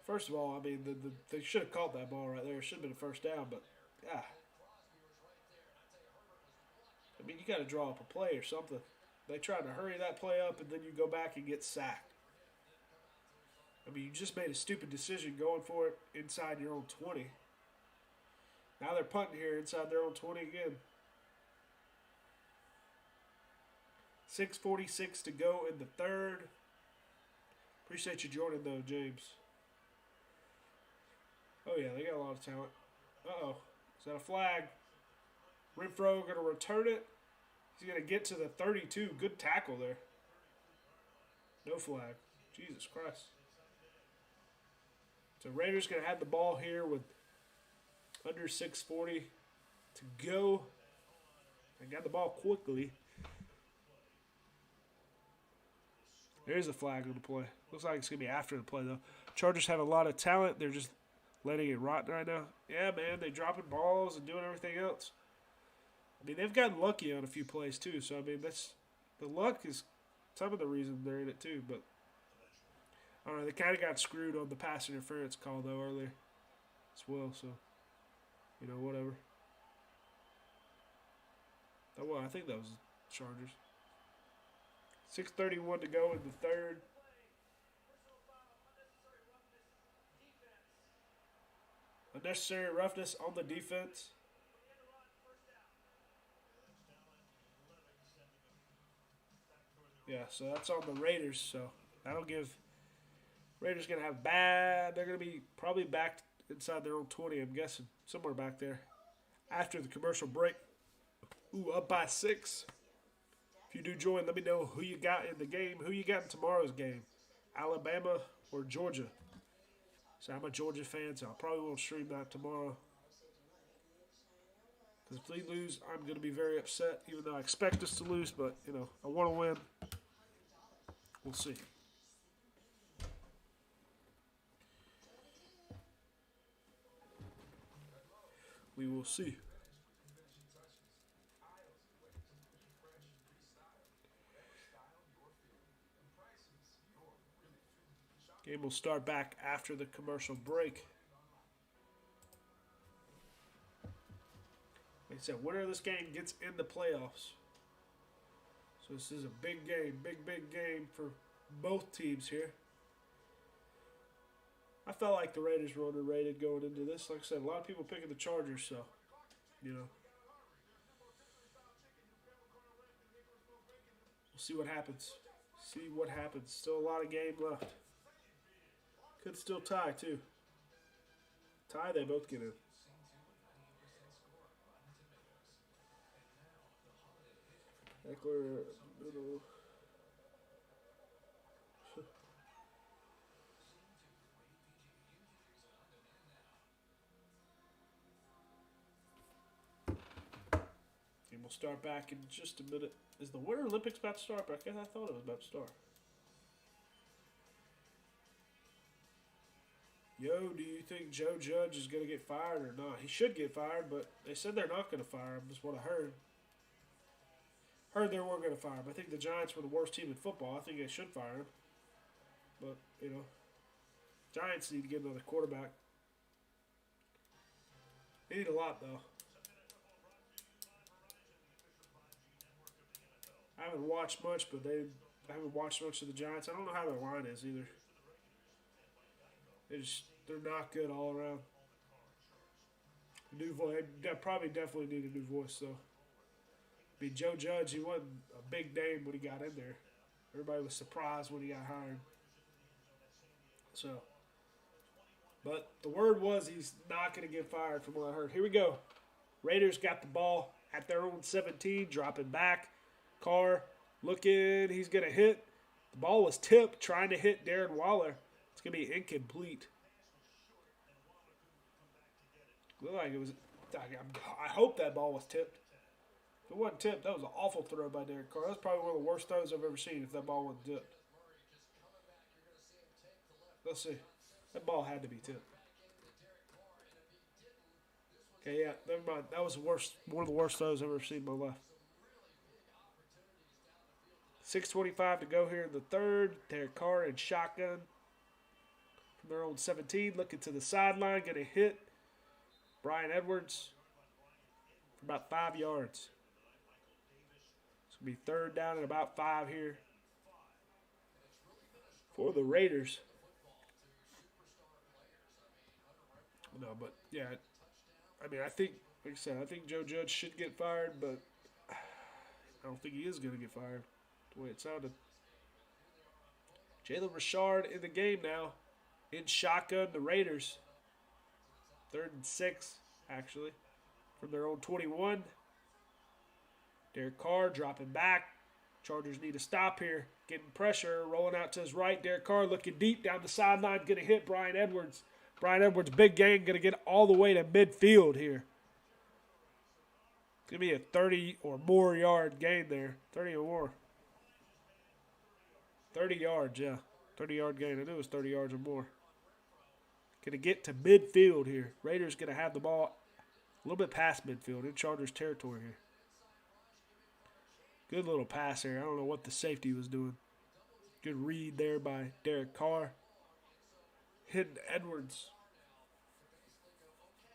First of all, I mean, they should have called that ball right there. It should have been a 1st down, but, yeah. I mean, you got to draw up a play or something. They tried to hurry that play up, and then you go back and get sacked. I mean, you just made a stupid decision going for it inside your own 20. Now they're punting here inside their own 20 again. 6:46 to go in the 3rd. Appreciate you joining, though, James. Oh, yeah, they got a lot of talent. Uh-oh. Is that a flag? Renfro going to return it. He's going to get to the 32. Good tackle there. No flag. Jesus Christ. So Raiders going to have the ball here with under 6:40 to go. They got the ball quickly. There's a flag on the play. Looks like it's going to be after the play, though. Chargers have a lot of talent. They're just letting it rot right now. Yeah, man, they're dropping balls and doing everything else. I mean, they've gotten lucky on a few plays, too. So, I mean, the luck is some of the reason they're in it, too. But I don't know. They kind of got screwed on the pass interference call, though, earlier as well. So, you know, whatever. Oh, well, I think that was the Chargers. 6:31 to go in the third. Unnecessary roughness on the defense. Yeah, so that's on the Raiders. So that'll give Raiders gonna have bad. They're gonna be probably back inside their own 20. I'm guessing somewhere back there after the commercial break. Ooh, up by 6. If you do join, let me know who you got in the game. Who you got in tomorrow's game, Alabama or Georgia? So I'm a Georgia fan, so I probably won't stream that tomorrow. Because if we lose, I'm going to be very upset, even though I expect us to lose. But, I want to win. We'll see. We will see. Game will start back after the commercial break. Like I said, winner of this game gets in the playoffs. So this is a big game, big game for both teams here. I felt like the Raiders were underrated going into this. Like I said, a lot of people picking the Chargers, so, We'll see what happens. Still a lot of game left. Could still tie, too. Tie, they both get in. Eckler, middle. And we'll start back in just a minute. Is the Winter Olympics about to start? But I guess I thought it was about to start. Yo, do you think Joe Judge is going to get fired or not? He should get fired, but they said they're not going to fire him, is what I heard. Heard they weren't going to fire him. I think the Giants were the worst team in football. I think they should fire him. But, Giants need to get another quarterback. They need a lot, though. I haven't watched much, but I haven't watched much of the Giants. I don't know how their line is either. They're not good all around. New voice. They probably definitely need a new voice, though. I mean, Joe Judge, he wasn't a big name when he got in there. Everybody was surprised when he got hired. So, but the word was he's not going to get fired from what I heard. Here we go. Raiders got the ball at their own 17, dropping back. Carr looking, he's going to hit. The ball was tipped, trying to hit Darren Waller. It's going to be incomplete. Looked like it was. I hope that ball was tipped. If it wasn't tipped, that was an awful throw by Derek Carr. That's probably one of the worst throws I've ever seen if that ball wasn't tipped. Let's see. That ball had to be tipped. Okay, yeah, never mind. That was one of the worst throws I've ever seen in my life. 6:25 to go here in the third. Derek Carr in shotgun from their own 17, looking to the sideline, going to hit Brian Edwards for about 5 yards. It's going to be third down and about 5 here for the Raiders. No, but yeah, I mean, I think, like I said, I think Joe Judge should get fired, but I don't think he is going to get fired the way it sounded. Jalen Richard in the game now. In shotgun, the Raiders. 3rd and 6, actually, from their own 21. Derek Carr dropping back. Chargers need to stop here. Getting pressure, rolling out to his right. Derek Carr looking deep down the sideline, going to hit Brian Edwards. Brian Edwards, big gain, going to get all the way to midfield here. It's going to be a 30 or more yard gain there. 30 or more. 30 yards, yeah. 30-yard gain. I knew it was 30 yards or more. Going to get to midfield here. Raiders going to have the ball a little bit past midfield in Chargers territory here. Good little pass there. I don't know what the safety was doing. Good read there by Derek Carr. Hitting Edwards.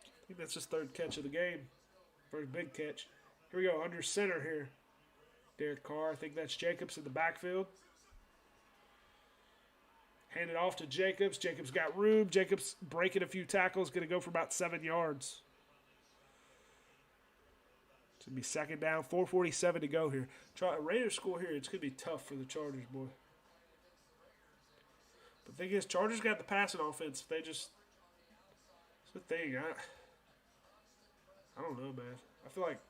I think that's his 3rd catch of the game. First big catch. Here Here we go, under center here. Derek Carr, I think that's Jacobs in the backfield. Hand it off to Jacobs. Jacobs got room. Jacobs breaking a few tackles. Going to go for about 7 yards. It's going to be second down. 4:47 to go here. Raiders score here. It's going to be tough for the Chargers, boy. But the thing is, Chargers got the passing offense. They just... It's the thing. I don't know, man. I feel like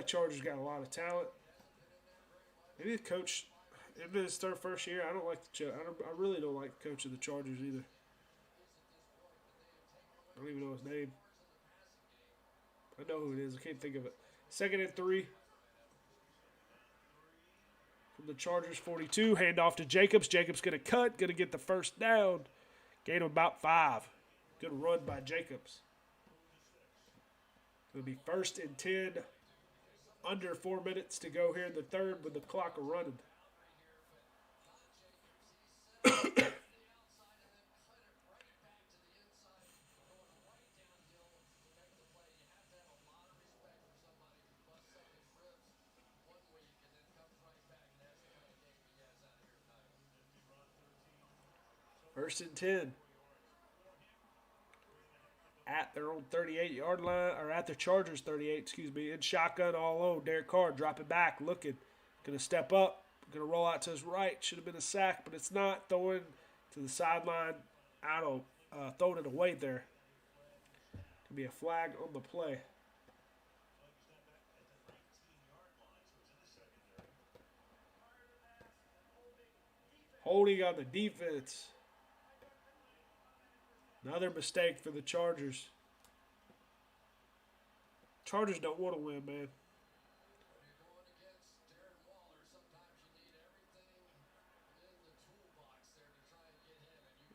Chargers got a lot of talent. Maybe the coach... In his first year, I really don't like the coach of the Chargers either. I don't even know his name. I know who it is. I can't think of it. 2nd and 3. From the Chargers 42. Hand off to Jacobs. Jacobs going to cut. Going to get the first down. Gain of about 5. Good run by Jacobs. It'll be 1st and 10. Under 4 minutes to go here in the third with the clock running. First and 10. At their own 38-yard line, or at the Chargers 38, excuse me. In shotgun all alone. Derek Carr dropping back, looking. Going to step up. Going to roll out to his right. Should have been a sack, but it's not. Throwing to the sideline. Throwing it away there. Going to be a flag on the play. Holding on the defense. Another mistake for the Chargers. Chargers don't want to win, man.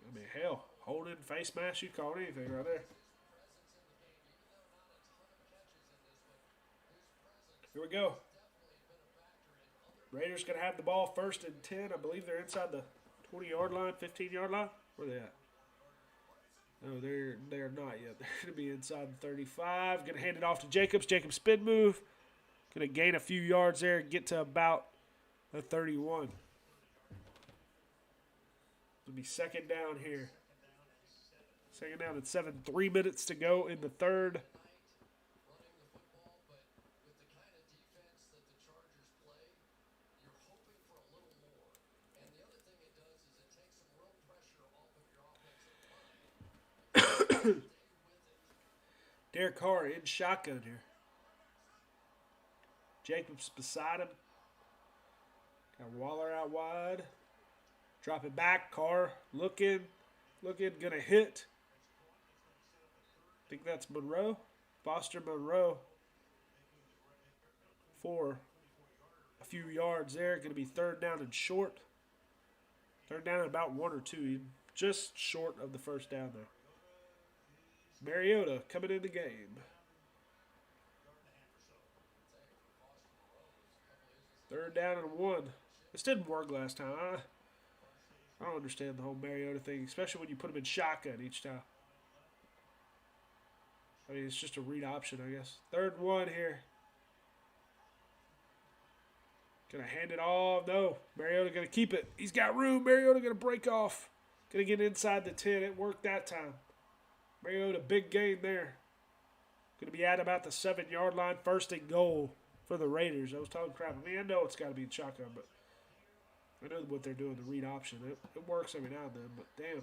I mean, hell, holding, face mask, you call anything right there. Here we go. Raiders going to have the ball 1st and 10. I believe they're inside the 20-yard line, 15-yard line. Where are they at? No, they're not yet. They're going to be inside the 35. Going to hand it off to Jacobs. Jacobs spin move. Going to gain a few yards there and get to about the 31. It'll be 2nd down here. 2nd down at 7. 3 minutes to go in the third. Derek Carr in shotgun here. Jacobs beside him. Got Waller out wide. Drop it back. Carr looking. Gonna hit. I think that's Monroe. Foster Monroe. For a few yards there. Gonna be 3rd down and short. 3rd down and about 1 or 2. Just short of the 1st down there. Mariota coming in the game. 3rd down and 1. This didn't work last time. I don't understand the whole Mariota thing, especially when you put him in shotgun each time. I mean, it's just a read option, I guess. 3rd and 1 here. Gonna hand it off. No, Mariota gonna keep it. He's got room. Mariota gonna break off. Gonna get inside the 10. It worked that time. Mariota, big game there. Going to be at about the 7-yard line. 1st and goal for the Raiders. I was talking crap. I mean, I know it's got to be in shotgun, but I know what they're doing, the read option. It works every now and then, but damn.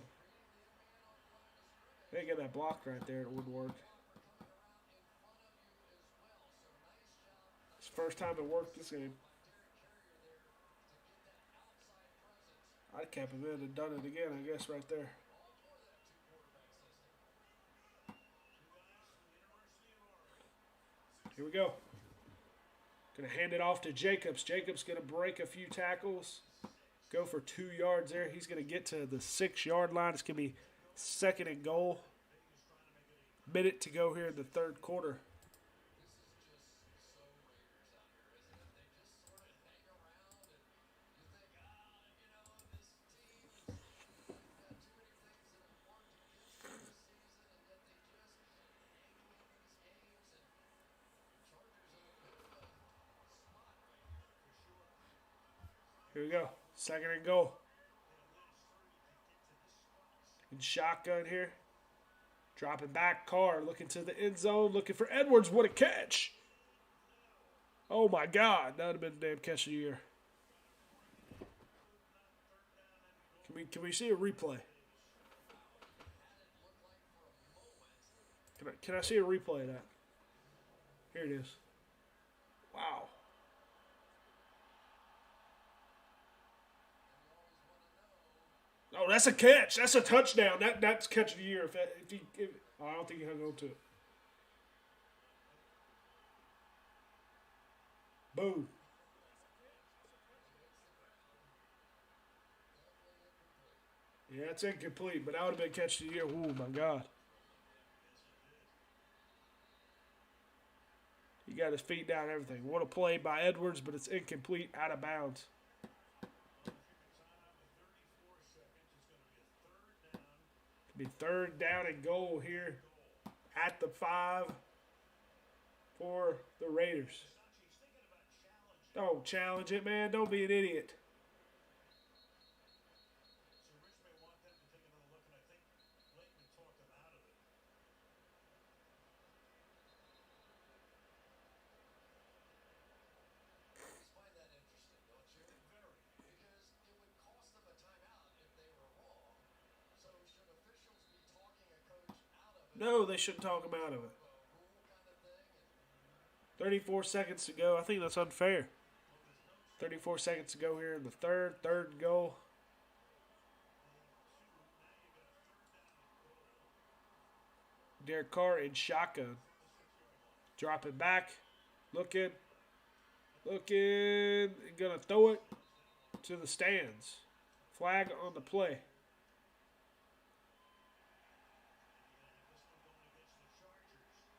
They get that block right there. It wouldn't work. It's the first time it worked this game. I'd kept him in and done it again, I guess, right there. Here we go. Going to hand it off to Jacobs. Jacobs going to break a few tackles. Go for 2 yards there. He's going to get to the 6-yard line. It's going to be 2nd and goal. Minute to go here in the 3rd quarter. Here we go. Second and goal. And shotgun here. Dropping back. Carr looking to the end zone. Looking for Edwards. What a catch. Oh my God. That would have been the damn catch of the year. Can we see a replay? Can I see a replay of that? Here it is. Wow. Oh, that's a catch. That's a touchdown. That's catch of the year. Oh, I don't think he hung on to it. Boom. Yeah, it's incomplete, but that would have been catch of the year. Oh my God. He got his feet down and everything. What a play by Edwards, but it's incomplete, out of bounds. It'll be third down and goal here at the 5 for the Raiders. Don't challenge it, man. Don't be an idiot. No, they shouldn't talk him out of it. 34 seconds to go. I think that's unfair. 34 seconds to go here in the third and goal. Derek Carr in shotgun. Dropping back. Looking. Gonna throw it to the stands. Flag on the play.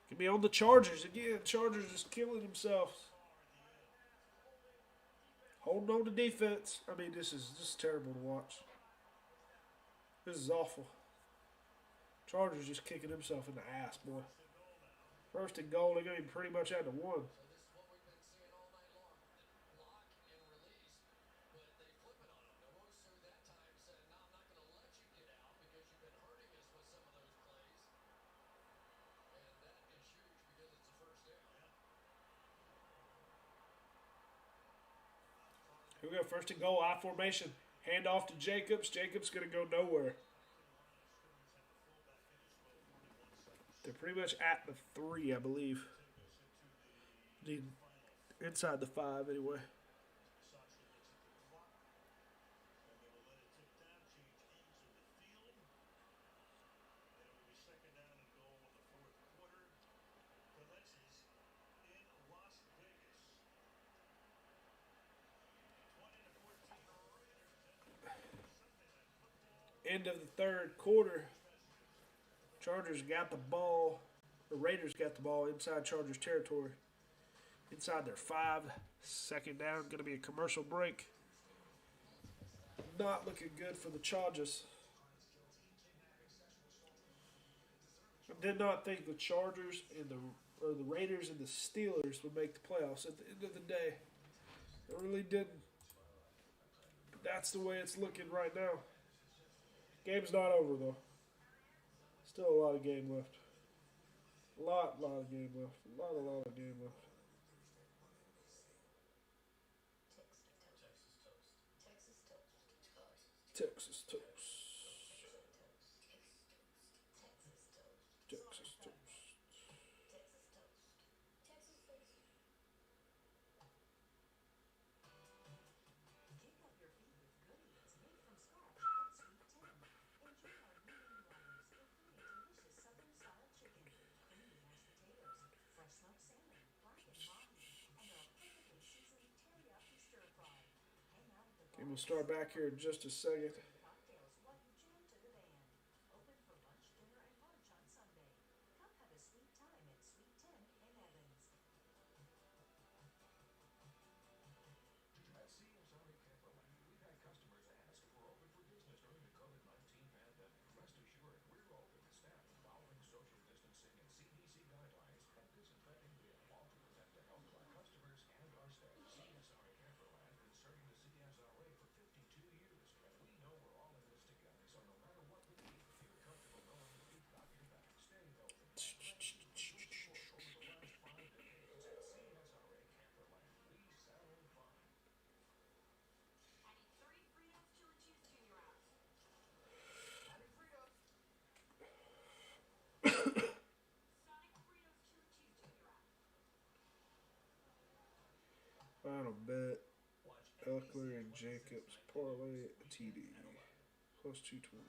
Can be on the Chargers again. Chargers just killing themselves. Holding on to defense. I mean, this is terrible to watch. This is awful. Chargers just kicking himself in the ass, boy. First and goal, they're going to be pretty much at the 1. Here we go. First and goal, I formation. Hand off to Jacobs. Jacobs going to go nowhere. They're pretty much at the 3, I believe. Inside the 5, anyway. End of the third quarter. Chargers got the ball. The Raiders got the ball inside Chargers territory. Inside their 5. Second down. Going to be a commercial break. Not looking good for the Chargers. I did not think the Chargers and the Raiders and the Steelers would make the playoffs at the end of the day. I really didn't. But that's the way it's looking right now. Game's not over, though. Still a lot of game left. A lot of game left. A lot of game left. Texas toast. Texas toast. And we'll start back here in just a second. Final bet. Eckler and Jacobs parlay a TD. Plus 220.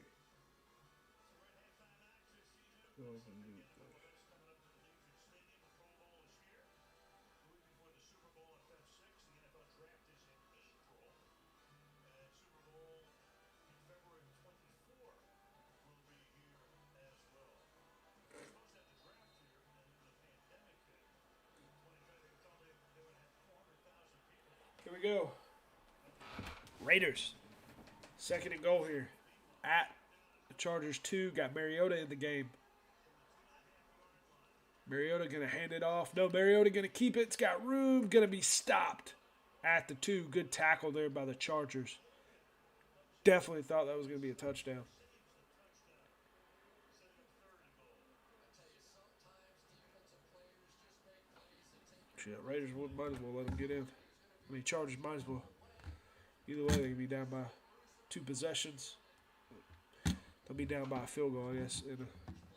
Here we go. Raiders. Second and goal here. At the Chargers 2. Got Mariota in the game. Mariota going to hand it off. No, Mariota going to keep it. It's got room. Going to be stopped at the 2. Good tackle there by the Chargers. Definitely thought that was going to be a touchdown. Shit, Raiders might as well let them get in. I mean, Chargers might as well. Either way, they can be down by 2 possessions. They'll be down by a field goal, I guess, in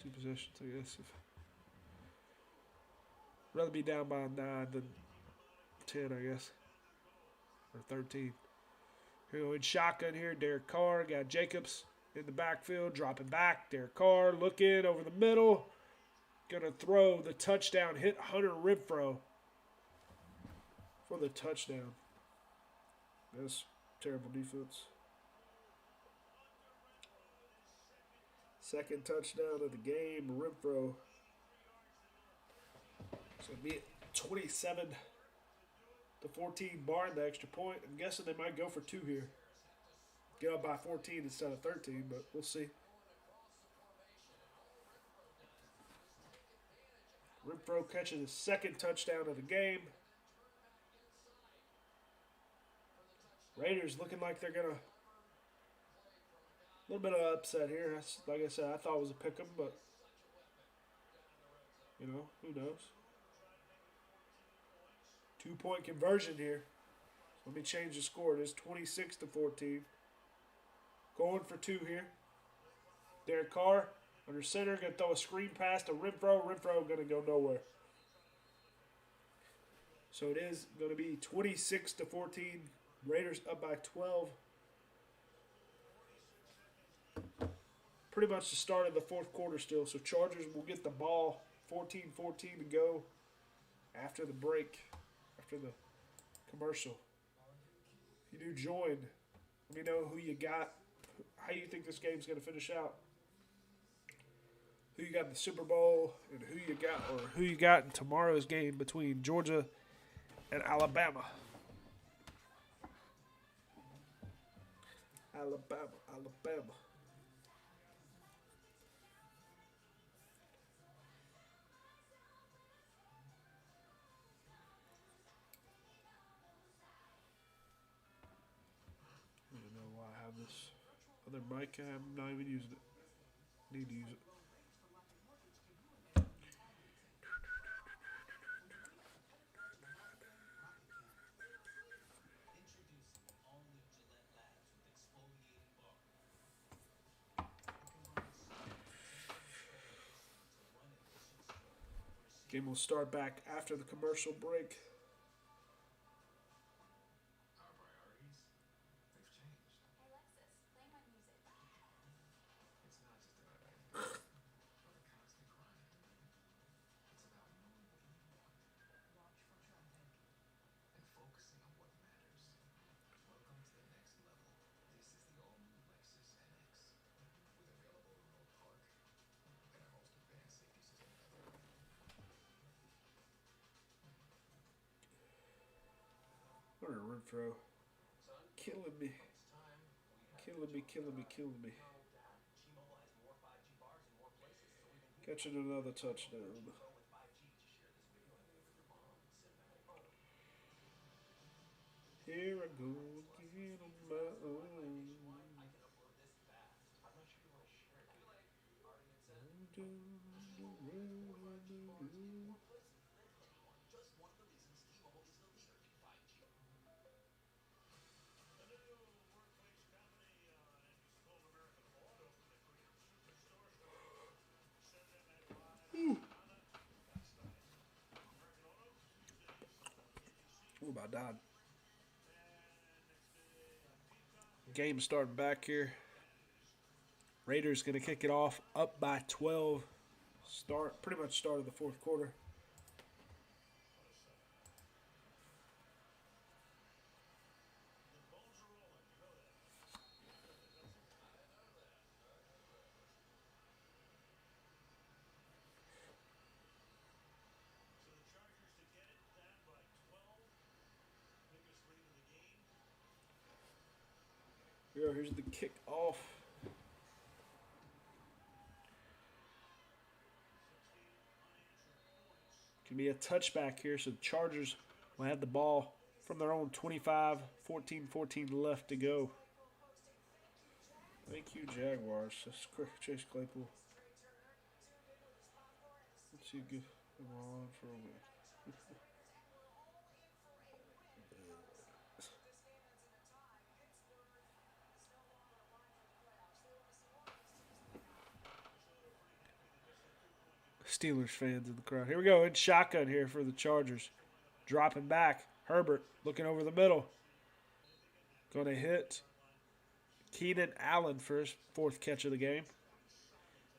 2 possessions, I guess. I'd rather be down by 9 than 10, I guess. Or 13. Here we go in shotgun here. Derek Carr got Jacobs in the backfield, dropping back. Derek Carr looking over the middle. Gonna throw the touchdown. Hit Hunter Renfrow for the touchdown. That's terrible defense. Second touchdown of the game. Renfrow. So it'll be 27-14, barring the extra point. I'm guessing they might go for 2 here. Get up by 14 instead of 13, but we'll see. Renfrow catches his second touchdown of the game. Raiders looking like they're going to... A little bit of upset here. Like I said, I thought it was a pick 'em, but... You know, who knows? 2-point conversion here. Let me change the score. It is 26-14. Going for 2 here. Derek Carr under center. Going to throw a screen pass to Renfrow. Renfrow going to go nowhere. So it is going to be 26-14. Raiders up by 12. Pretty much the start of the fourth quarter still. So Chargers will get the ball. 14-14 to go after the break. After the commercial. If you do join, let me know who you got. How you think this game's going to finish out. Who you got in the Super Bowl and who you got in tomorrow's game between Georgia and Alabama. Alabama. I don't know why I have this other mic. I'm not even using it. Need to use it. Game will start back after the commercial break. Hunter Renfrow. Killing me. Catching another touchdown. Here I go again on my own. Oh, about died. game starting back here. Raiders going to kick it off up by 12. Pretty much start of the fourth quarter. Here's the kickoff. Can be a touchback here, so the Chargers will have the ball from their own 25, 14-14 left to go. Thank you, Jaguars. That's Chase Claypool. Let's see, give them on for a win. Steelers fans in the crowd. Here we go. It's shotgun here for the Chargers. Dropping back. Herbert looking over the middle. Going to hit Keenan Allen for his fourth catch of the game.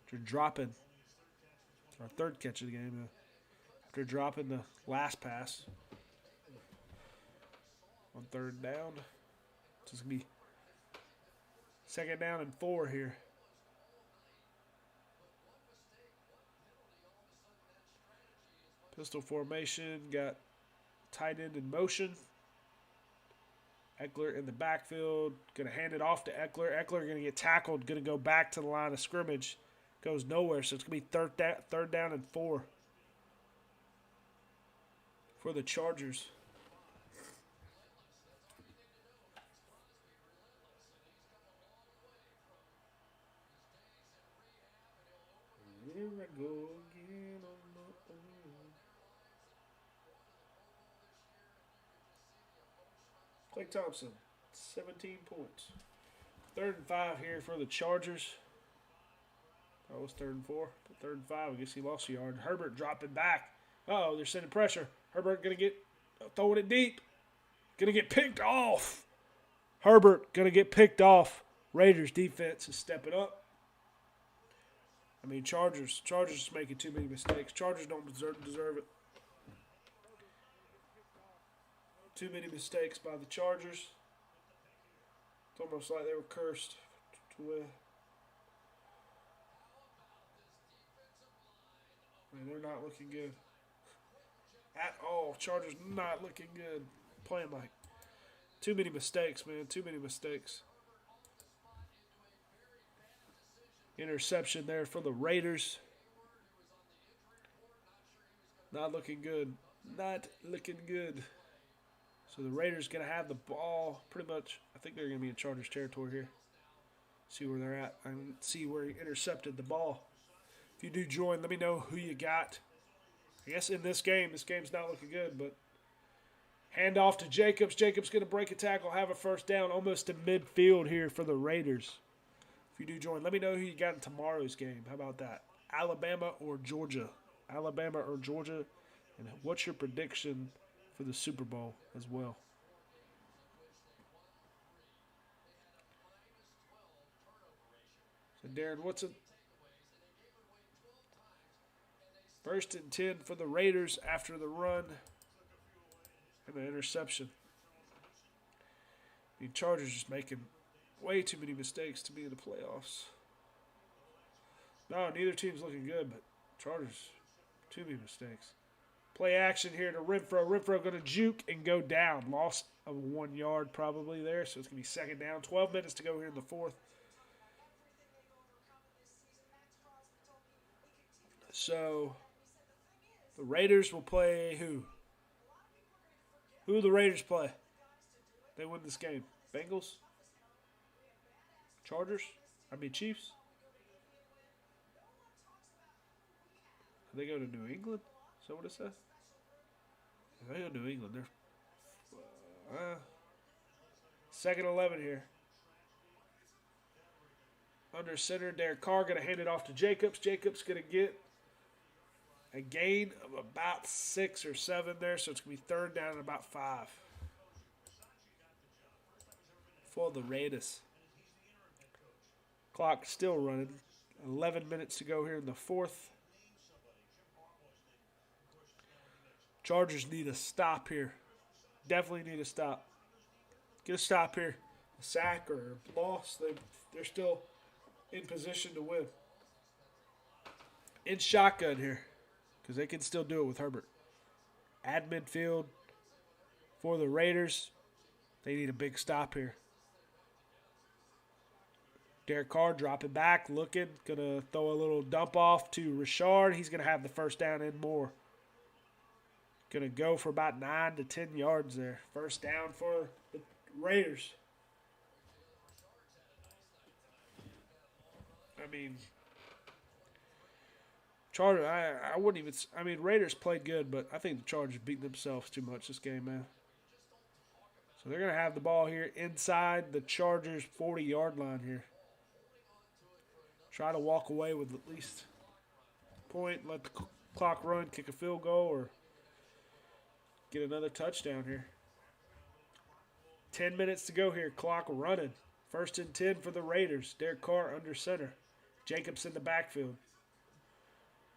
After dropping our third catch of the game. After dropping the last pass. On third down. So it's going to be second down and 4 here. Pistol formation, got tight end in motion. Eckler in the backfield, going to hand it off to Eckler. Eckler going to get tackled, going to go back to the line of scrimmage. Goes nowhere, so it's going to be third down and 4 for the Chargers. Here I go again on my own. Clay Thompson, 17 points. 3rd and 5 here for the Chargers. That was 3rd and 4. But 3rd and 5, I guess he lost a yard. Herbert dropping back. Uh-oh, they're sending pressure. Herbert going to get, throwing it deep. Going to get picked off. Herbert going to get picked off. Raiders defense is stepping up. I mean, Chargers is making too many mistakes. Chargers don't deserve it. Too many mistakes by the Chargers. It's almost like they were cursed to win. I mean, they're not looking good at all. Chargers not looking good. Playing like too many mistakes, man. Too many mistakes. Interception there for the Raiders. Not looking good. Not looking good. So the Raiders going to have the ball pretty much. I think they're going to be in Chargers territory here. See where they're at. I can see where he intercepted the ball. If you do join, let me know who you got. I guess in this game's not looking good, but hand off to Jacobs. Jacobs going to break a tackle, have a first down almost to midfield here for the Raiders. If you do join, let me know who you got in tomorrow's game. How about that? Alabama or Georgia? Alabama or Georgia? And what's your prediction for the Super Bowl as well? So, Darren, what's a 1st and 10 for the Raiders after the run and the interception? The Chargers just making way too many mistakes to be in the playoffs. No, neither team's looking good, but Chargers, too many mistakes. Play action here to Renfro. Renfro going to juke and go down. Loss of 1 yard probably there, so it's going to be second down. 12 minutes to go here in the 4th. So the Raiders will play who? Who do the Raiders play? They win this game. Bengals? Chargers? Chiefs? They go to New England? Is that what it says? They go to New England. They're 2nd 11 here. Under center, Derek Carr going to hand it off to Jacobs. Jacobs going to get a gain of about 6 or 7 there, so it's going to be 3rd down and about 5 for the Raiders. Clock still running. 11 minutes to go here in the fourth. Chargers need a stop here. Definitely need a stop. Get a stop here. A sack or a loss. They're still in position to win. In shotgun here. Because they can still do it with Herbert. At midfield for the Raiders. They need a big stop here. Derek Carr dropping back, looking. Going to throw a little dump off to Richard. He's going to have the first down and more. Going to go for about 9 to 10 yards there. First down for the Raiders. I mean, Chargers, I wouldn't even. I mean, Raiders played good, but I think the Chargers beat themselves too much this game, man. So they're going to have the ball here inside the Chargers' 40-yard line here. Try to walk away with at least a point, let the clock run, kick a field goal, or get another touchdown here. 10 minutes to go here. Clock running. First and 10 for the Raiders. Derek Carr under center. Jacobs in the backfield.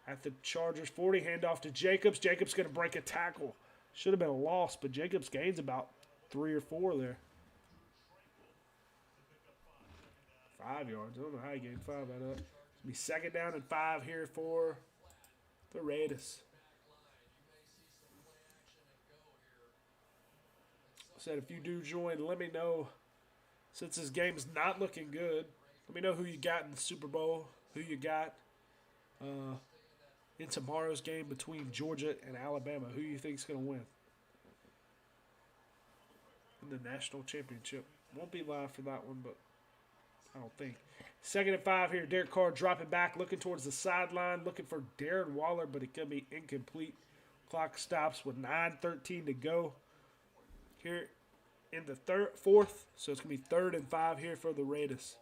At the Chargers 40, handoff to Jacobs. Jacobs going to break a tackle. Should have been a loss, but Jacobs gains about 3 or 4 there. 5 yards. I don't know how he gained 5 out of that. It's going to be second down and 5 here for the Raiders. Said if you do join, let me know. Since this game's not looking good, let me know who you got in the Super Bowl, who you got in tomorrow's game between Georgia and Alabama. Who you think's going to win in the national championship? Won't be live for that one, but I don't think. Second and 5 here. Derek Carr dropping back, looking towards the sideline, looking for Darren Waller, but it could be incomplete. Clock stops with 9:13 to go here in the fourth, so it's going to be 3rd and 5 here for the Raiders.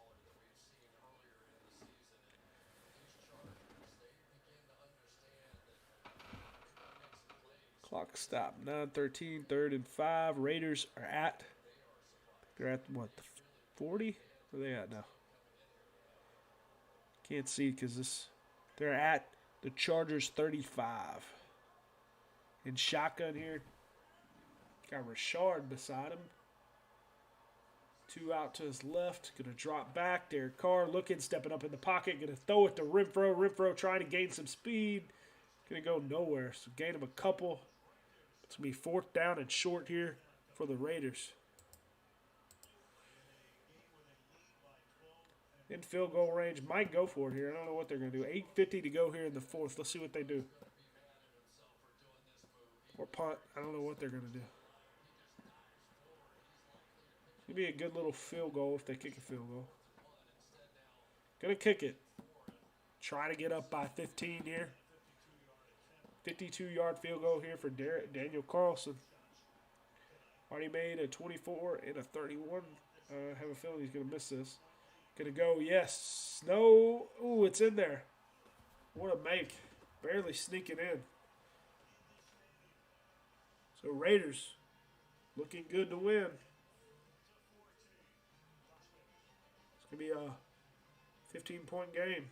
Clock stop, 9:13, 3rd and 5. Raiders are at, they're at what, the 40? Where are they at now? Can't see because they're at the Chargers 35. In shotgun here, got Richard beside him. 2 out to his left. Going to drop back. Derek Carr looking, stepping up in the pocket. Going to throw it to Renfro. Renfro trying to gain some speed. Going to go nowhere. So gain him a couple. It's going to be 4th down and short here for the Raiders. In field goal range. Might go for it here. I don't know what they're going to do. 8:50 to go here in the 4th. Let's see what they do. Or punt. I don't know what they're going to do. It'd be a good little field goal if they kick a field goal. Gonna kick it. Try to get up by 15 here. 52-yard field goal here for Daniel Carlson. Already made a 24 and a 31. I have a feeling he's gonna miss this. Gonna go, yes. No. Ooh, it's in there. What a make. Barely sneaking in. So Raiders looking good to win. It's going to be a 15-point game.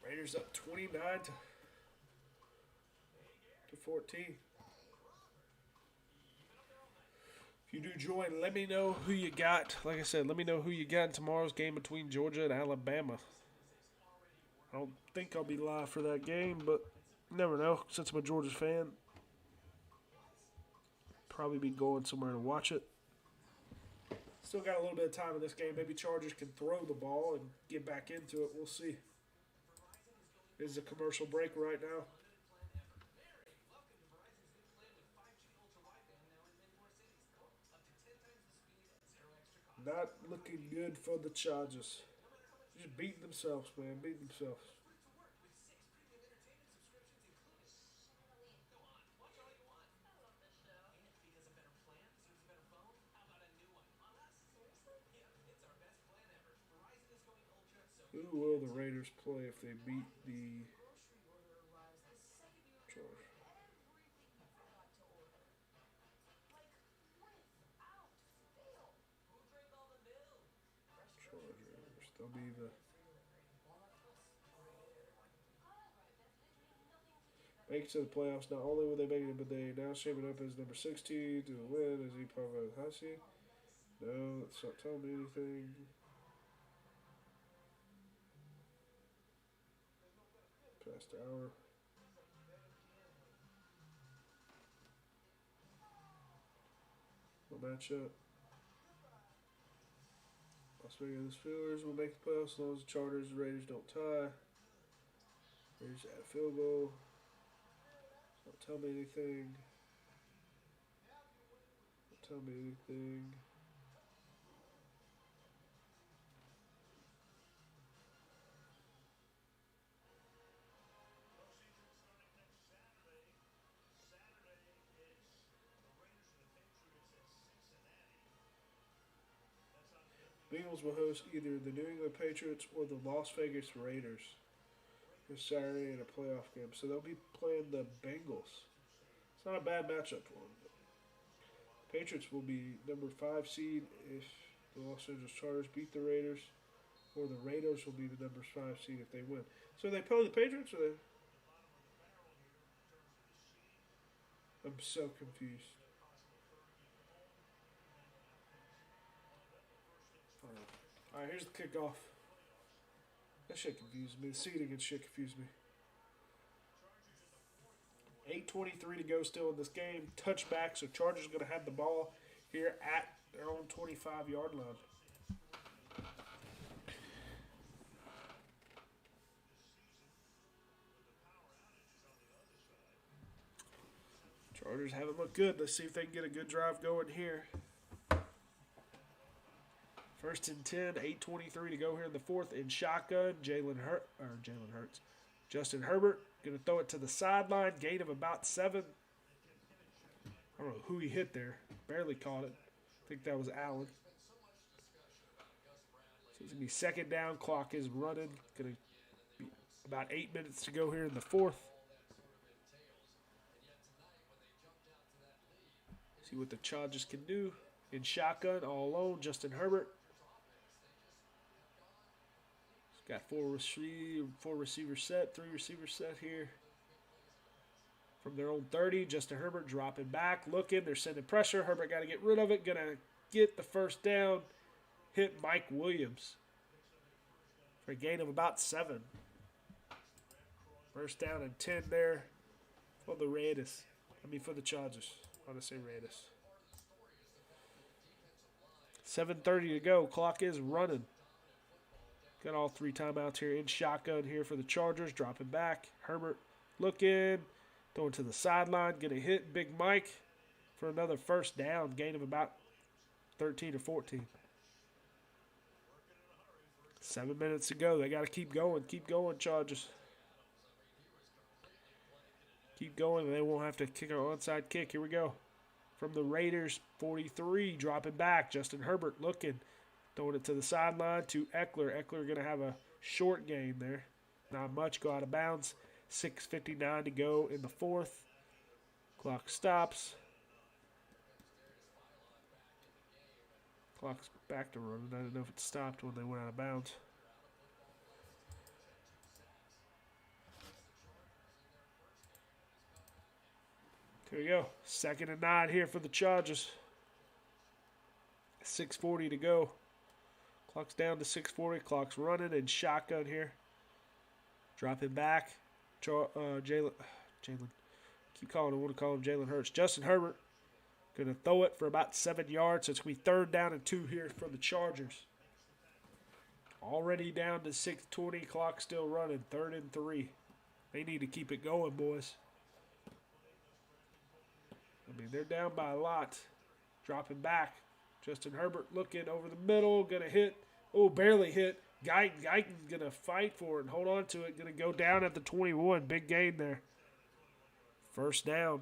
Raiders up 29 to 14. If you do join, let me know who you got. Like I said, let me know who you got in tomorrow's game between Georgia and Alabama. I don't think I'll be live for that game, but you never know. Since I'm a Georgia fan, probably be going somewhere to watch it. Still got a little bit of time in this game. Maybe Chargers can throw the ball and get back into it. We'll see. This is a commercial break right now. Not looking good for the Chargers. Just beating themselves, man. Beating themselves. Who will the Raiders play if they beat the Chargers? They'll be the make it to the playoffs. Not only will they make it, but they now shaping up as number 16 to win as he part of the high seed. No, that's not telling me anything. Past the hour. No matchup. Las Vegas Steelers will make the playoffs as long as the Chargers and Raiders don't tie. Raiders add a field goal. Don't tell me anything. Don't tell me anything. Bengals will host either the New England Patriots or the Las Vegas Raiders this Saturday in a playoff game. So they'll be playing the Bengals. It's not a bad matchup for them. Patriots will be number 5 seed if the Los Angeles Chargers beat the Raiders, or the Raiders will be the number 5 seed if they win. So they play the Patriots, or they? I'm so confused. All right, here's the kickoff. That shit confused me. The seeding and shit confused me. 8:23 to go still in this game. Touchback, so Chargers are going to have the ball here at their own 25-yard line. Chargers haven't looked good. Let's see if they can get a good drive going here. First and 10, 8:23 to go here in the fourth. In shotgun, Jalen Hurts. Justin Herbert going to throw it to the sideline. Gain of about 7. I don't know who he hit there. Barely caught it. I think that was Allen. So it's going to be second down. Clock is running. Going to be about 8 minutes to go here in the fourth. See what the Chargers can do. In shotgun, all alone, Justin Herbert. He's got 4 receivers set, 3 receivers set here. From their own 30, Justin Herbert dropping back, looking. They're sending pressure. Herbert got to get rid of it. Going to get the first down. Hit Mike Williams for a gain of about 7. First down and 10 there for the Raiders. For the Chargers. I want to say Raiders. 7:30 to go. Clock is running. Got all 3 timeouts here in shotgun here for the Chargers. Dropping back. Herbert looking. Throwing to the sideline. Going to hit Big Mike for another first down. Gain of about 13 or 14. 7 minutes to go. They got to keep going. Keep going, Chargers. Keep going. They won't have to kick an onside kick. Here we go. From the Raiders, 43, dropping back. Justin Herbert looking. Throwing it to the sideline to Eckler. Eckler going to have a short gain there. Not much. Go out of bounds. 6:59 to go in the fourth. Clock stops. Clock's back to running. I didn't know if it stopped when they went out of bounds. Here we go. 2nd and 9 here for the Chargers. 6:40 to go. Clock's down to 6:40. Clock's running in shotgun here. Dropping back. Jalen. Keep calling him. I want to call him Jalen Hurts. Justin Herbert. Going to throw it for about 7 yards. So it's going to be 3rd down and 2 here for the Chargers. Already down to 6:20. Clock still running. 3rd and 3. They need to keep it going, boys. They're down by a lot. Dropping back. Justin Herbert looking over the middle. Going to hit. Oh, barely hit. Guyton's going to fight for it and hold on to it. Going to go down at the 21. Big gain there. First down.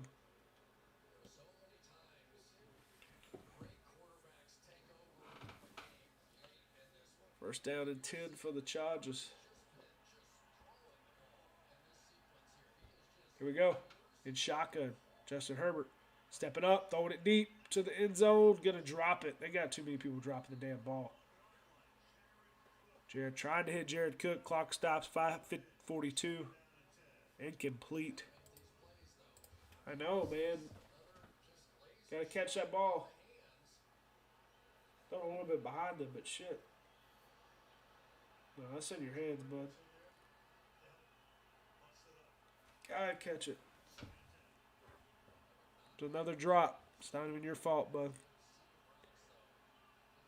First down and 10 for the Chargers. Here we go. In shotgun. Justin Herbert. Stepping up, throwing it deep to the end zone. Going to drop it. They got too many people dropping the damn ball. Jared trying to hit Jared Cook. Clock stops. 5:42. Incomplete. I know, man. Gotta catch that ball. Throw a little bit behind him, but shit. No, that's in your hands, bud. Gotta catch it. It's another drop. It's not even your fault, bud.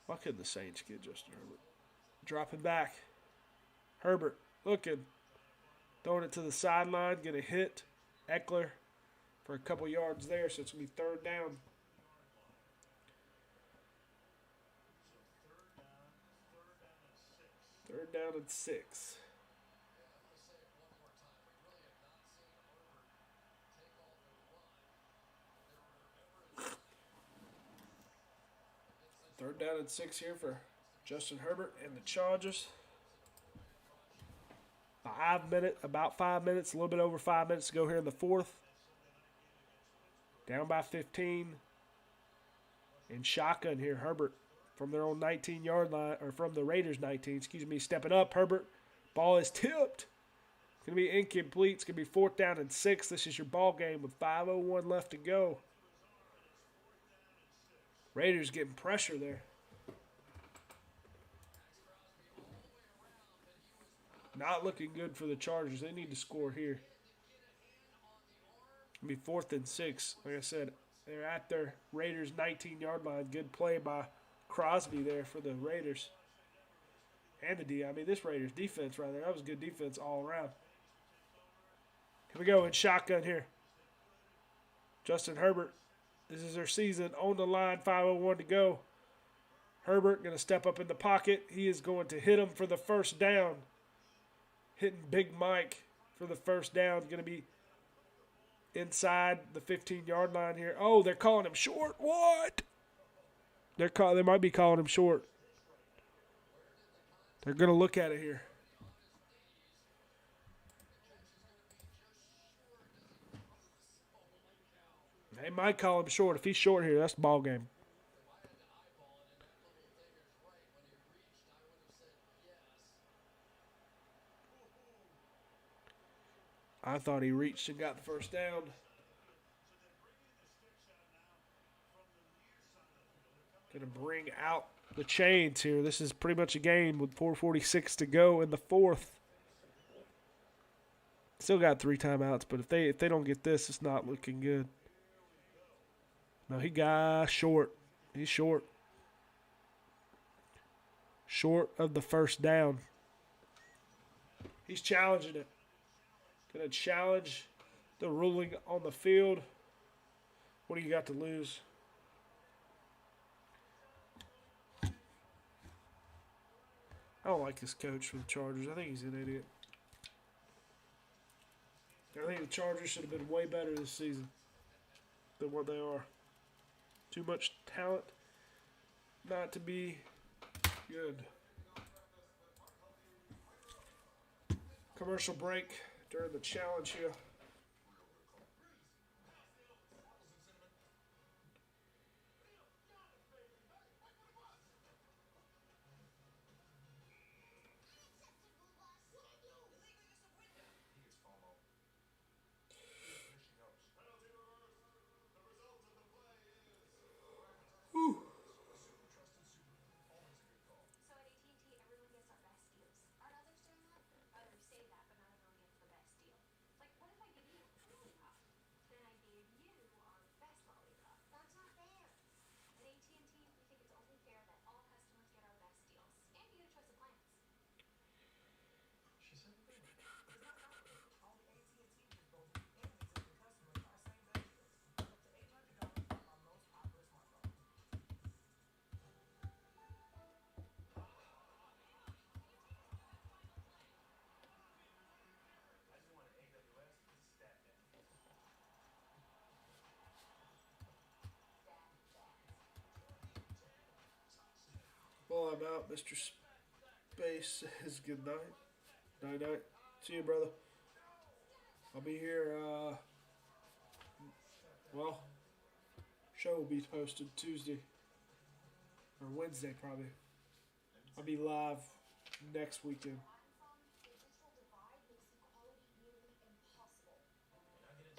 Why couldn't the Saints get Justin Herbert? Dropping back. Herbert looking. Throwing it to the sideline. Going to hit Eckler for a couple yards there, so it's going to be third down. Third down and 6. Third down and 6 here for Justin Herbert and the Chargers. About 5 minutes, a little bit over 5 minutes to go here in the fourth. Down by 15. And shotgun here, Herbert from their own 19-yard line, or from the Raiders' 19, stepping up. Herbert, ball is tipped. It's going to be incomplete. It's going to be fourth down and 6. This is your ball game with 5:01 left to go. Raiders getting pressure there. Not looking good for the Chargers. They need to score here. It'll be fourth and 6. Like I said, they're at their Raiders' 19-yard line. Good play by Crosby there for the Raiders. And the D. I mean, this Raiders defense right there, that was good defense all around. Here we go in shotgun here. Justin Herbert. This is their season on the line. 5:01 to go. Herbert going to step up in the pocket. He is going to hit him for the first down. Hitting Big Mike for the first down. Going to be inside the 15-yard line here. Oh, they're calling him short. What? They might be calling him short. They're going to look at it here. They might call him short. If he's short here, that's the ball game. I thought he reached and got the first down. Going to bring out the chains here. This is pretty much a game with 4:46 to go in the fourth. Still got 3 timeouts, but if they don't get this, it's not looking good. No, he got short. He's short. Short of the first down. He's challenging it. Going to challenge the ruling on the field. What do you got to lose? I don't like this coach for the Chargers. I think he's an idiot. I think the Chargers should have been way better this season than what they are. Too much talent not to be good. Commercial break during the challenge here. Well, I'm out. Mr. Space says good night. Night. See you, brother. I'll be here, show will be posted Tuesday. Or Wednesday, probably. I'll be live next weekend.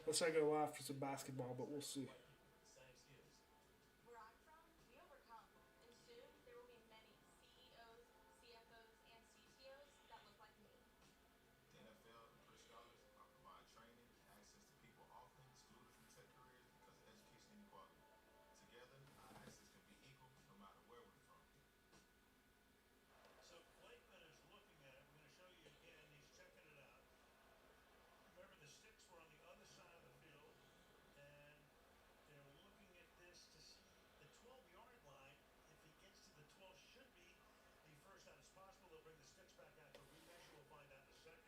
Let's not go live for some basketball, but we'll see. The NFL and for scholars, I provide training and access to people often excluded from tech careers because of education inequality. Together, our access can be equal no matter where we're from. So Blakeman is looking at it. We're going to show you again. He's checking it out. Remember, the sticks were on the other side of the field, and they're looking at this to see the 12-yard line. If he gets to the 12, should be the first down. It's possible they'll bring the sticks back out for remeasure. We'll find out in a second.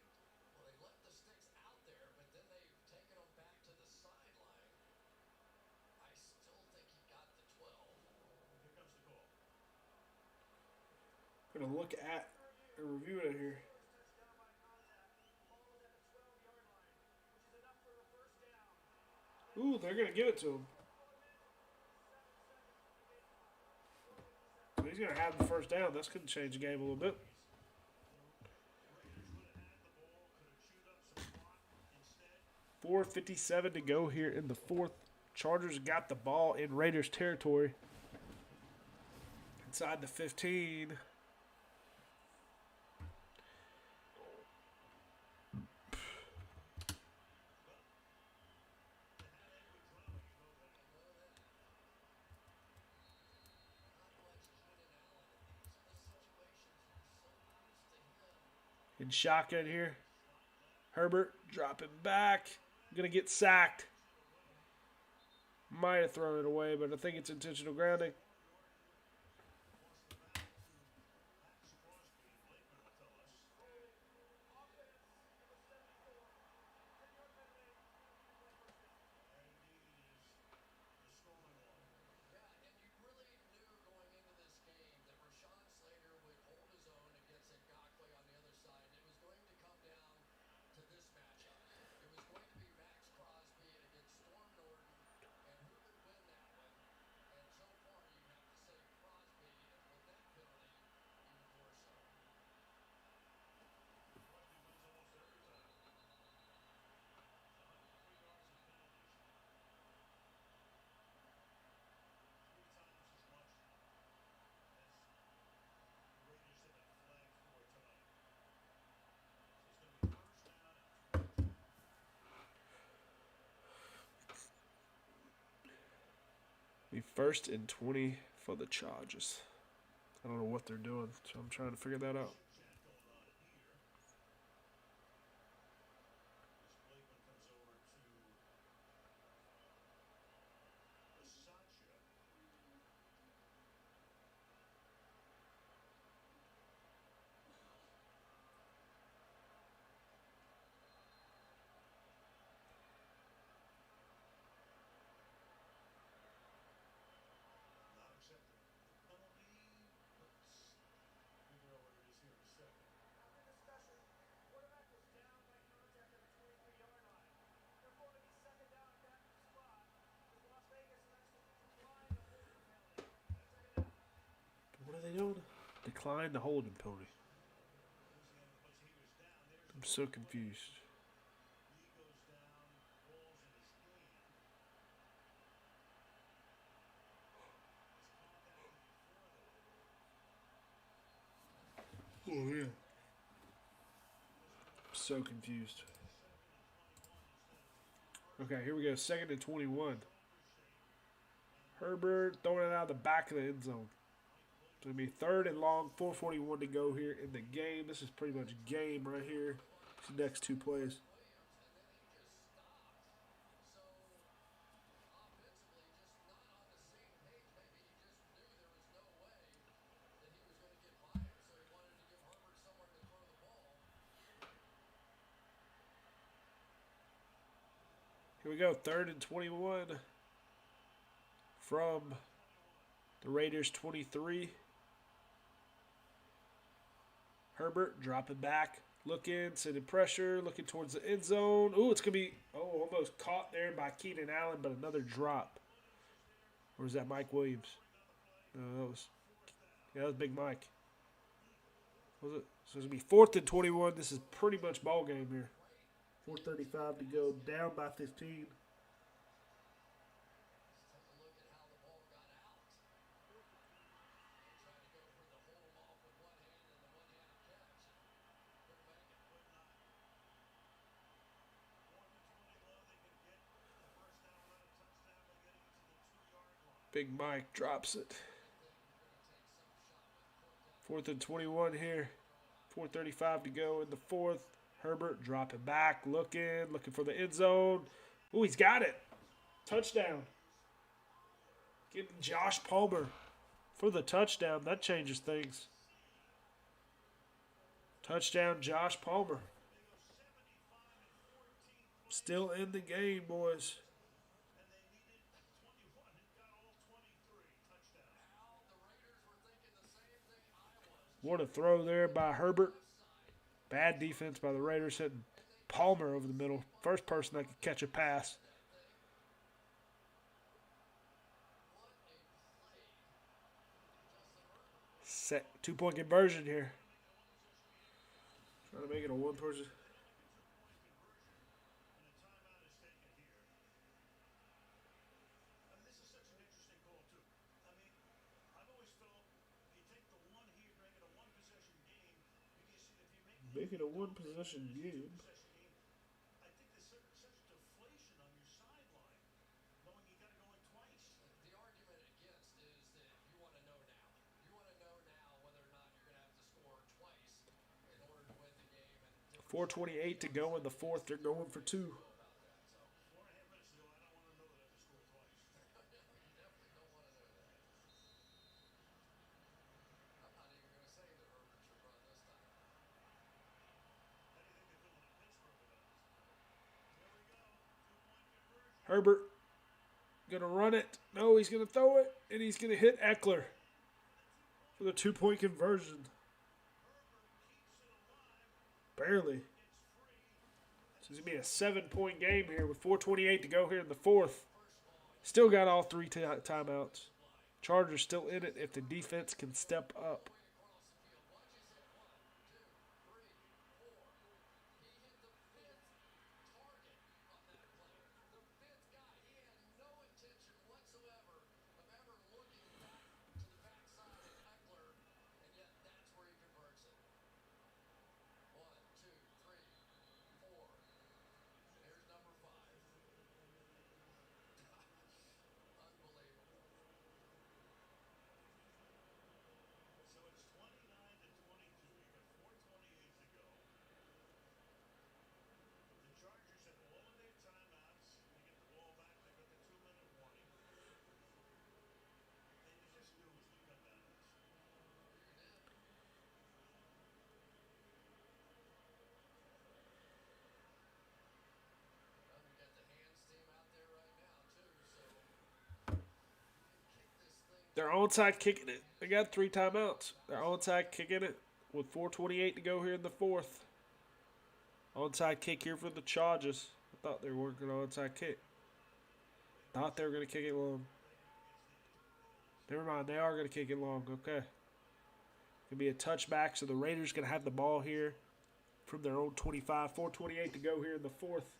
Well, they left the sticks out there, but then they've taken them back to the sideline. I still think he got the 12. Here comes the call. Gonna look at and review it here. Ooh, they're gonna give it to him. So he's gonna have the first down. That's gonna change the game a little bit. 4:57 to go here in the fourth. Chargers got the ball in Raiders territory. Inside the 15. In shotgun here. Herbert dropping back. Gonna get sacked. Might have thrown it away, but I think it's intentional grounding. Be 1st and 20 for the Chargers. I don't know what they're doing, so I'm trying to figure that out. What are they doing? Decline the holding penalty. I'm so confused. Oh, yeah. So confused. Okay, here we go. 2nd and 21. Herbert throwing it out of the back of the end zone. It's going to be 3rd and long. 4:41 to go here in the game. This is pretty much game right here. These next two plays. Here we go, 3rd and 21 from the Raiders 23. Herbert dropping back, looking, sending pressure, looking towards the end zone. Ooh, it's going to be, almost caught there by Keenan Allen, but another drop. Or is that Mike Williams? No, that was Big Mike. Was it? So it's going to be 4th and 21. This is pretty much ball game here. 4:35 to go, down by 15. Big Mike drops it. 4th and 21 here. 4:35 to go in the fourth. Herbert dropping back, looking for the end zone. Oh, he's got it. Touchdown. Getting Josh Palmer for the touchdown. That changes things. Touchdown, Josh Palmer. Still in the game, boys. What a throw there by Herbert. Bad defense by the Raiders, hitting Palmer over the middle. First person that could catch a pass. Set 2-point conversion here. Trying to make it a one-person. Make it a one-possession game. .428 to go in the fourth. They're going for two. Herbert gonna run it. No, he's gonna throw it, and he's gonna hit Eckler for the 2-point conversion. Barely. So it's gonna be a 7-point game here with 4:28 to go here in the fourth. Still got all three timeouts. Chargers still in it if the defense can step up. They're onside kicking it. They got 3 timeouts. They're onside kicking it with 4:28 to go here in the fourth. Onside kick here for the Chargers. I thought they were working on onside kick. Thought they were going to kick it long. Never mind, they are going to kick it long. Okay. Going to be a touchback, so the Raiders going to have the ball here from their own 25. 4:28 to go here in the fourth.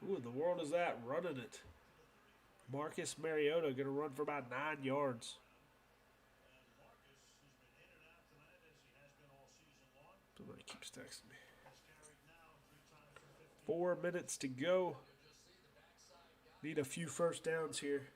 Who in the world is that running it? Marcus Mariota going to run for about 9 yards. Somebody keeps texting me. 4 minutes to go. Need a few first downs here.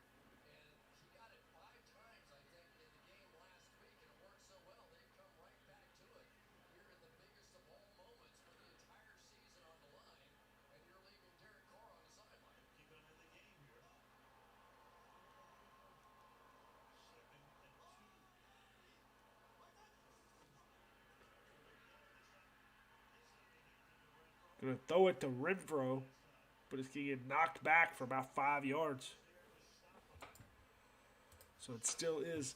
Gonna throw it to Renfro, but it's gonna get knocked back for about 5 yards. So it still is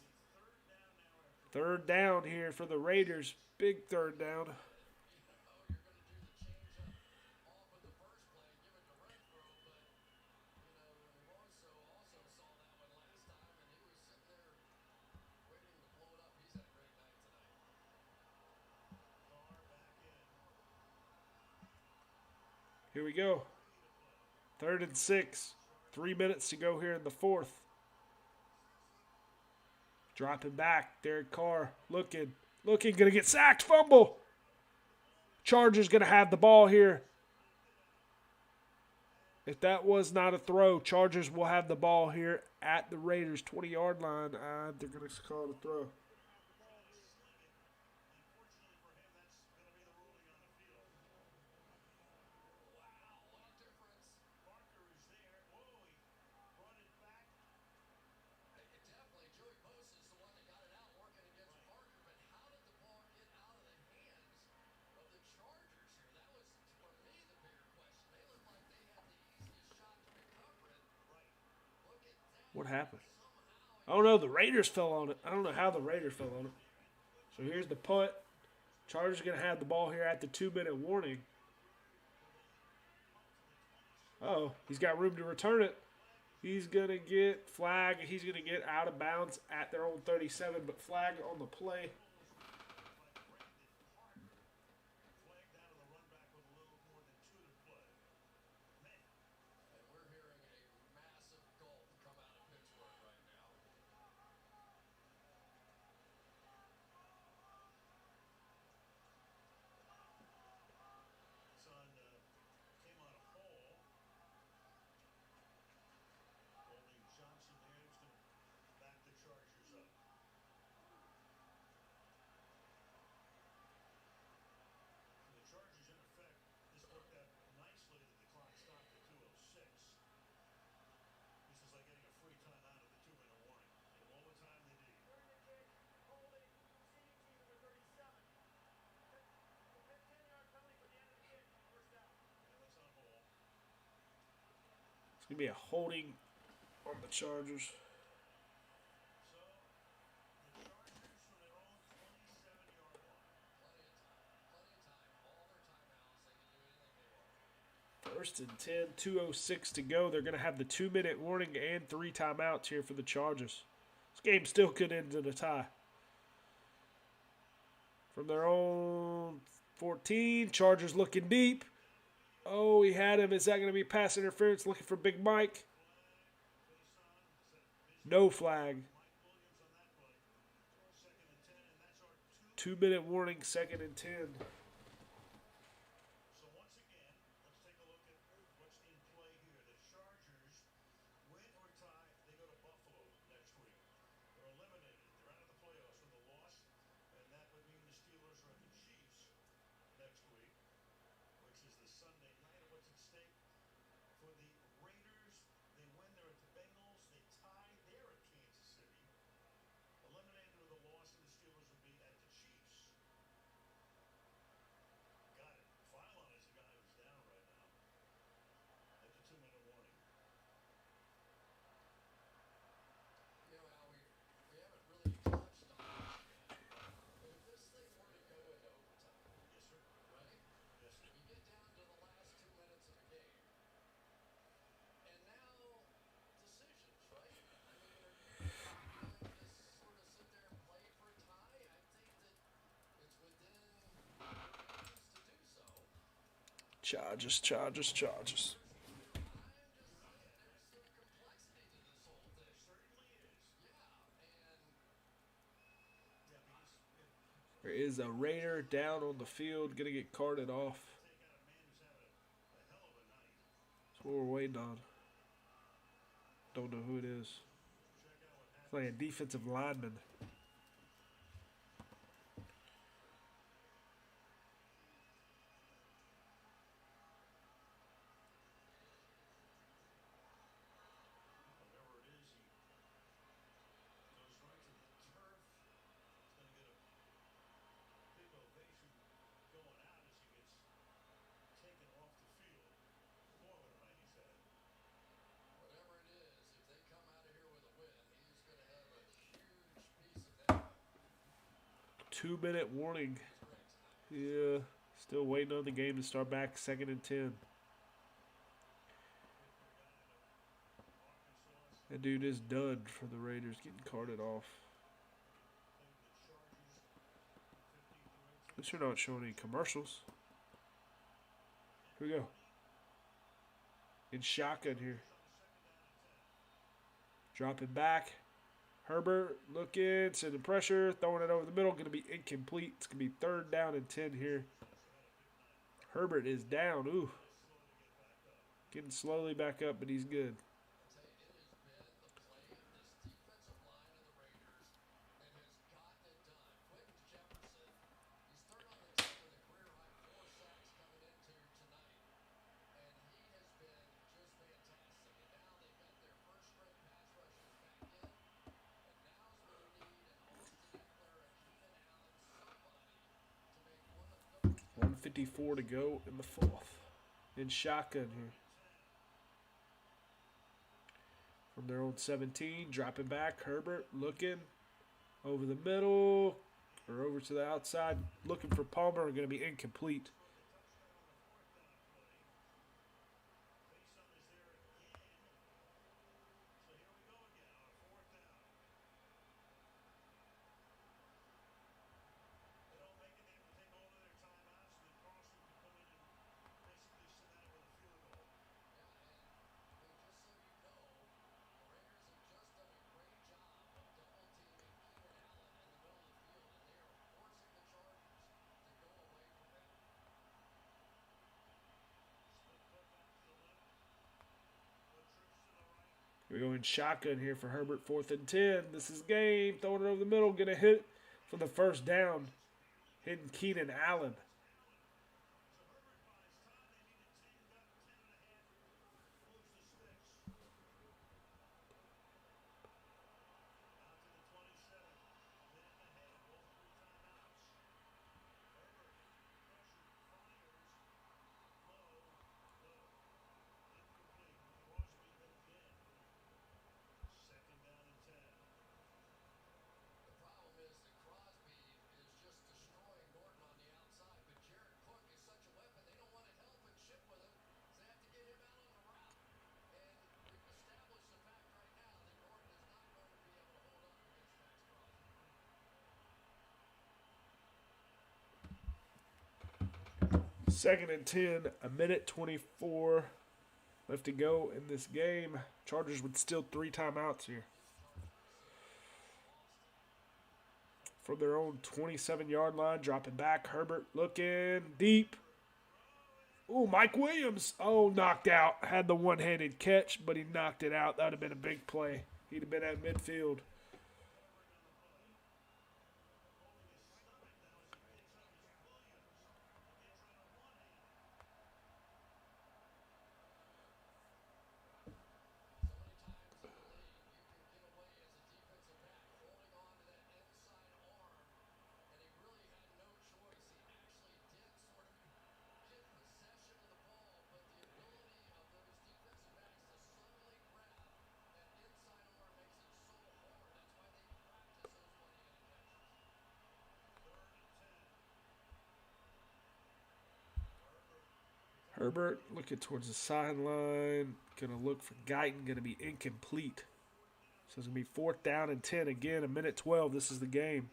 third down here for the Raiders. Big third down. Here we go. 3rd and 6. 3 minutes to go here in the fourth. Dropping back. Derek Carr looking. Gonna get sacked. Fumble. Chargers gonna have the ball here. If that was not a throw, Chargers will have the ball here at the Raiders' 20-yard line. They're going to call it a throw. What happened? I don't know. The Raiders fell on it. I don't know how the Raiders fell on it. So here's the punt. Chargers going to have the ball here at the 2-minute warning. Oh, he's got room to return it. He's going to get flag. He's going to get out of bounds at their own 37, but flag on the play. It's going to be a holding on the Chargers. First and 10, 2:06 to go. They're going to have the 2-minute warning and 3 timeouts here for the Chargers. This game still could end in a tie. From their own 14, Chargers looking deep. Oh, he had him. Is that going to be pass interference? Looking for Big Mike. No flag. 2-minute warning, 2nd and 10. Chargers. There is a Raider down on the field, going to get carted off. That's what we're waiting on. Don't know who it is. It's like a defensive lineman. 2-minute warning. Yeah, still waiting on the game to start back. 2nd and 10. That dude is done for the Raiders, getting carted off. At least you're not showing any commercials. Here we go. In shotgun here. Dropping back. Herbert looking, sending pressure, throwing it over the middle. Going to be incomplete. It's going to be 3rd down and 10 here. Herbert is down. Ooh. Getting slowly back up, but he's good. .154 to go in the 4th. In shotgun here. From their own 17, dropping back. Herbert looking over the middle or over to the outside. Looking for Palmer. Going to be incomplete. We're going shotgun here for Herbert, 4th and 10. This is game. Throwing it over the middle. Going to hit for the 1st down. Hitting Keenan Allen. Second and 10, 1:24 left to go in this game. Chargers with still 3 timeouts here. From their own 27-yard line, dropping back. Herbert looking deep. Ooh, Mike Williams. Oh, knocked out. Had the one-handed catch, but he knocked it out. That would have been a big play. He'd have been at midfield. Herbert looking towards the sideline. Going to look for Guyton. Going to be incomplete. So it's going to be 4th down and 10. Again, 1:12. This is the game.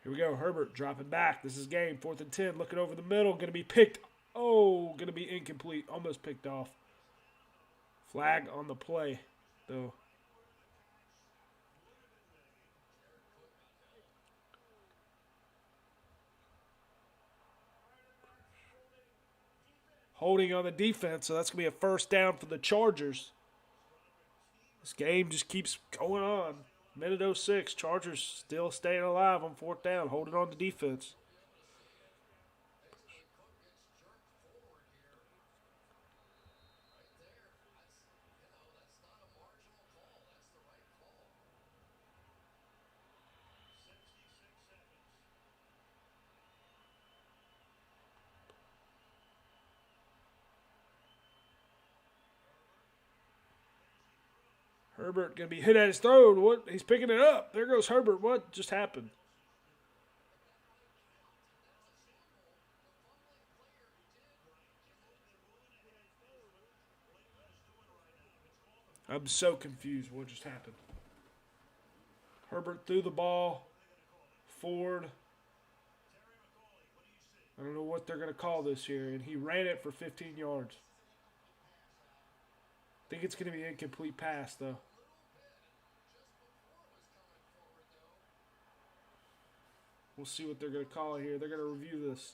Here we go. Herbert dropping back. This is game. 4th and 10. Looking over the middle. Going to be picked. Oh, going to be incomplete. Almost picked off. Flag on the play, though. Holding on the defense, so that's going to be a 1st down for the Chargers. This game just keeps going on. 1:06. Chargers still staying alive on 4th down, holding on to defense. Herbert going to be hit at his throw. What? He's picking it up. There goes Herbert. What just happened? I'm so confused. What just happened? Herbert threw the ball. Ford. I don't know what they're going to call this here. And he ran it for 15 yards. I think it's going to be an incomplete pass, though. We'll see what they're going to call here. They're going to review this.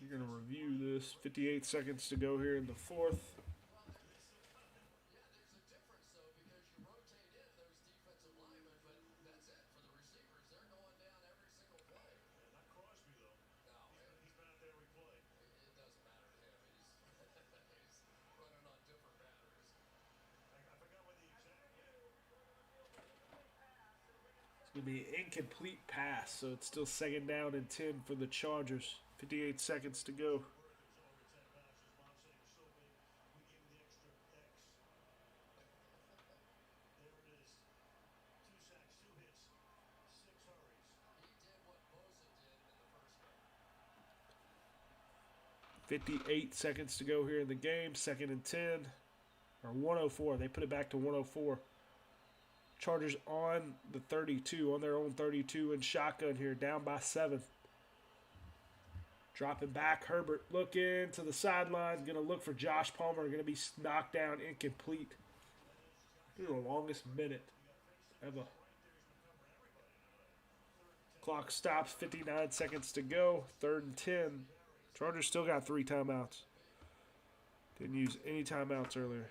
You're going to review this. 58 seconds to go here in the fourth. It's going to be an incomplete pass, so it's still second down and 10 for the Chargers. 58 seconds to go. .58 seconds to go here in the game. Second and 10. Or 104. They put it back to 104. Chargers on the 32. On their own 32 and shotgun here. Down by 7. Dropping back. Herbert looking to the sideline. Going to look for Josh Palmer. Going to be knocked down. Incomplete. The longest minute ever. Clock stops. 59 seconds to go. Third and 10. Chargers still got 3 timeouts. Didn't use any timeouts earlier.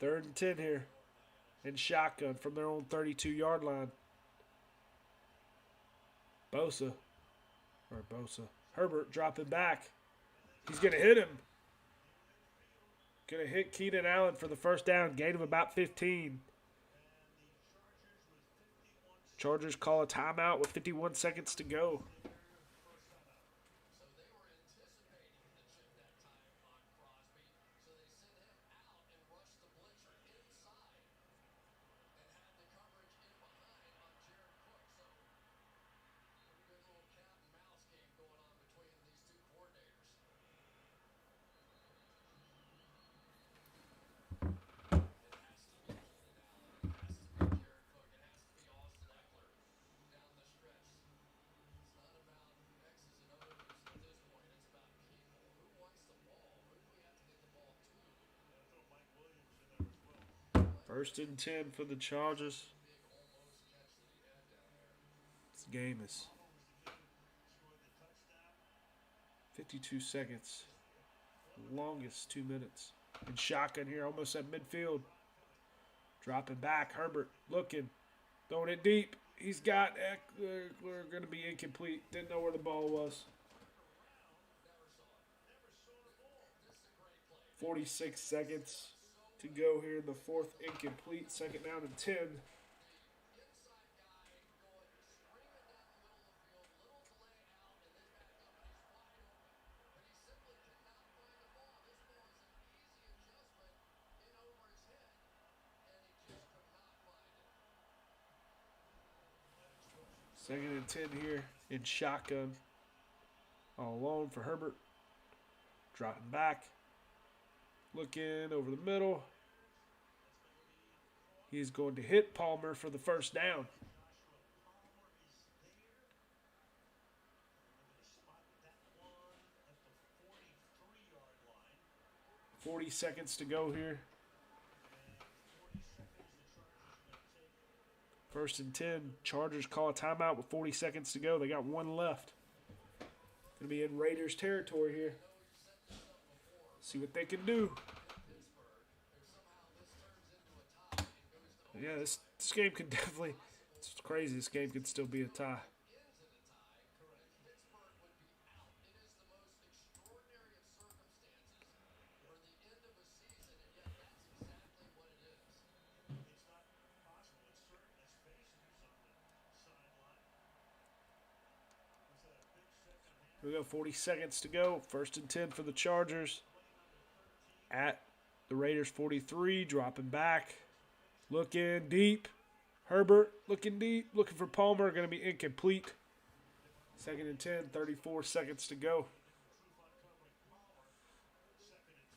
Third and 10 here. And shotgun from their own 32-yard line. Bosa. Herbert dropping back. He's going to hit him. Going to hit Keenan Allen for the first down. Gain of about 15. Chargers call a timeout with 51 seconds to go. First and 10 for the Chargers. This game is 52 seconds. Longest 2 minutes. And shotgun here almost at midfield. Dropping back. Herbert looking. Throwing it deep. He's got Eckler. Going to be incomplete. Didn't know where the ball was. 46 seconds to go here in the fourth. Incomplete. Second down and 10. Second and 10 here in shotgun. All alone for Herbert. Dropping back. Looking over the middle. He's going to hit Palmer for the first down. Joshua Palmer is there. They're going to spot that one at the 43-yard line. 40 seconds to go here. And 40 seconds, the Chargers are going to take it. First and 10. Chargers call a timeout with 40 seconds to go. They got one left. Going to be in Raiders territory here. See what they can do. Yeah, this game could definitely. It's crazy. This game could still be a tie. It's not possible. It's certain. His face is on the sideline. Was that a big second half? Here we go. 40 seconds to go. First and 10 for the Chargers. Play number 13. At the Raiders 43. Dropping back. Looking deep. Herbert looking deep. Looking for Palmer. Going to be incomplete. Second and 10. 34 seconds to go. Truth on covering Palmer. Second and 10.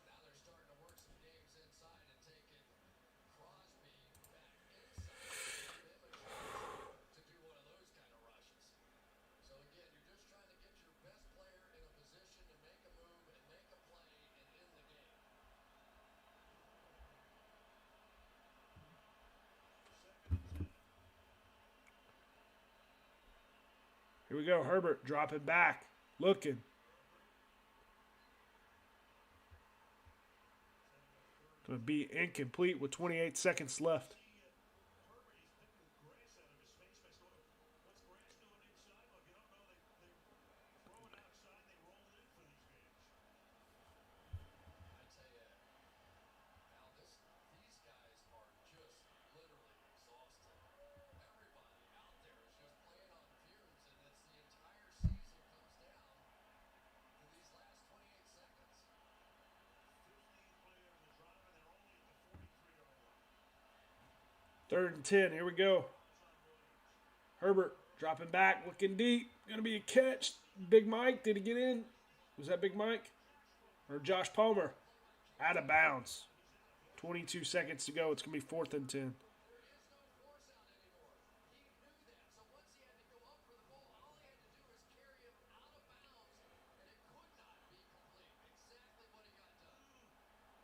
Now they're starting to work some games inside and taking Crosby back inside to give him a chance to do one of those kind of rushes. So again, you're just trying to get your best player in a position to make a move and make a play and end the game. Second and 10. Here we go. Herbert dropping back. Looking. Going to be incomplete with 28 seconds left. Herbert, he's picking grass out of his face mask. What's grass doing inside? Well, if you don't know, they're throwing outside. They roll in for these games. I tell you, Al, these guys are just literally exhausted. Everybody out there is just playing on fumes, and it's the entire season comes down to these last 28 seconds. 15th play of the drive, and they're only at the 43-yard line. Third and 10. Here we go. It's on Williams. Herbert dropping back. Looking deep. Going to be a catch. Big Mike. Did he get in? Was that Big Mike? Or Josh Palmer? Out of bounds. 22 seconds to go. It's going to be fourth and 10. There is no force out anymore. He knew that, so once he had to go up for the ball, all he had to do was carry him out of bounds, and it could not be complete. Exactly what he got done. Ooh,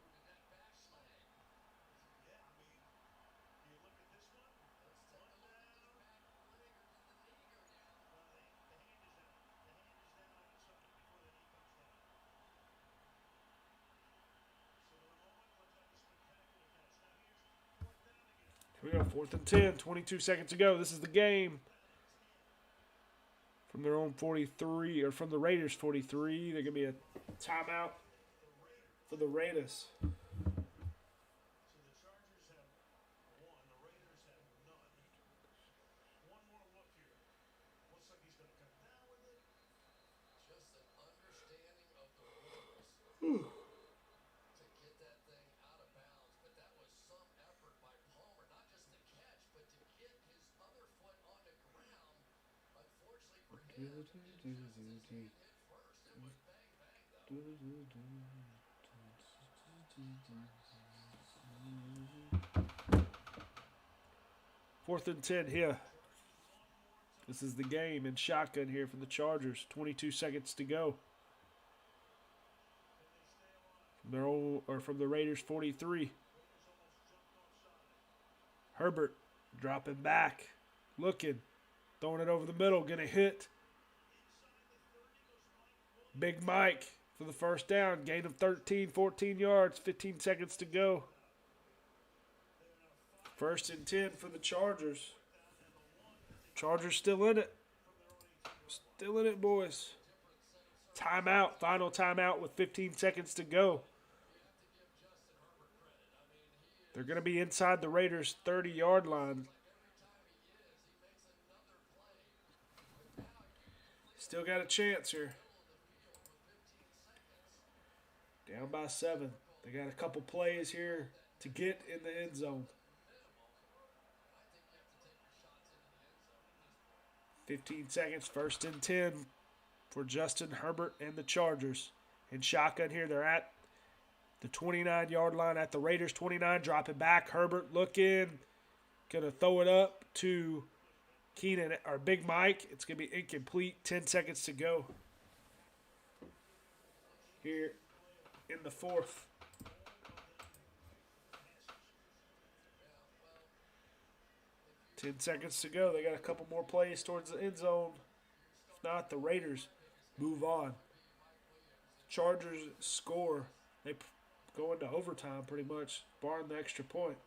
did that bash the leg? Yeah, I mean, you look at this one. Let's take a look at this bad leg, or did the knee go down? Well, the hand is down. The hand is down outside before the knee comes down. So the moment looks like a spectacular catch. Now here's fourth down again. Here we go. Fourth and 10. 22 seconds to go. This is the game. From their own 43, or from the Raiders 43. They're going to be a timeout for the Raiders. So the Chargers have one. The Raiders have none. One more look here. Looks like he's going to come down with it. Just an understanding of the rules to get that thing out of bounds. But that was some effort by Palmer, not just to catch, but to get his other foot on the ground. Unfortunately for him, it just as his hand hit first. It was bang, bang, though. Fourth and 10 here. This is the game in shotgun here for the Chargers. 22 seconds to go. From their own, or from the Raiders 43. Herbert dropping back. Looking. Throwing it over the middle. Gonna hit. Big Mike for the first down. Gain of 13, 14 yards. 15 seconds to go. First and 10 for the Chargers. Chargers still in it. Still in it, boys. Timeout. Final timeout with 15 seconds to go. They're going to be inside the Raiders' 30-yard line. Still got a chance here. Down by 7. They got a couple plays here to get in the end zone. 15 seconds, 1st and 10 for Justin Herbert and the Chargers. In shotgun here, they're at the 29-yard line at the Raiders 29, dropping back. Herbert looking, gonna throw it up to Keenan or Big Mike. It's gonna be incomplete. 10 seconds to go here in the fourth. 10 seconds to go. They got a couple more plays towards the end zone. If not, the Raiders move on. Chargers score. They go into overtime pretty much, barring the extra point.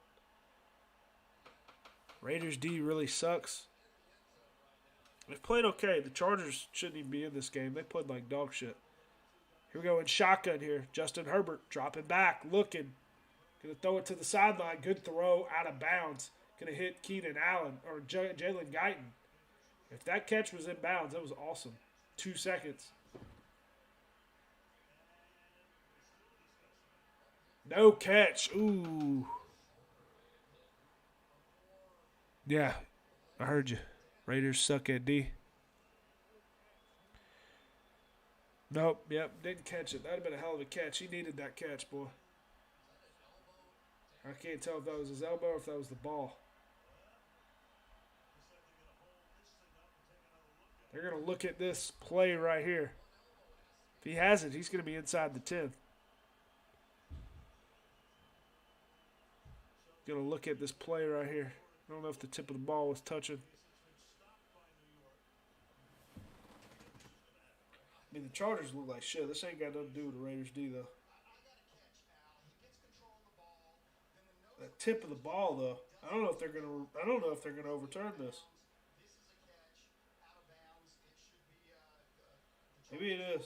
Raiders D really sucks. They've played okay. The Chargers shouldn't even be in this game. They played like dog shit. Here we go in shotgun here. Justin Herbert dropping back, looking. Going to throw it to the sideline. Good throw, out of bounds. Going to hit Keenan Allen or Jalen Guyton. If that catch was in bounds, that was awesome. 2 seconds. No catch. Ooh. Yeah, I heard you. Raiders suck at D. Nope, yep, didn't catch it. That would have been a hell of a catch. He needed that catch, boy. I can't tell if that was his elbow or if that was the ball. They're going to look at this play right here. If he has it, he's going to be inside the 10. Going to look at this play right here. I don't know if the tip of the ball was touching. I mean, the Chargers look like shit. This ain't got nothing to do with the Raiders D, though. That tip of the ball, though. I don't know if they're gonna overturn this. Maybe it is.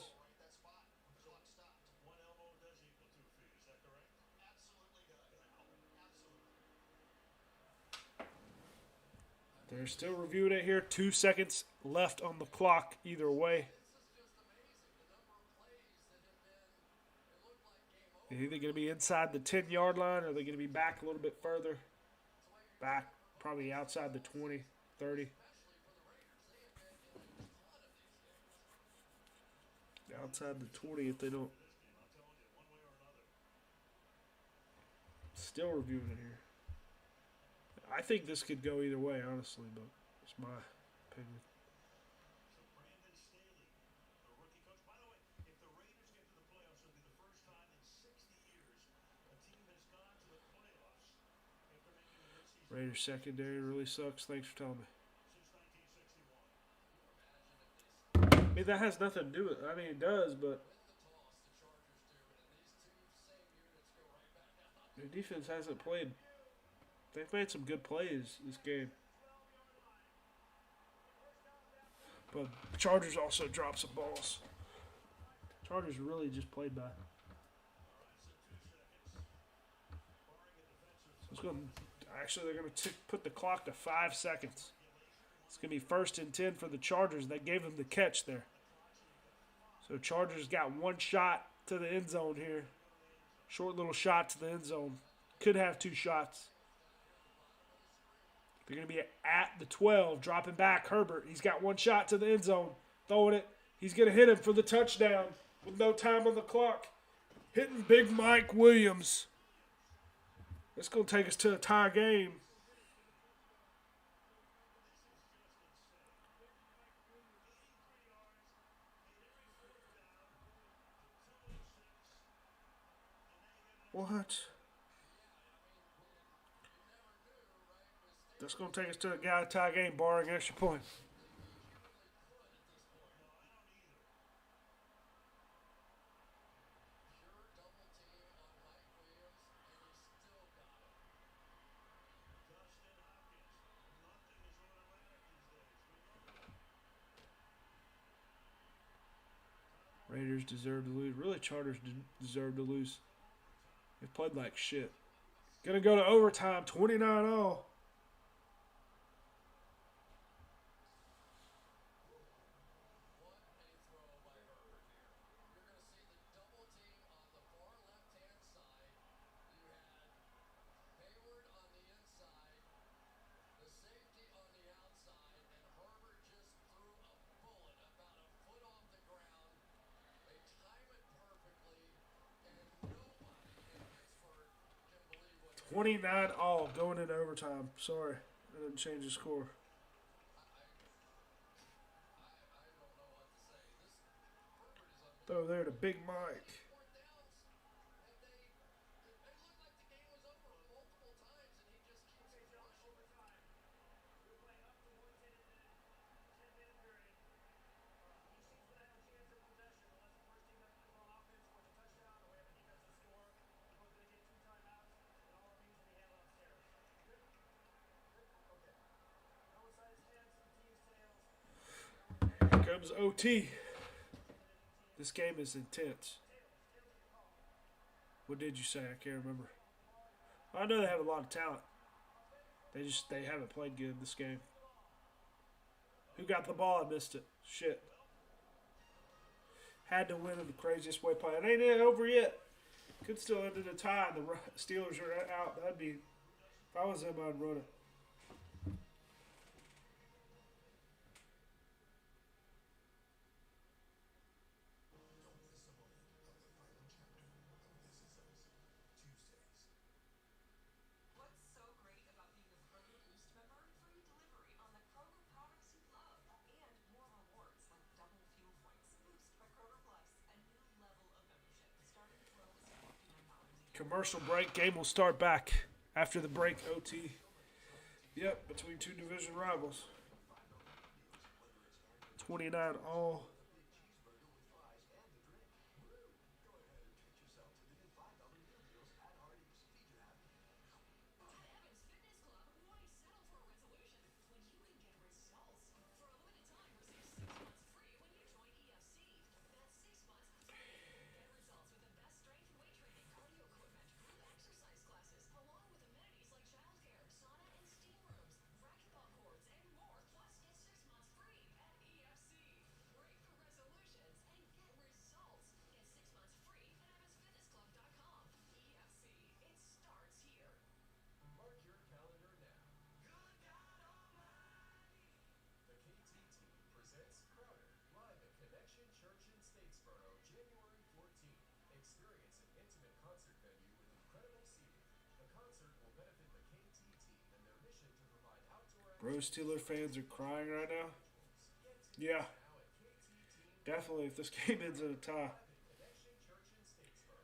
They're still reviewing it here. 2 seconds left on the clock either way. They're either going to be inside the 10-yard line or they're going to be back a little bit further. Back, probably outside the 20, 30. Outside the 20 if they don't. Still reviewing it here. I think this could go either way, honestly, but it's my opinion. Raiders secondary really sucks. Thanks for telling me. I mean, that has nothing to do with it. I mean, it does, but their defense hasn't played. They've made some good plays this game. But the Chargers also dropped some balls. Chargers really just played bad. So it's going to, actually, they're going to put the clock to 5 seconds. It's going to be 1st and 10 for the Chargers. They gave them the catch there. So Chargers got one shot to the end zone here. Short little shot to the end zone. Could have 2 shots. They're going to be at the 12, dropping back. Herbert, he's got one shot to the end zone. Throwing it. He's going to hit him for the touchdown with no time on the clock. Hitting Big Mike Williams. It's going to take us to a tie game. What? That's going to take us to a tie game, barring extra point. Raiders deserve to lose. Really, Chargers deserve to lose. They played like shit. Gonna go to overtime, 29-0. 29 all going into overtime. Sorry, I didn't change the score. I don't know what to say. This Herbert is Throw there unbelievable. to Big On Mike. these fourth downs, and it looked like the game was over multiple times, and he just keeps Okay, gentlemen, crushing them. overtime. We were playing up to 110 in the 10-minute period. Each team's going to have a chance at possession unless the first team is on offense scores a touchdown or we have a defensive score. We're both going to get 2 timeouts, and all our meetings will be handled upstairs. Good? Good? Okay. No one side is heads, the team's tails. Everyone knows Here comes OT. and then the team. This game is intense. Tails. Tails is your call. What did you say? I can't remember. With the ball in your hand. I know they have a lot of talent. Offense with They haven't played good this game. the ball. Who got the ball? I missed it. Shit. Had to win in the craziest way play. It ain't over yet. Could still end in a tie. The Steelers are out. That'd be. If I was them, I'd run it. What's so great about being a Kroger Boost member? Free delivery on the Kroger products you love. And more rewards like double fuel points. Boost by Kroger Plus, a new level of membership. Starting as low as $59 a year. Commercial break. Game will start back after the break. OT. Yep, between two division rivals. 29 all. Evans Fitness Club, why settle for a resolution when you can get results? For a limited time, receive 6 months free when you join EFC. That's 6 months free. Get results with the best strength and weight training, cardio equipment, group exercise classes, along with amenities like childcare, sauna and steam rooms, racquetball courts, and more. Plus, get 6 months free at EFC. Break for resolutions and get results. Get 6 months free at evansfitnessclub.com. EFC, it starts here. Mark your calendar now. Good God Almighty! The KTT presents Crowder live at Connection Church in Statesboro, January 14th. Experience an intimate concert venue with incredible seating. The concert will benefit the KTT and their mission to provide outdoor Bro, activities Steeler fans are crying right now. Get Yeah, tickets now at KTT. definitely. If this game ends in a tie. Live at Connection Church in Statesboro.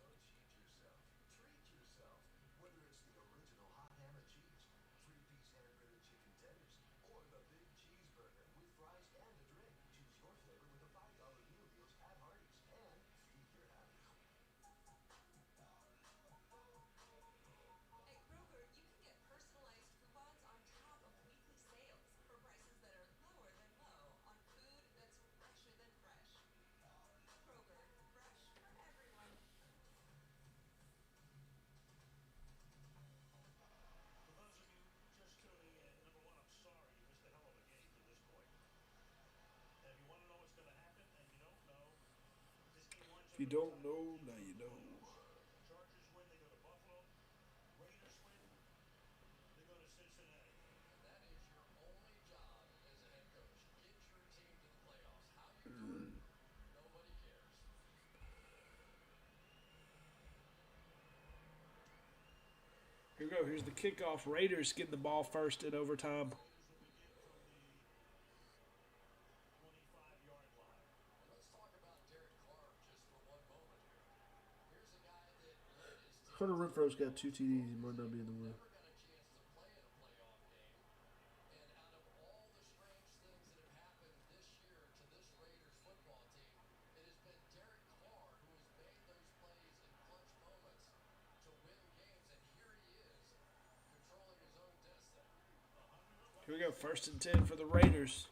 Don't cheat yourself. Treat yourself. Whether it's the original hot ham and cheese, 3-piece hand-breaded chicken tenders, or the big cheeseburger with fries and a drink. Choose your flavor with the $5 meal deals at Hardee's and feed your happy. At Kroger, you can get personalized coupons on top of weekly sales for prices that are lower than low on food that's fresher than fresh. Kroger, fresh for everyone. For those of you just tuning in, number one, I'm sorry you missed a hell of a game to this point. And if you want to know what's going to happen and you don't know, this game winds If up you in a don't tie. know, now you know. Chargers win, they go to Buffalo. Raiders win, they go to Cincinnati. And that is your only job as a head coach. Get your team to the playoffs. How you do it, nobody cares. Here we go. Here's the kickoff. Raiders getting the ball first in overtime. Raiders will begin from the 25-yard line. And let's talk about Derek Carr just for one moment here. Here's a guy that led his team Hunter to the Renfro's got Super 2 Bowl TDs. He might twice. not be in the win. Never got a chance to play in a playoff game. And out of all the strange things that have happened this year to this Raiders football team, it has been Derek Carr who has made those plays in clutch moments to win games. And here he is, controlling his own destiny. Here we go. First and 10 for the Raiders.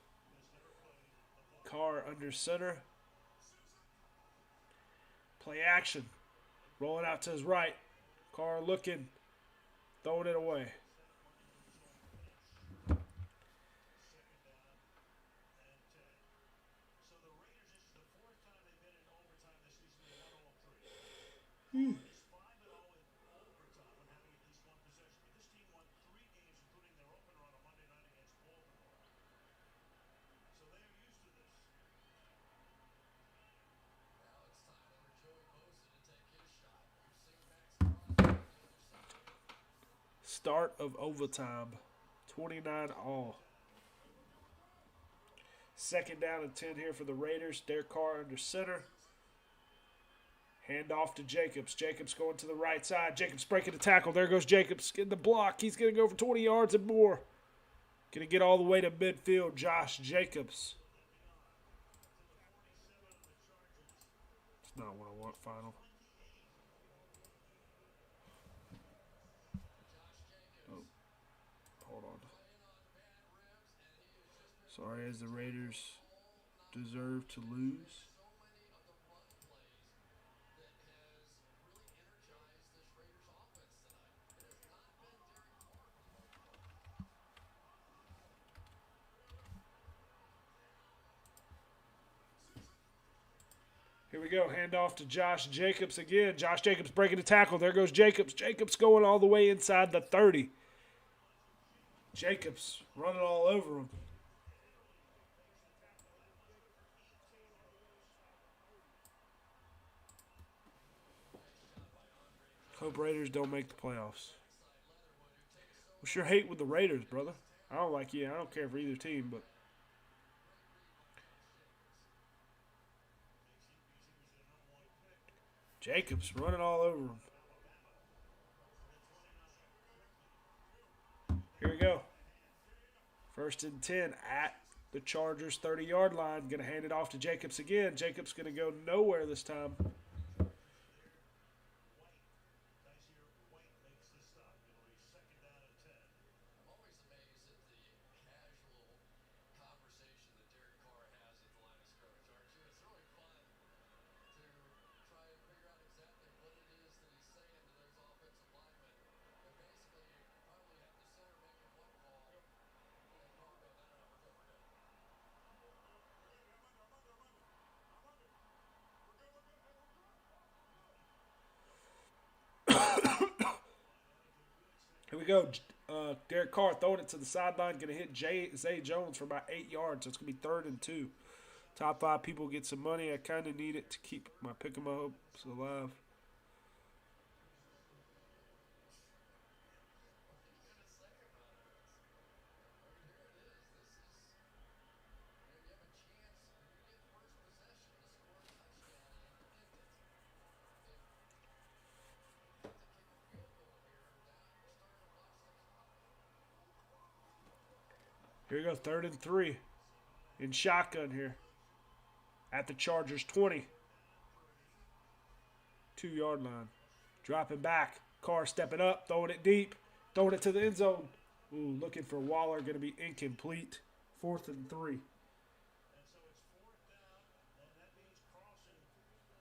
Carr under center. Play action. Rolling out to his right. Carr looking. Throwing it away. Second down and 10. So the Raiders, this is the fourth time they've been in overtime this season. They won all three. Is 5-0 in overtime when having at least one possession. But this team won 3 games, including their opener on a Monday night against Baltimore. So they are used to this. Now it's time under Joey start of overtime. 29 all. Second down and 10 here for the Raiders. Derek Carr under center. Hand off to Jacobs. Jacobs going to the right side. Jacobs breaking the tackle. There goes Jacobs getting the block. He's going to go for 20 yards and more. Going to get all the way to midfield. Josh Jacobs. It's not what I want, final. Oh, hold on. Sorry, as the Raiders deserve to lose. Here we go. Hand off to Josh Jacobs again. Josh Jacobs breaking the tackle. There goes Jacobs. Jacobs going all the way inside the 30. Jacobs running all over him. Hope Raiders don't make the playoffs. We sure hate with the Raiders, brother. I don't like you. I don't care for either team, but Jacobs running all over him. Here we go. First and 10 at the Chargers 30-yard line. Going to hand it off to Jacobs again. Jacobs going to go nowhere this time. Here we go. Derek Carr throwing it to the sideline. Going to hit Zay Jones for about 8 yards. So it's going to be 3rd and 2. Top 5 people get some money. I kind of need it to keep my pick 'em ups alive. Here we go, 3rd and 3. In shotgun here. At the Chargers 20. 2-yard line. Dropping back. Carr stepping up, throwing it deep. Throwing it to the end zone. Ooh, looking for Waller, going to be incomplete. 4th and 3. And so it's fourth down, and that means Carlson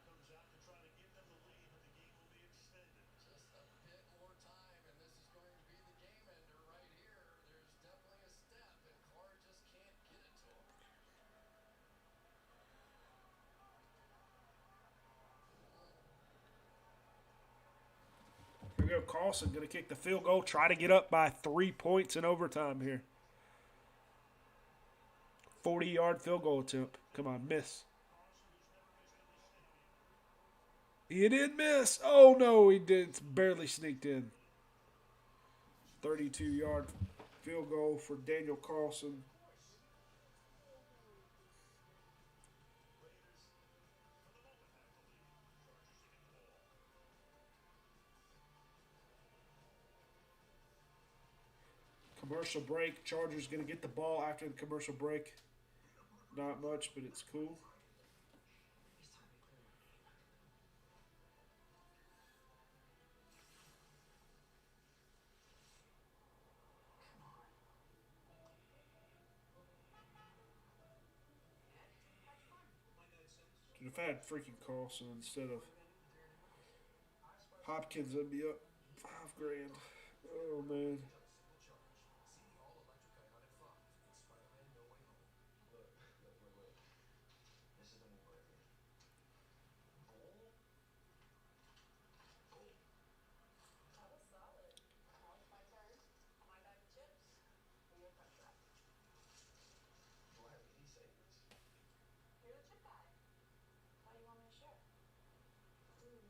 comes out to try to give them the lead, but the game will be extended. Just a bit more time, and this is going to be the game ender right here. There's definitely a step, and Carr just can't get it to him. Here we go. Carlson going to kick the field goal. Try to get up by 3 points in overtime here. 40-yard field goal attempt. Come on, miss. He did miss. Oh, no, he did. It's barely sneaked in. 32-yard field goal for Daniel Carlson. Commercial break. Chargers going to get the ball after the commercial break. Not much, but it's cool. Dude, if I had freaking Carlson instead of Hopkins, I'd be up $5,000. Oh, man. That was solid. Now it's my turn. My bag of chips for your crunch wrap. Do I have any savings? You're the chip guy. How do you want me to share? Ooh,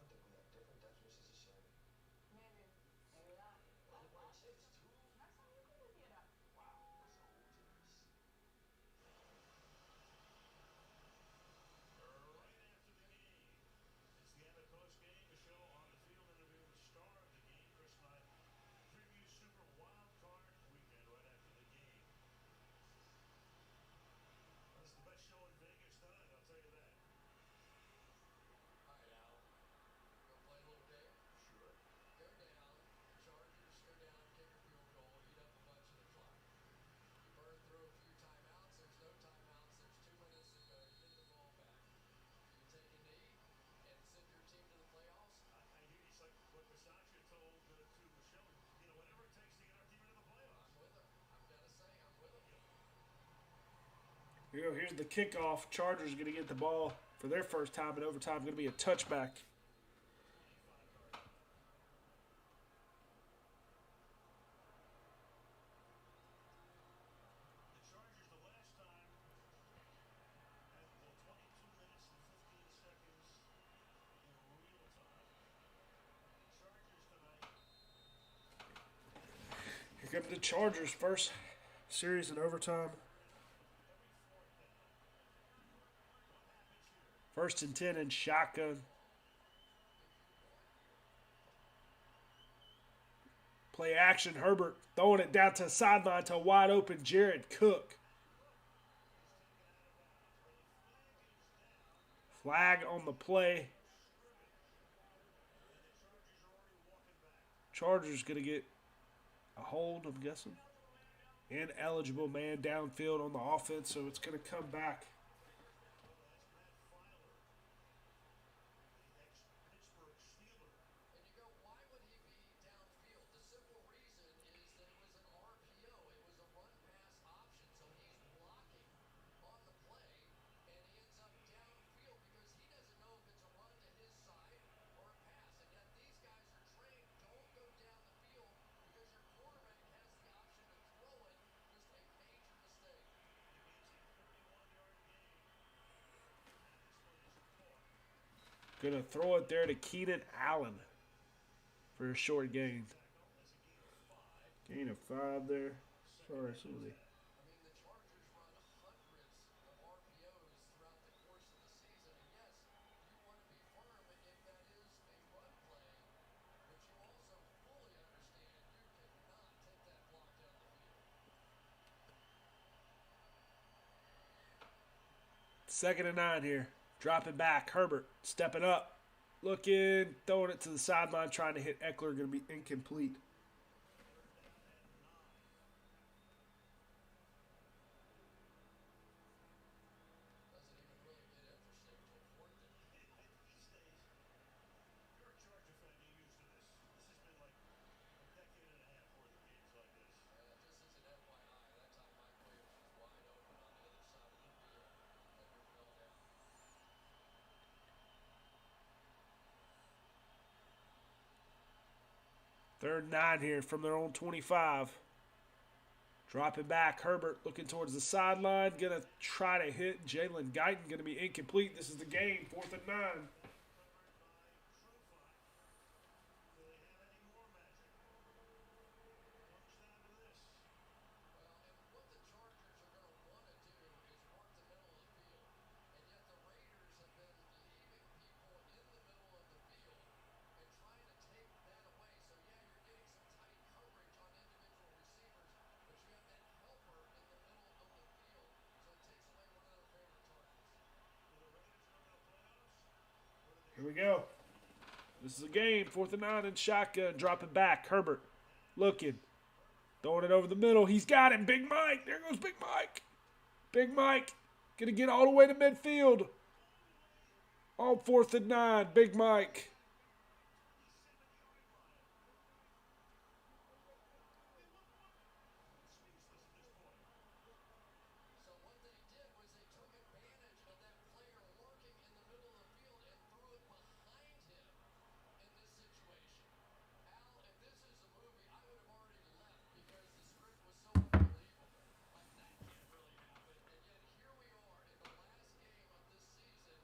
I think we have different definitions of sharing. maybe. Maybe not. Here you go. Here's the kickoff. Chargers going to get the ball for their first time in overtime. Going to be a touchback. The Chargers the last time had the ball 22 minutes and 15 seconds in real time. Chargers tonight. Here come the Chargers. First series in overtime. Every fourth down. What happens here? First and 10 in shotgun. Play action. Herbert throwing it down to the sideline to a wide open Jared Cook. Flag on the play. Chargers going to get a hold, I'm guessing. Ineligible man downfield on the offense, so it's going to come back. Pittsburgh Steeler. And you go, why would he be downfield? The simple reason is that it was an RPO. It was a run pass option. So he's blocking on the play, and he ends up downfield because he doesn't know if it's a run to his side or a pass. And yet these guys are trained, don't go down the field because your quarterback has the option to throw it. Just a major mistake. It means a 31-yard gain. This one is caught. Going to throw it there to Keenan Allen for a short gain. That's a gain of 5. Gain of 5 there. Sorry, somebody. I mean, the Chargers run hundreds of RPOs throughout the course of the season. And yes, you want to be firm if that is a run play, but you also fully understand you cannot take that block down the field. Second and 9 here. Dropping back. Herbert stepping up. Looking. Throwing it to the sideline. Trying to hit Eckler. Going to be incomplete. Doesn't even really get interesting till 4th and I think he stays. If you're a Charger fan, you're used to this. This has been like a decade and a half worth of games like this. just as an FYI, that time Mike Williams was wide open on the other side of the field. Eckler fell down. Third and 9 here from their own 25. Dropping back. Herbert looking towards the sideline. Going to try to hit Jalen Guyton. Going to be incomplete. This is the game. 4th and 9. Covered by Trufant. Do they have any more magic? Comes down to this. Well, and what the Chargers are going to want to do is work the middle of the field. And yet the Raiders have been leaving people in the middle of the field and trying to take that away. So, yeah, you're getting some tight coverage on individual receivers, but you have that helper in the middle of the field. So it takes away one of their favorite targets. Do the Raiders go to the playoffs? Or do they Here we go. This is a game. 4th and 9 in shotgun. Dropping back. Herbert looking. Throwing it over the middle. He's got him. Big Mike. There goes Big Mike. Big Mike. Going to get all the way to midfield. On 4th and 9. Big Mike. So what they did was they took advantage of that player lurking in the middle of the field and threw it behind him in this situation. Al, if this is a movie, I would have already left because the script was so unbelievable. Like, that can't really happen. And yet here we are in the last game of this season, and it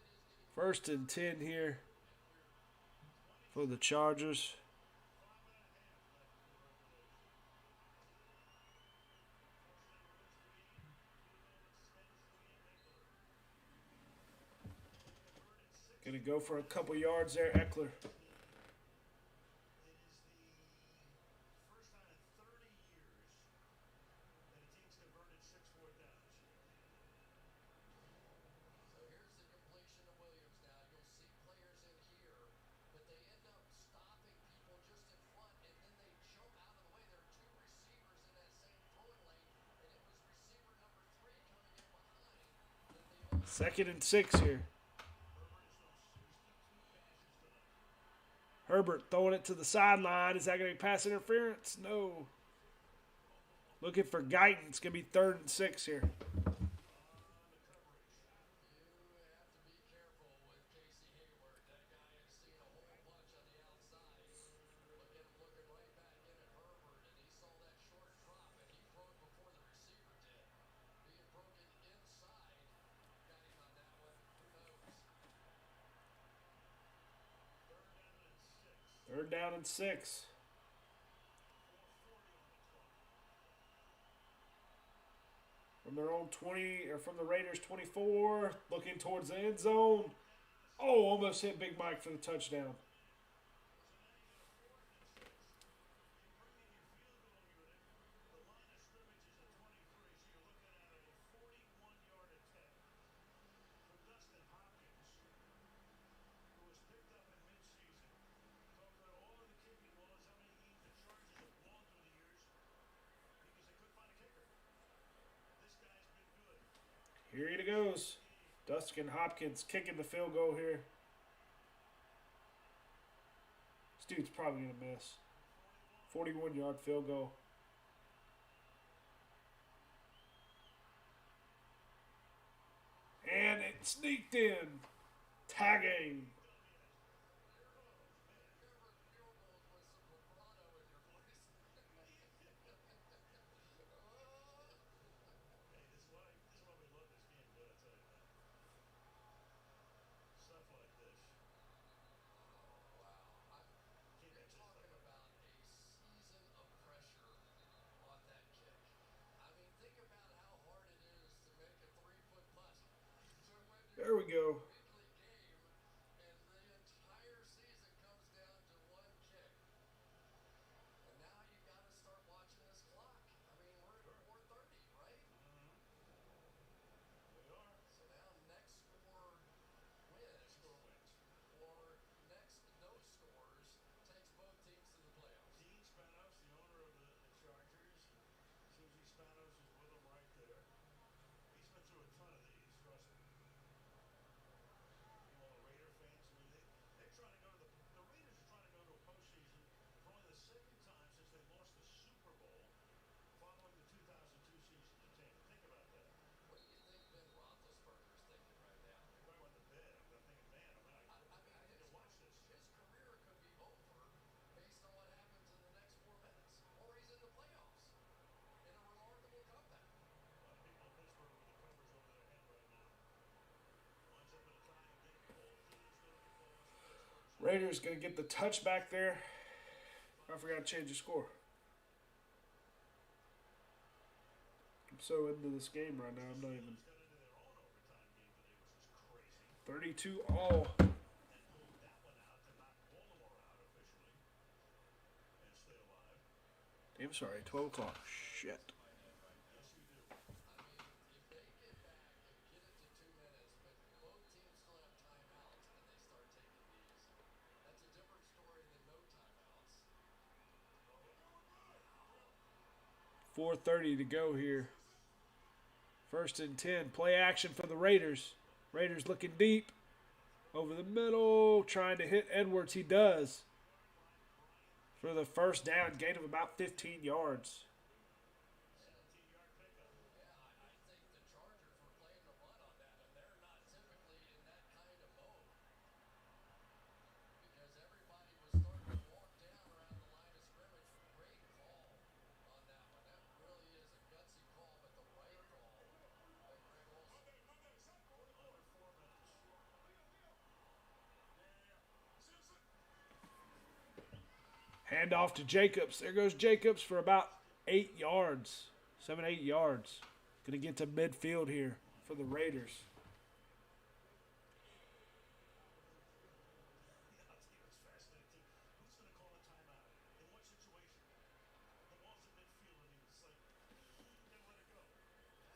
is getting First and 10 here for the Chargers. 5 and a half left to go. Going to go for a couple yards there, Eckler. It is the first time in 30 years that a team's converted 6 fourth downs. So here's the completion of Williams now. You'll see players in here, but they end up stopping people just in front, and then they jump out of the way. There are 2 receivers in that same throwing lane, and it was receiver number 3 coming in behind that they all 2nd and 6 here. Herbert has thrown 62 passes tonight. Herbert throwing it to the sideline. Is that going to be pass interference? No. Looking for Guyton. It's going to be 3rd and 6 here. Third down and 6. 4:40 on the clock. From their own 20, or from the Raiders 24, looking towards the end zone. Oh, almost hit Big Mike for the touchdown. So now you got a 4th and 6. You bring in your field goal unit. The line of scrimmage is at 23, so you're looking at a 41-yard attempt for Dustin Hopkins, who was picked up in midseason. Talk about all of the kicking laws, how many games the Chargers have blown through the years because they couldn't find a kicker. This guy's been good. Here he goes. Dustin Hopkins kicking the field goal here. This dude's probably going to miss. 41-yard field goal. And it sneaked in. Tagging. Never field goals with some vibrato in your voice. Hey, this is why we love this game. Gotta tell you, man. Stuff like this. Oh, wow. You can't You're make this stuff talking up. about a season of pressure on that kick. I mean, think about how hard it is to make a 3-foot putt. So when There we go. weekly game and the entire season comes down to one kick. And now you got to start watching this clock. I mean, we're at 4:30, right? We are. So now next score wins. Next score wins. Or next no scores takes both teams to the playoffs. Dean Spanos, the owner of the Chargers, and Susie Spanos is with him right there. He's been through a ton of these, trust me. You know, all the Raider fans, I mean, they're trying to go to the Raiders are trying to go to a postseason for only the second time since they lost the Super Bowl following the 2002 season to Tampa. Think about that. What do you think Ben Roethlisberger's thinking right now? He probably went to bed. I'm thinking, man, I need to watch this. His career could be over based on what happens in the next 4 minutes. Or he's in the playoffs in a remarkable comeback. A lot of people in Pittsburgh with the covers over their head right now. Winds up in a tying game. Both teams looking for Pittsburgh's Raiders going to get the touchback there. I forgot to change the score. I'm so into this game right now. I'm not even. got into their own overtime game today, which is crazy. 32 all. And pulled that one out to knock Baltimore out officially and stay alive. I'm sorry, 12 o'clock. Shit. Yes, you do. I mean, if they get back and get it to 2 minutes, but both teams still have timeouts and they start taking these, that's a different story than no timeouts. 4:30 to go here. First and 10. Play action for the Raiders. Raiders looking deep. Over the middle. Trying to hit Edwards. He does. For the first down. Gain of about 15 yards. 17-yard pickup. Yeah, I think the Chargers were playing the run on that, and they're not typically in that kind of mode. Because everybody was starting to walk down around the line of scrimmage. Great call on that one. That really is a gutsy call, but the right call by Greg Olson. Under 4 minutes. Handoff to Jacobs. There goes Jacobs for about 8 yards. 7, 8 yards. Going to get to midfield here for the Raiders. Yeah, I'll tell you what's fascinating too. Who's going to call a timeout? In what situation? The ball's in midfield and he's like,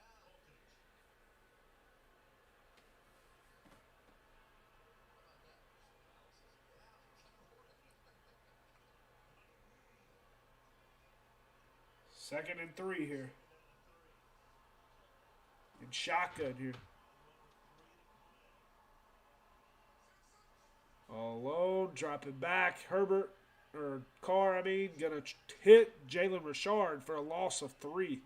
gotta let it go. Call cage. How about that for some analysis? Second and 3 here. Down to 3. And shotgun here. Number 3 to play. All alone. Dropping back. Herbert. Or Carr, I mean. Going to hit Jalen Richard for a loss of 3.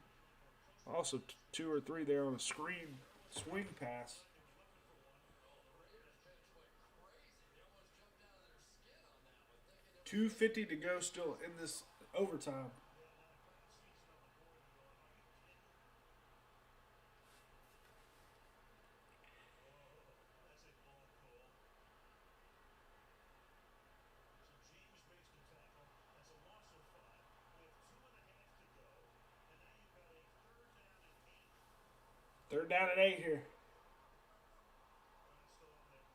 Also 2 or 3 there on a screen swing pass. He was looking for one. Oh, the Raiders bench went crazy. They almost jumped out of their skin on that one, thinking it was 2:50 to go still in this overtime. Yeah, not a clean season on the board. You're going, are you kidding? Oh, that's a long call. So James makes the Third down and 8 here. Clock still on their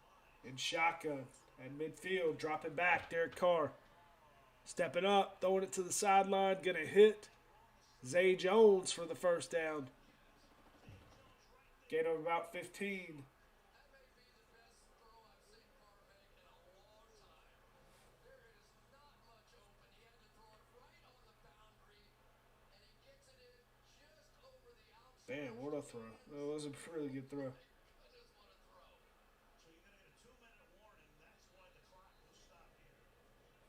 mind. In shotgun at midfield, dropping back. Derek Carr stepping up, throwing it to the sideline, gonna hit Zay Jones for the first down. Gain of about 15. That may be the best throw I've seen Carr make in a long time. There is not much open. He had to throw it right on the boundary, and he gets it in just over the outside. Damn, what a throw. That was a really good throw. Goodness, what a throw. So you're going to get a 2-minute warning. That's why the clock will stop here.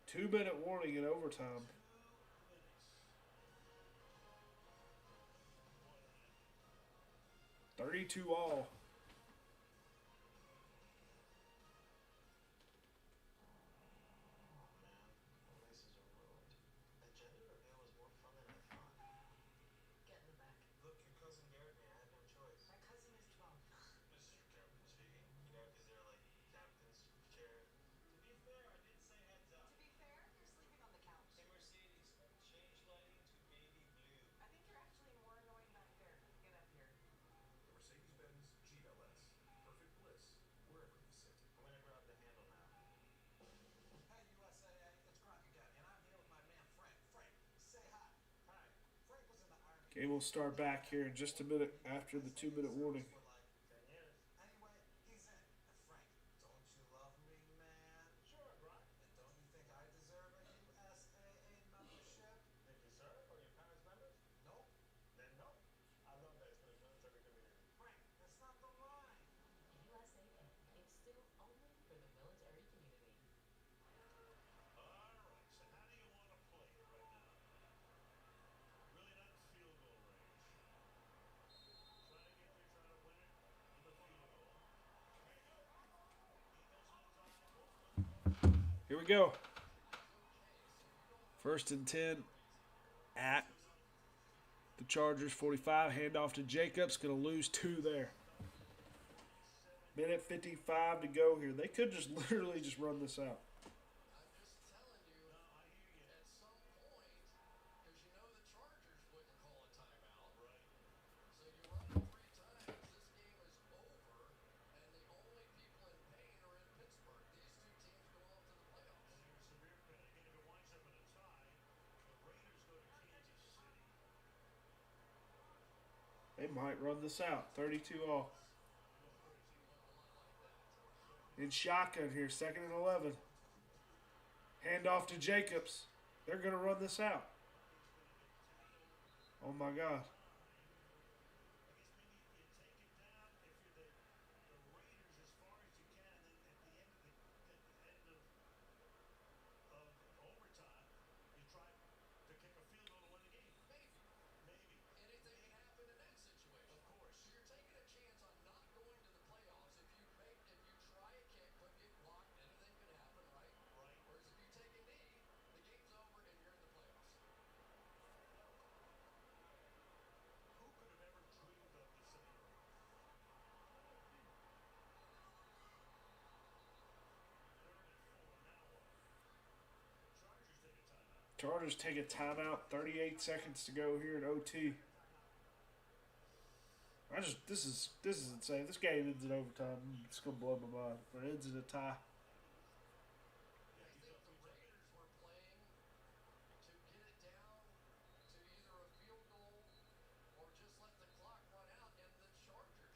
2-minute warning in overtime. 2 minutes. What an ending. 32 all. Man, my laces are ruined. The gender reveal was more fun than I thought. Get in the back. Look, your cousin dared me. I had no choice. My cousin is 12. This is your captain speaking. You know, because they're like captain's chair. To be fair, I did say heads up. To be fair, you're sleeping on the couch. Hey, Mercedes, change lighting to baby blue. I think you're actually more annoying back there. Get up here. The Mercedes-Benz GLS. Perfect bliss wherever you sit. I'm gonna grab the handle now. Hey, USAA, it's Grant again, and I'm here with my man Frank. Frank, say hi. Hi. Frank was in the Army. Game will start back here in just a minute after the 2-minute warning. For like 10 years. Anyway, he's in. And Frank, Don't you love me, man? Sure, Grant. And don't you think I deserve a USAA membership? They deserve. Are your parents members? Nope. Then no. I love that it's for the military community. Frank, that's not the line. USAA. It's still only for the military community. All right. So how do you want to play it right now? Really not in field goal range. Try to get there, try to win it with a field goal. Here you go. Eagles will drive. Here we go. First and 10 at the Chargers 45. Handoff to Jacobs. Going to lose 2 there. Minute 55 to go here. They could just literally just run this out. I'm just telling you, No, I hear you. at some point, because you know the Chargers wouldn't call a timeout. Right. So you run it 3 times, this game is over, and the only people in pain are in Pittsburgh. These 2 teams go off to the playoffs. And they're in severe pain. Again, if it winds up in a tie, the Raiders go to Kansas City. They might run this out. 32 all. In shotgun here, 2nd and 11. Handoff to Jacobs. They're going to run this out. Oh my God. I guess maybe you take it down if you're the Raiders as far as you can, and then at the end of overtime, you try to kick a field goal to win the game. Maybe. Maybe. Anything can happen in that situation. Of course. So you're taking a chance on not going to the playoffs. If you try a kick, could get blocked, anything could happen, right? Right. Whereas if you take a knee, the game's over and you're in the playoffs. Who could have ever dreamed of this scenario? Third and 4. Now what? Chargers take a timeout. Chargers take a timeout. 38 seconds to go here in OT. This is insane. This game ends in overtime. It's gonna blow my mind. But it ends in a tie. I think the Raiders were playing to get it down to either a field goal or just let the clock run out, and the Chargers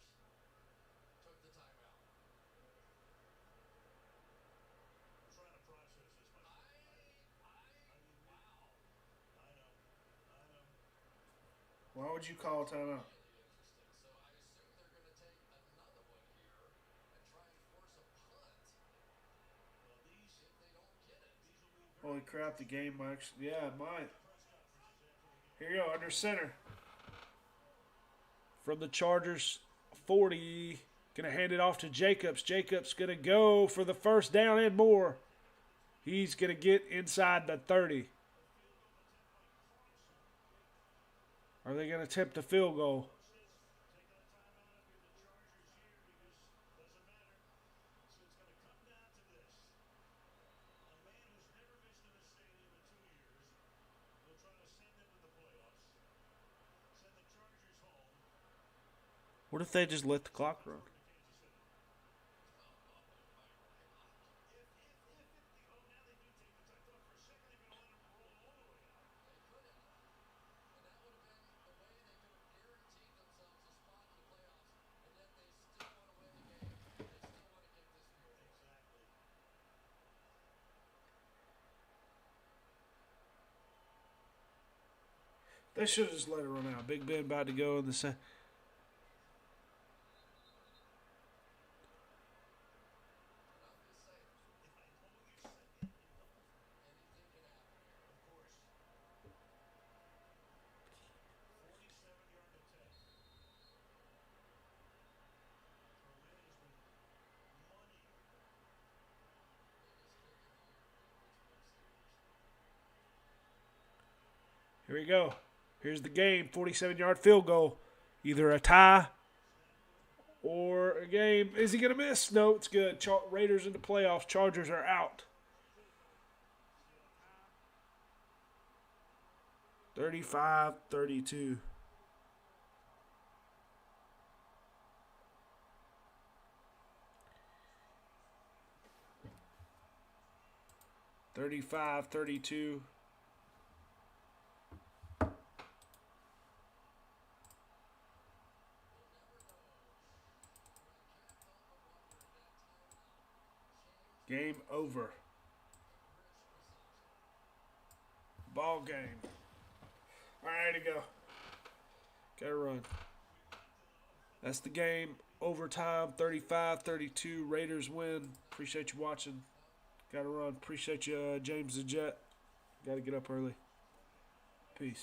took the timeout. I'm trying to process this, my friend. Wow. I know. Why would you call a timeout? Really interesting. So I assume they're going to take another one here and try and force a punt Well, these if they don't get it. will be very Holy crap, the game might actually. Yeah, it might. press conferences after the game. Here you go, under center. From the Chargers 40. Gonna hand it off to Jacobs. Jacobs gonna go for the first down and more. He's gonna get inside the 30. Are they gonna attempt a field goal? Taking a timeout if you're the Chargers here because it doesn't matter. So it's going to come down to this. A man who's never visited a stadium in 2 years will try to send them to the playoffs, send the Chargers home, What if they just let the clock run? They should have just let it run out. Big Ben about to go in the second. Here we go. Here's the game. 47-yard field goal. Either a tie or a game. Is he going to miss? No, it's good. Raiders in the playoffs. Chargers are out. 35-32. $35-32. Game over. Ball game. All right, to go. Gotta run. That's the game. Overtime, 35-32. Raiders win. Appreciate you watching. Gotta run. Appreciate you, James the Jet. Gotta get up early. Peace.